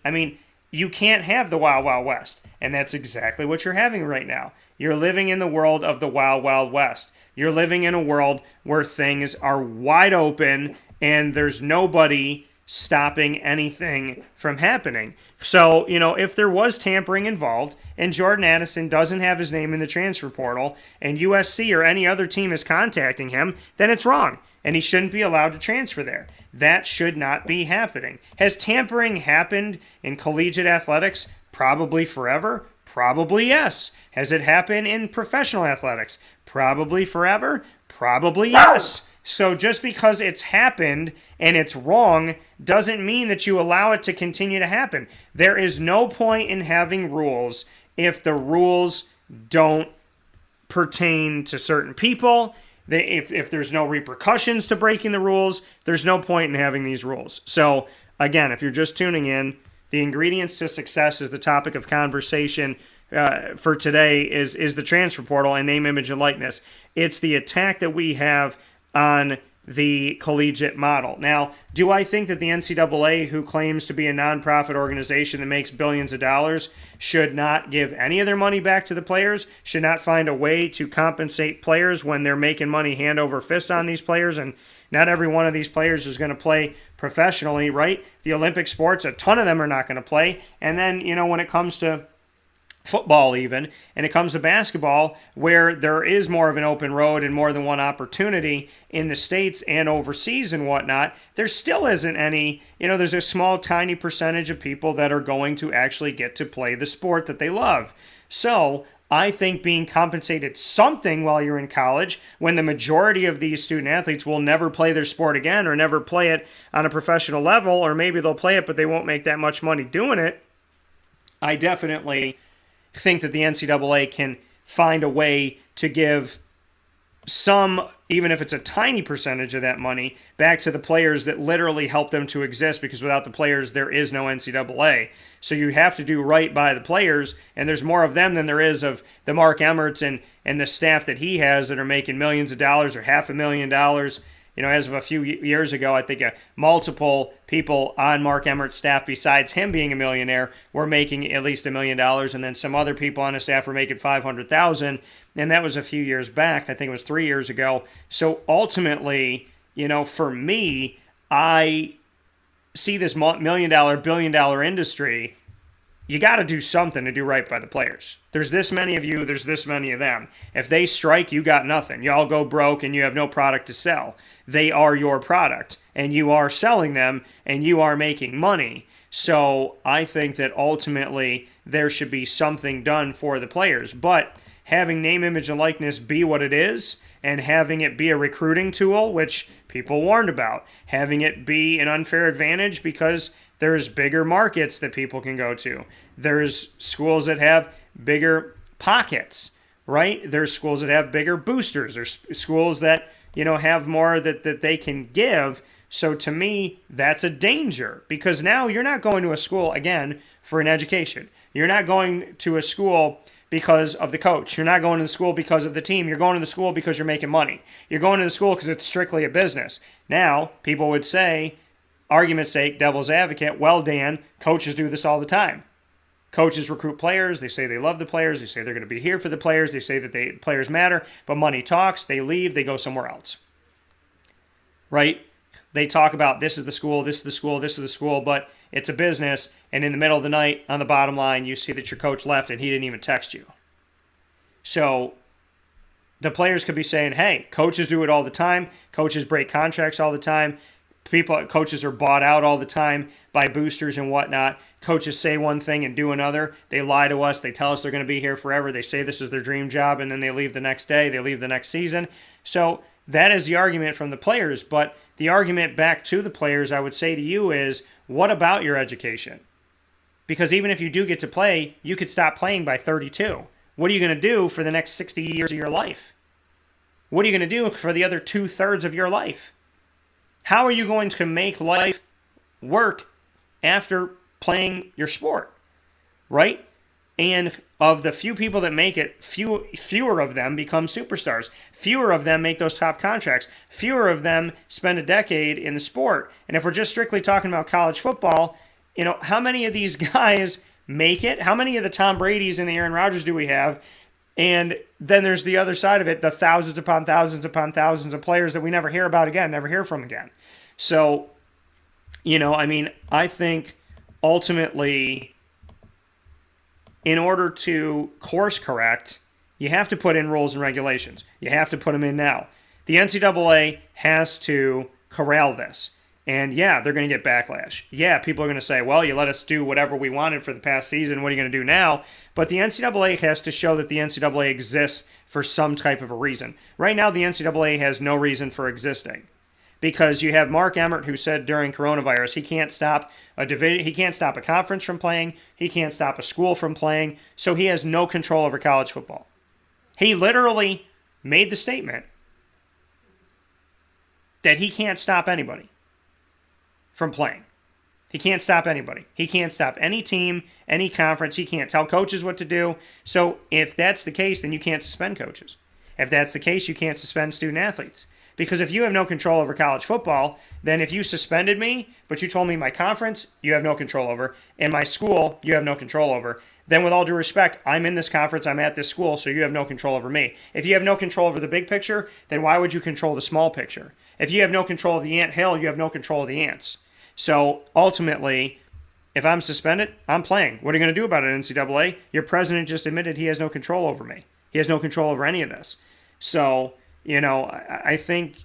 you can't have the Wild Wild West. And that's exactly what you're having right now. You're living in the world of the Wild Wild West. You're living in a world where things are wide open and there's nobody stopping anything from happening. So, if there was tampering involved and Jordan Addison doesn't have his name in the transfer portal and USC or any other team is contacting him, then it's wrong. And he shouldn't be allowed to transfer there. That should not be happening. Has tampering happened in collegiate athletics? Probably forever. Probably yes. Has it happened in professional athletics? Probably forever. Probably yes. So just because it's happened and it's wrong doesn't mean that you allow it to continue to happen. There is no point in having rules if the rules don't pertain to certain people. If there's no repercussions to breaking the rules, there's no point in having these rules. So, again, if you're just tuning in, the ingredients to success is the topic of conversation for today is the transfer portal and name, image, and likeness. It's the attack that we have on the collegiate model. Now, do I think that the NCAA, who claims to be a nonprofit organization that makes billions of dollars, should not give any of their money back to the players, should not find a way to compensate players when they're making money hand over fist on these players? And not every one of these players is going to play professionally, right? The Olympic sports, a ton of them are not going to play. And then, when it comes to football even, and it comes to basketball, where there is more of an open road and more than one opportunity in the States and overseas and whatnot, there still isn't any, there's a small, tiny percentage of people that are going to actually get to play the sport that they love. So I think being compensated something while you're in college, when the majority of these student athletes will never play their sport again or never play it on a professional level, or maybe they'll play it but they won't make that much money doing it, I definitely think that the NCAA can find a way to give some, even if it's a tiny percentage of that money, back to the players that literally help them to exist, because without the players, there is no NCAA. So you have to do right by the players, and there's more of them than there is of the Mark Emmerts and the staff that he has that are making millions of dollars or $500,000. As of a few years ago, I think multiple people on Mark Emmert's staff, besides him being a millionaire, were making at least $1 million, and then some other people on his staff were making $500,000, and that was a few years back. I think it was 3 years ago. So ultimately, for me, I see this $1 million, $1 billion industry. You got to do something to do right by the players. There's this many of you, there's this many of them. If they strike, you got nothing. You all go broke and you have no product to sell. They are your product, and you are selling them, and you are making money. So I think that ultimately there should be something done for the players. But having name, image, and likeness be what it is, and having it be a recruiting tool, which people warned about, having it be an unfair advantage because there's bigger markets that people can go to. There's schools that have bigger pockets. right? There's schools that have bigger boosters. There's schools that, have more that they can give. So to me, that's a danger, because now you're not going to a school, again, for an education. You're not going to a school because of the coach. You're not going to the school because of the team. You're going to the school because you're making money. You're going to the school because it's strictly a business. Now, people would say, argument's sake, devil's advocate, well, Dan, coaches do this all the time. Coaches recruit players. They say they love the players. They say they're going to be here for the players. They say that the players matter, but money talks. They leave. They go somewhere else. Right? They talk about this is the school, this is the school, this is the school, but it's a business, and in the middle of the night, on the bottom line, you see that your coach left and he didn't even text you. So the players could be saying, hey, coaches do it all the time. Coaches break contracts all the time. Coaches are bought out all the time by boosters and whatnot. Coaches say one thing and do another. They lie to us. They tell us they're going to be here forever. They say this is their dream job, and then they leave the next day. They leave the next season. So that is the argument from the players, but the argument back to the players, I would say to you, is what about your education? Because even if you do get to play, you could stop playing by 32. What are you going to do for the next 60 years of your life? What are you going to do for the other 2/3 of your life? How are you going to make life work after playing your sport, right? And of the few people that make it, fewer of them become superstars. Fewer of them make those top contracts. Fewer of them spend a decade in the sport. And if we're just strictly talking about college football, how many of these guys make it? How many of the Tom Bradys and the Aaron Rodgers do we have? And then there's the other side of it, the thousands upon thousands upon thousands of players that we never hear about again, never hear from again. So, I think ultimately, in order to course correct, you have to put in rules and regulations. You have to put them in now. The NCAA has to corral this. And yeah, they're going to get backlash. Yeah, people are going to say, well, you let us do whatever we wanted for the past season. What are you going to do now? But the NCAA has to show that the NCAA exists for some type of a reason. Right now, the NCAA has no reason for existing. Because you have Mark Emmert, who said during coronavirus he can't stop a division, he can't stop a conference from playing, he can't stop a school from playing, so he has no control over college football. He literally made the statement that he can't stop anybody from playing. He can't stop anybody. He can't stop any team, any conference. He can't tell coaches what to do. So if that's the case, then you can't suspend coaches. If that's the case, you can't suspend student athletes. Because if you have no control over college football, then if you suspended me, but you told me my conference, you have no control over, and my school, you have no control over, then with all due respect, I'm in this conference, I'm at this school, so you have no control over me. If you have no control over the big picture, then why would you control the small picture? If you have no control of the ant hill, you have no control of the ants. So ultimately, if I'm suspended, I'm playing. What are you going to do about it, NCAA? Your president just admitted he has no control over me. He has no control over any of this. So, I think,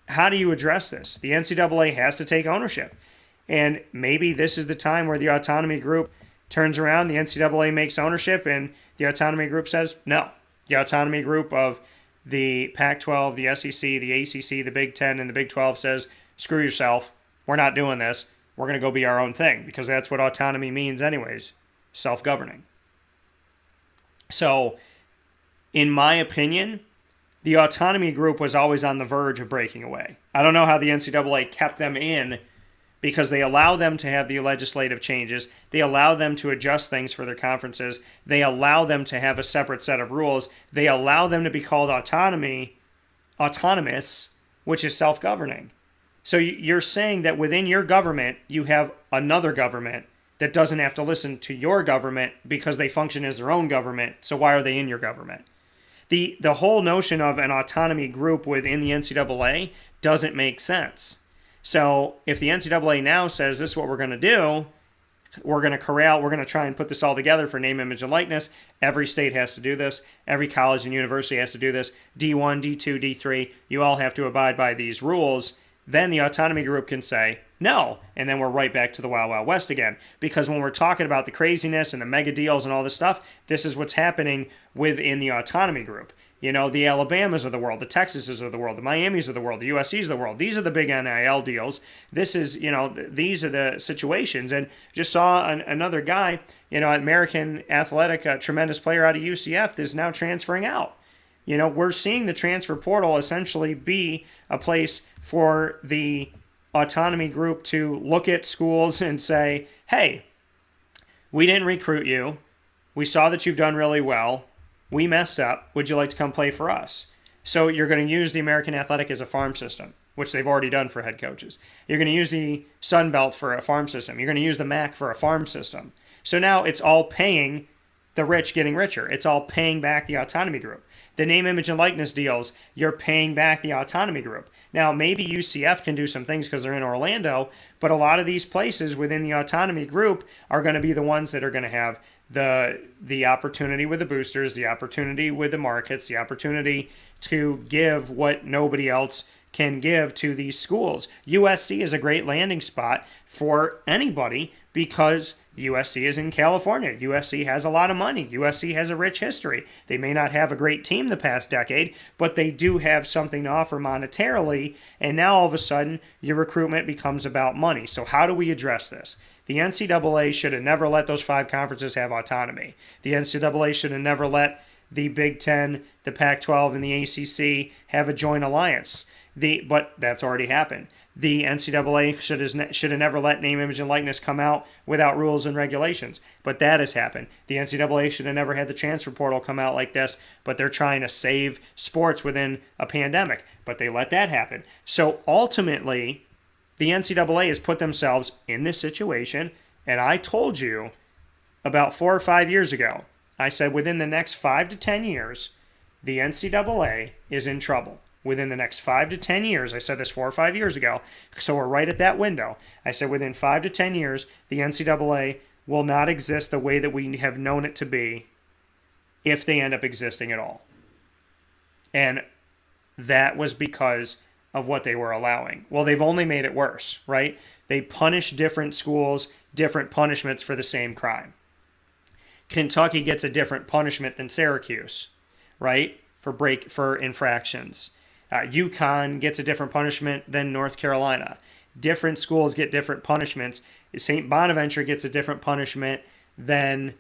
how do you address this? The NCAA has to take ownership. And maybe this is the time where the autonomy group turns around, the NCAA makes ownership, and the autonomy group says no. The autonomy group of the Pac-12, the SEC, the ACC, the Big Ten, and the Big 12 says, screw yourself. We're not doing this. We're going to go be our own thing, because that's what autonomy means anyways, self-governing. So, in my opinion, the autonomy group was always on the verge of breaking away. I don't know how the NCAA kept them in, because they allow them to have the legislative changes. They allow them to adjust things for their conferences. They allow them to have a separate set of rules. They allow them to be called autonomous, which is self-governing. So you're saying that within your government, you have another government that doesn't have to listen to your government because they function as their own government. So why are they in your government? The whole notion of an autonomy group within the NCAA doesn't make sense. So if the NCAA now says this is what we're going to do, we're going to corral, we're going to try and put this all together for name, image, and likeness. Every state has to do this. Every college and university has to do this. D1, D2, D3, you all have to abide by these rules. Then the autonomy group can say no, and then we're right back to the Wild Wild West again. Because when we're talking about the craziness and the mega deals and all this stuff, this is what's happening within the autonomy group. You know, the Alabamas of the world, the Texases of the world, the Miamis of the world, the USCs of the world. These are the big NIL deals. This is, you know, these are the situations. And just saw another guy, you know, American Athletic, a tremendous player out of UCF, is now transferring out. You know, we're seeing the transfer portal essentially be a place for the autonomy group to look at schools and say, hey, we didn't recruit you. We saw that you've done really well. We messed up. Would you like to come play for us? So you're going to use the American Athletic as a farm system, which they've already done for head coaches. You're going to use the Sun Belt for a farm system. You're going to use the MAC for a farm system. So now it's all paying the rich getting richer. It's all paying back the autonomy group. The name, image, and likeness deals, you're paying back the autonomy group. Now, maybe UCF can do some things because they're in Orlando, but a lot of these places within the autonomy group are going to be the ones that are going to have the opportunity with the boosters, the opportunity with the markets, the opportunity to give what nobody else can give to these schools. USC is a great landing spot for anybody because USC is in California. USC has a lot of money. USC has a rich history. They may not have a great team the past decade, but they do have something to offer monetarily, and now all of a sudden your recruitment becomes about money. So how do we address this? The NCAA should have never let those 5 conferences have autonomy. The NCAA should have never let the Big Ten, the Pac-12, and the ACC have a joint alliance. But that's already happened. The NCAA should have never let name, image, and likeness come out without rules and regulations. But that has happened. The NCAA should have never had the transfer portal come out like this, but they're trying to save sports within a pandemic. But they let that happen. So ultimately, the NCAA has put themselves in this situation, and I told you about 4 or 5 years ago, I said within the next 5 to 10 years, the NCAA is in trouble. Within the next 5 to 10 years, I said this 4 or 5 years ago, so we're right at that window. I said within 5 to 10 years, the NCAA will not exist the way that we have known it to be if they end up existing at all. And that was because of what they were allowing. Well, they've only made it worse, right? They punish different schools, different punishments for the same crime. Kentucky gets a different punishment than Syracuse, right? For infractions. UConn gets a different punishment than North Carolina. Different schools get different punishments. St. Bonaventure gets a different punishment than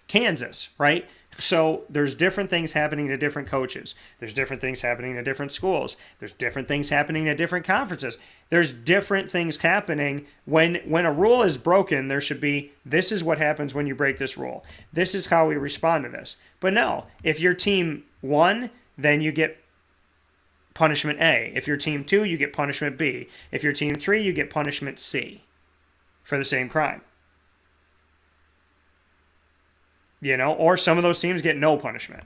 Kansas, right? So there's different things happening to different coaches. There's different things happening to different schools. There's different things happening to different conferences. There's different things happening. When a rule is broken, there should be, this is what happens when you break this rule. This is how we respond to this. But no, if your team won, then you get punishment A. If you're team 2, you get punishment B. If you're team 3, you get punishment C for the same crime. You know, or some of those teams get no punishment.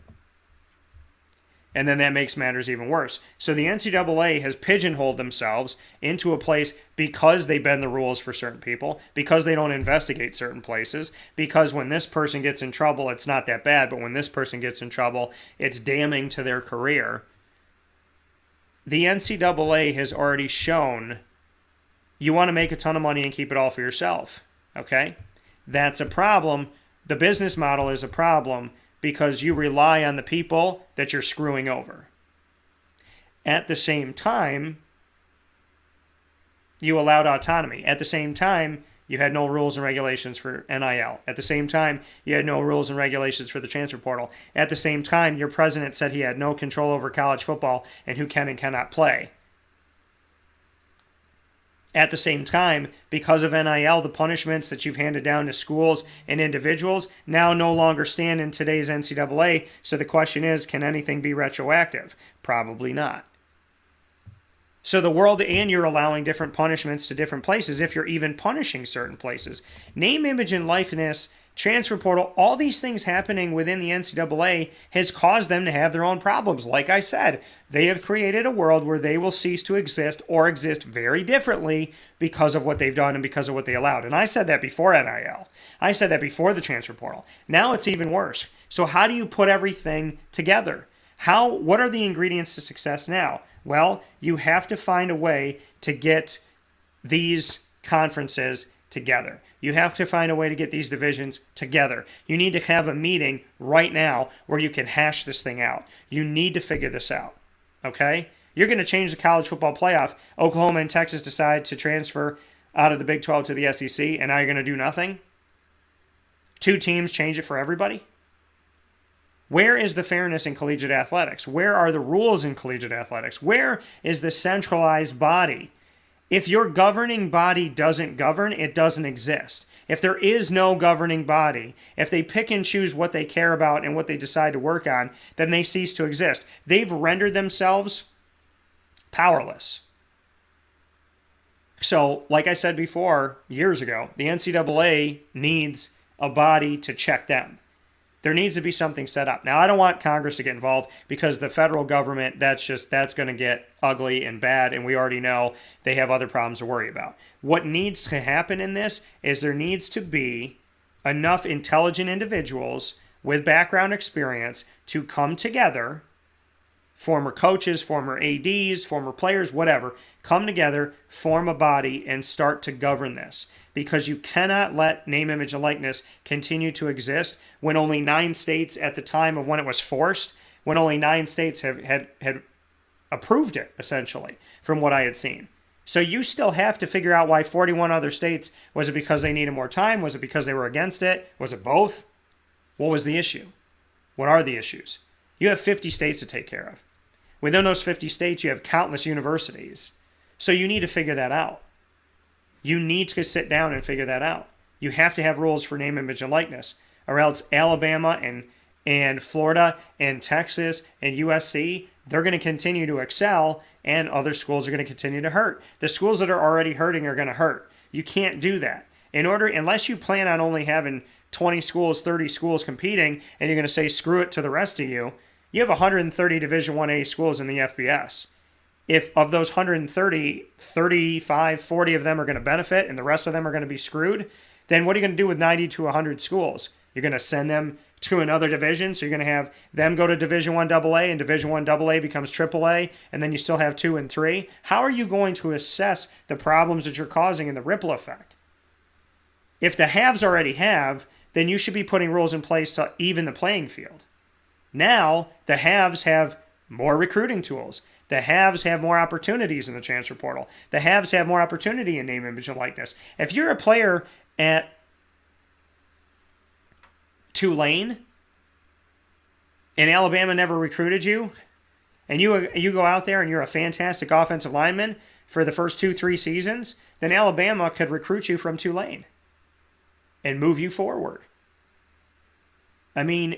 And then that makes matters even worse. So the NCAA has pigeonholed themselves into a place because they bend the rules for certain people, because they don't investigate certain places, because when this person gets in trouble, it's not that bad, but when this person gets in trouble, it's damning to their career. The NCAA has already shown you want to make a ton of money and keep it all for yourself, okay? That's a problem. The business model is a problem because you rely on the people that you're screwing over. At the same time, you allowed autonomy. At the same time, you had no rules and regulations for NIL. At the same time, you had no rules and regulations for the transfer portal. At the same time, your president said he had no control over college football and who can and cannot play. At the same time, because of NIL, the punishments that you've handed down to schools and individuals now no longer stand in today's NCAA. So the question is, can anything be retroactive? Probably not. So the world, and you're allowing different punishments to different places if you're even punishing certain places. Name, image, and likeness, transfer portal, all these things happening within the NCAA has caused them to have their own problems. Like I said, they have created a world where they will cease to exist or exist very differently because of what they've done and because of what they allowed. And I said that before NIL. I said that before the transfer portal. Now it's even worse. So how do you put everything together? What are the ingredients to success now? Well, you have to find a way to get these conferences together. You have to find a way to get these divisions together. You need to have a meeting right now where you can hash this thing out. You need to figure this out, okay? You're going to change the college football playoff. Oklahoma and Texas decide to transfer out of the Big 12 to the SEC, and now you're going to do nothing? 2 teams change it for everybody? Where is the fairness in collegiate athletics? Where are the rules in collegiate athletics? Where is the centralized body? If your governing body doesn't govern, it doesn't exist. If there is no governing body, if they pick and choose what they care about and what they decide to work on, then they cease to exist. They've rendered themselves powerless. So, like I said before, years ago, the NCAA needs a body to check them. There needs to be something set up. Now, I don't want Congress to get involved because the federal government, that's going to get ugly and bad, and we already know they have other problems to worry about. What needs to happen in this is there needs to be enough intelligent individuals with background experience to come together, former coaches, former ADs, former players, whatever, come together, form a body, and start to govern this. Because you cannot let name, image, and likeness continue to exist when only 9 states at the time of when it was forced, when only 9 states had approved it, essentially, from what I had seen. So you still have to figure out why 41 other states, was it because they needed more time? Was it because they were against it? Was it both? What was the issue? What are the issues? You have 50 states to take care of. Within those 50 states, you have countless universities. So you need to figure that out. You need to sit down and figure that out. You have to have rules for name, image, and likeness, or else Alabama and Florida and Texas and USC, they're going to continue to excel, and other schools are going to continue to hurt. The schools that are already hurting are going to hurt. You can't do that. Unless you plan on only having 20 schools, 30 schools competing, and you're going to say screw it to the rest of you, you have 130 Division 1A schools in the FBS. If of those 130, 35, 40 of them are going to benefit and the rest of them are going to be screwed, then what are you going to do with 90 to 100 schools? You're going to send them to another division, so you're going to have them go to Division 1 AA, and Division 1 AA becomes AAA, and then you still have 2 and 3. How are you going to assess the problems that you're causing in the ripple effect? If the haves already have, then you should be putting rules in place to even the playing field. Now, the haves have more recruiting tools. The haves have more opportunities in the transfer portal. The haves have more opportunity in name, image, and likeness. If you're a player at Tulane and Alabama never recruited you, and you go out there and you're a fantastic offensive lineman for the first 2-3 seasons, then Alabama could recruit you from Tulane and move you forward. I mean,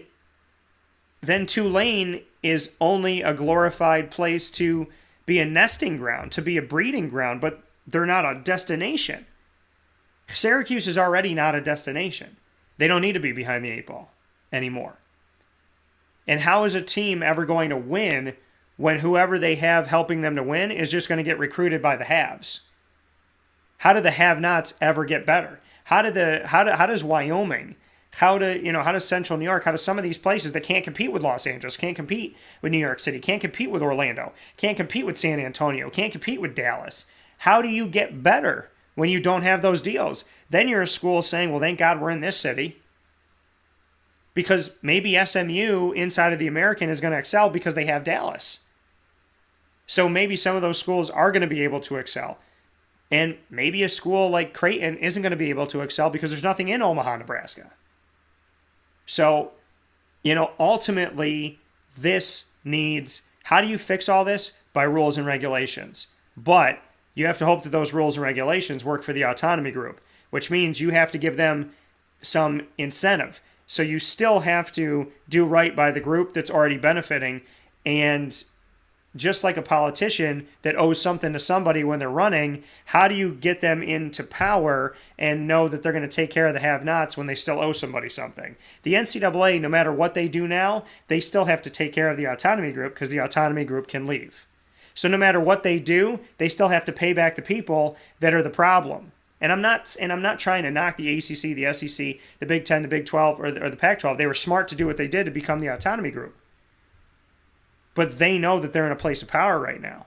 then Tulane is only a glorified place to be a nesting ground, to be a breeding ground, but they're not a destination. Syracuse is already not a destination. They don't need to be behind the 8 ball anymore. And how is a team ever going to win when whoever they have helping them to win is just going to get recruited by the haves? How do the have-nots ever get better? How does Wyoming, how does Central New York, how does some of these places that can't compete with Los Angeles, can't compete with New York City, can't compete with Orlando, can't compete with San Antonio, can't compete with Dallas? How do you get better when you don't have those deals? Then you're a school saying, well, thank God we're in this city. Because maybe SMU inside of the American is going to excel because they have Dallas. So maybe some of those schools are going to be able to excel. And maybe a school like Creighton isn't going to be able to excel because there's nothing in Omaha, Nebraska. So, ultimately, this needs, how do you fix all this? By rules and regulations. But you have to hope that those rules and regulations work for the autonomy group, which means you have to give them some incentive. So you still have to do right by the group that's already benefiting. And just like a politician that owes something to somebody when they're running, how do you get them into power and know that they're going to take care of the have-nots when they still owe somebody something? The NCAA, no matter what they do now, they still have to take care of the autonomy group because the autonomy group can leave. So no matter what they do, they still have to pay back the people that are the problem. And I'm not trying to knock the ACC, the SEC, the Big 10, the Big 12, or the Pac-12. They were smart to do what they did to become the autonomy group. But they know that they're in a place of power right now.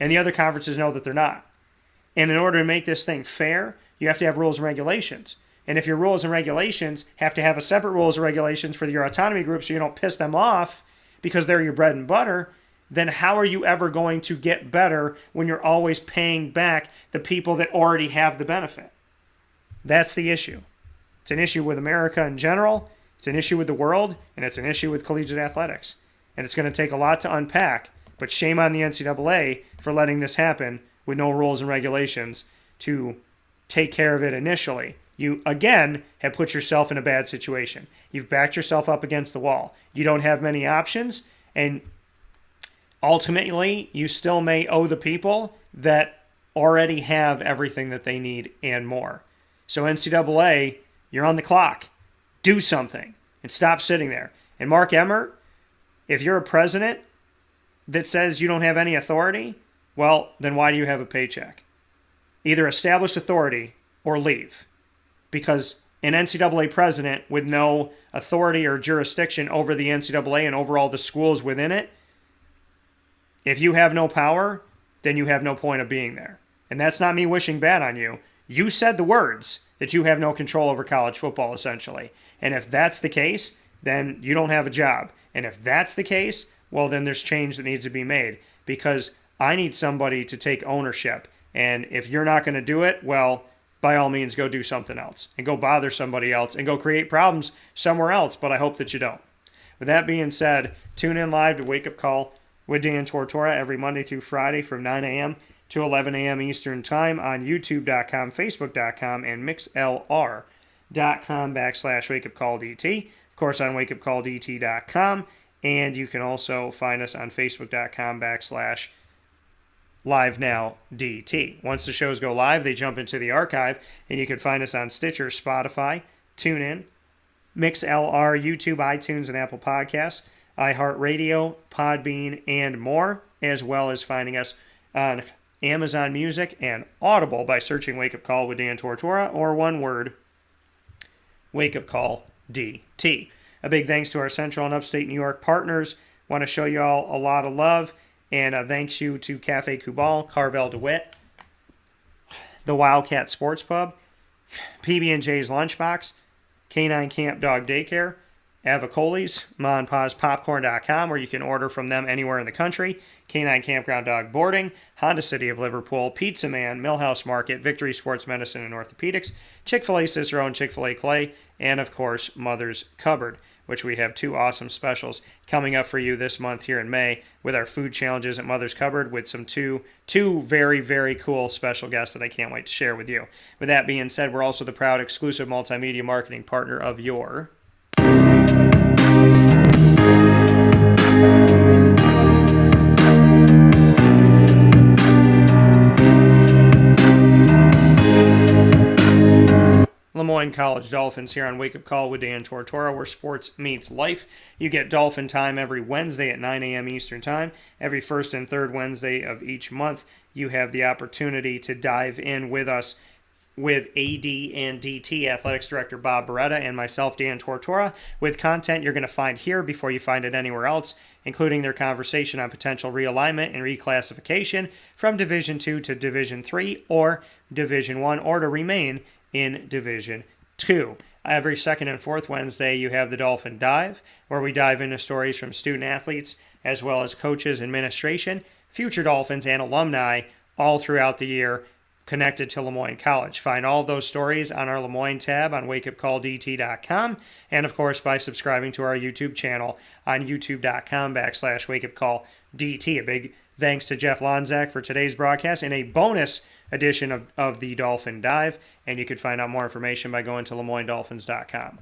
And the other conferences know that they're not. And in order to make this thing fair, you have to have rules and regulations. And if your rules and regulations have to have a separate rules and regulations for your autonomy group so you don't piss them off because they're your bread and butter, then how are you ever going to get better when you're always paying back the people that already have the benefit? That's the issue. It's an issue with America in general, it's an issue with the world, and it's an issue with collegiate athletics. And it's going to take a lot to unpack, but shame on the NCAA for letting this happen with no rules and regulations to take care of it initially. You, again, have put yourself in a bad situation. You've backed yourself up against the wall. You don't have many options, and ultimately, you still may owe the people that already have everything that they need and more. So NCAA, you're on the clock. Do something and stop sitting there. And Mark Emmert, if you're a president that says you don't have any authority, well, then why do you have a paycheck? Either establish authority or leave. Because an NCAA president with no authority or jurisdiction over the NCAA and over all the schools within it, if you have no power, then you have no point of being there. And that's not me wishing bad on you. You said the words that you have no control over college football, essentially. And if that's the case, then you don't have a job. And if that's the case, well, then there's change that needs to be made. Because I need somebody to take ownership. And if you're not going to do it, well, by all means, go do something else. And go bother somebody else. And go create problems somewhere else. But I hope that you don't. With that being said, tune in live to Wake Up Call with Dan Tortora every Monday through Friday from 9 a.m. to 11 a.m. Eastern Time on YouTube.com, Facebook.com, and MixLR.com/WakeUpCallDT. Of course, on WakeUpCallDT.com. And you can also find us on Facebook.com/LiveNowDT. Once the shows go live, they jump into the archive, and you can find us on Stitcher, Spotify, TuneIn, MixLR, YouTube, iTunes, and Apple Podcasts, iHeartRadio, Podbean, and more, as well as finding us on Amazon Music and Audible by searching Wake Up Call with Dan Tortora, or one word, Wake Up Call DT. A big thanks to our Central and Upstate New York partners. Want to show you all a lot of love, and thanks you to Cafe Kubal, Carvel DeWitt, the Wildcat Sports Pub, PB&J's Lunchbox, Canine Camp Dog Daycare, Avicolli's, MonPazPopcorn.com, where you can order from them anywhere in the country, Canine Campground Dog Boarding, Honda City of Liverpool, Pizza Man, Millhouse Market, Victory Sports Medicine and Orthopedics, Chick-fil-A Cicero and Chick-fil-A Clay, and of course, Mother's Cupboard, which we have two awesome specials coming up for you this month here in May with our food challenges at Mother's Cupboard with some two very, very cool special guests that I can't wait to share with you. With that being said, we're also the proud exclusive multimedia marketing partner of your LeMoyne College Dolphins here on Wake Up Call with Dan Tortora, where sports meets life. You get Dolphin Time every Wednesday at 9 a.m. Eastern Time. Every first and third Wednesday of each month, you have the opportunity to dive in with us with AD and DT Athletics Director Bob Beretta and myself, Dan Tortora, with content you're going to find here before you find it anywhere else, including their conversation on potential realignment and reclassification from Division II to Division III or Division I, or to remain in Division II. Every second and fourth Wednesday, you have the Dolphin Dive, where we dive into stories from student athletes, as well as coaches, administration, future Dolphins, and alumni all throughout the year connected to LeMoyne College. Find all of those stories on our LeMoyne tab on wakeupcalldt.com, and of course by subscribing to our YouTube channel on youtube.com/wakeupcalldt. A big thanks to Jeff Lonczak for today's broadcast and a bonus edition of the Dolphin Dive, and you can find out more information by going to LeMoyneDolphins.com.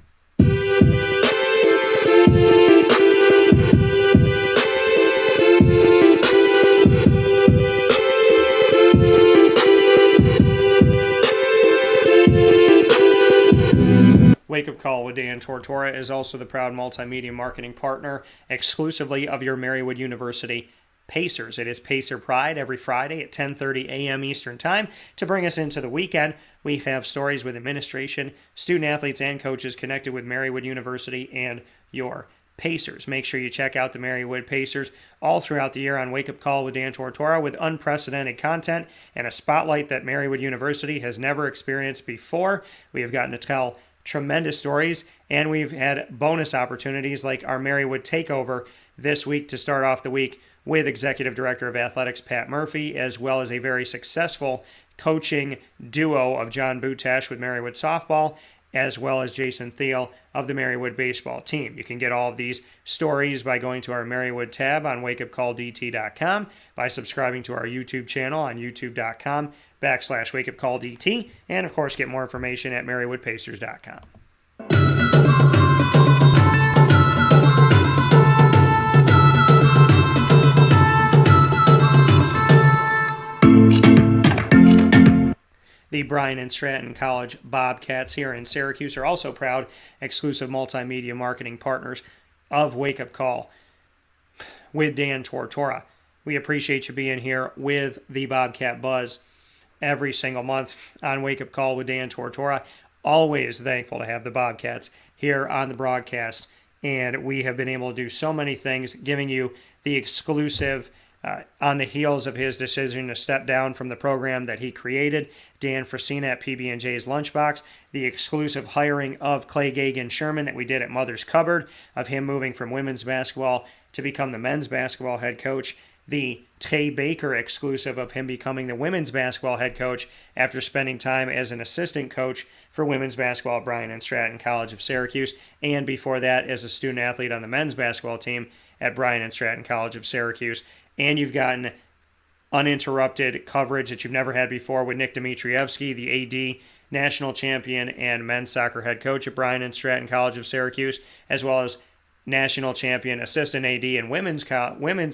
Wake Up Call with Dan Tortora is also the proud multimedia marketing partner exclusively of your Marywood University Pacers. It is Pacer Pride every Friday at 10:30 a.m. Eastern Time. To bring us into the weekend, we have stories with administration, student athletes, and coaches connected with Marywood University and your Pacers. Make sure you check out the Marywood Pacers all throughout the year on Wake Up Call with Dan Tortora with unprecedented content and a spotlight that Marywood University has never experienced before. We have gotten to tell tremendous stories, and we've had bonus opportunities like our Marywood Takeover this week to start off the week with Executive Director of Athletics Pat Murphy, as well as a very successful coaching duo of John Butash with Marywood Softball, as well as Jason Thiel of the Marywood baseball team. You can get all of these stories by going to our Marywood tab on wakeupcalldt.com, by subscribing to our YouTube channel on youtube.com/wakeupcalldt, and of course get more information at marywoodpacers.com. The Bryan and Stratton College Bobcats here in Syracuse are also proud exclusive multimedia marketing partners of Wake Up Call with Dan Tortora. We appreciate you being here with the Bobcat Buzz every single month on Wake Up Call with Dan Tortora. Always thankful to have the Bobcats here on the broadcast, and we have been able to do so many things, giving you the exclusive on the heels of his decision to step down from the program that he created, Dan Frasina at PB&J's Lunchbox, the exclusive hiring of Clay Gagan-Sherman that we did at Mother's Cupboard, of him moving from women's basketball to become the men's basketball head coach, the Tay Baker exclusive of him becoming the women's basketball head coach after spending time as an assistant coach for women's basketball at Bryan and Stratton College of Syracuse, and before that as a student athlete on the men's basketball team at Bryan and Stratton College of Syracuse. And you've gotten uninterrupted coverage that you've never had before with Nick Dmitrievsky, the AD, national champion and men's soccer head coach at Bryan and Stratton College of Syracuse, as well as national champion assistant AD and women's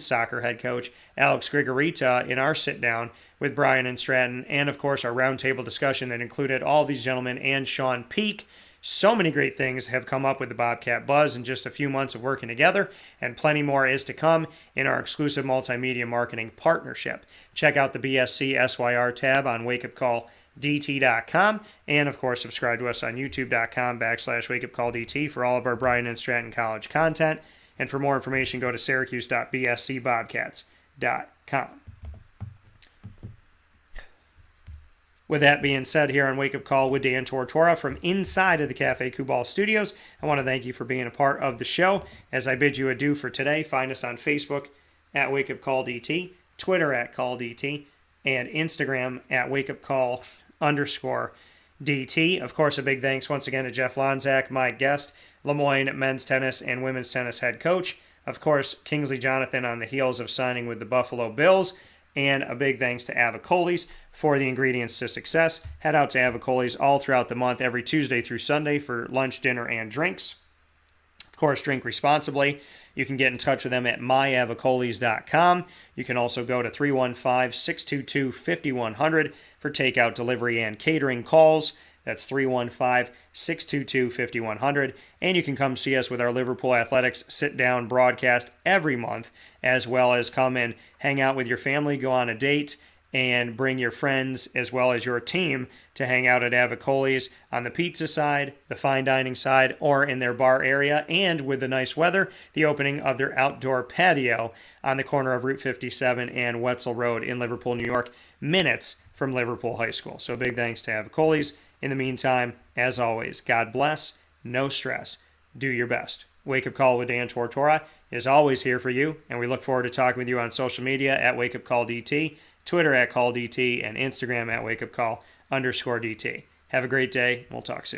soccer head coach Alex Grigorita in our sit-down with Bryan and Stratton, and of course our roundtable discussion that included all these gentlemen and Sean Peak. So many great things have come up with the Bobcat Buzz in just a few months of working together, and plenty more is to come in our exclusive multimedia marketing partnership. Check out the BSC SYR tab on wakeupcalldt.com, and of course subscribe to us on youtube.com/wakeupcalldt for all of our Bryan and Stratton College content. And for more information, go to syracuse.bscbobcats.com. With that being said, here on Wake Up Call with Dan Tortora from inside of the Cafe Kubal studios, I want to thank you for being a part of the show. As I bid you adieu for today, find us on Facebook at Wake Up Call DT, Twitter at Call DT, and Instagram at WakeUpCall_DT. Of course, a big thanks once again to Jeff Lonczak, my guest, LeMoyne men's tennis and women's tennis head coach. Of course, Kingsley Jonathan on the heels of signing with the Buffalo Bills. And a big thanks to Avicolli's for the ingredients to success. Head out to Avicolli's all throughout the month, every Tuesday through Sunday for lunch, dinner, and drinks. Of course, drink responsibly. You can get in touch with them at myavicollis.com. You can also go to 315-622-5100 for takeout, delivery, and catering calls. That's 315-622-5100. And you can come see us with our Liverpool Athletics sit-down broadcast every month, as well as come and hang out with your family, go on a date, and bring your friends as well as your team to hang out at Avicolli's on the pizza side, the fine dining side, or in their bar area. And with the nice weather, the opening of their outdoor patio on the corner of Route 57 and Wetzel Road in Liverpool, New York, minutes from Liverpool High School. So big thanks to Avicolli's. In the meantime, as always, God bless, no stress, do your best. Wake Up Call with Dan Tortora is always here for you, and we look forward to talking with you on social media at WakeUpCallDT, Twitter at CallDT, and Instagram at WakeUpCall_DT. Have a great day, and we'll talk soon.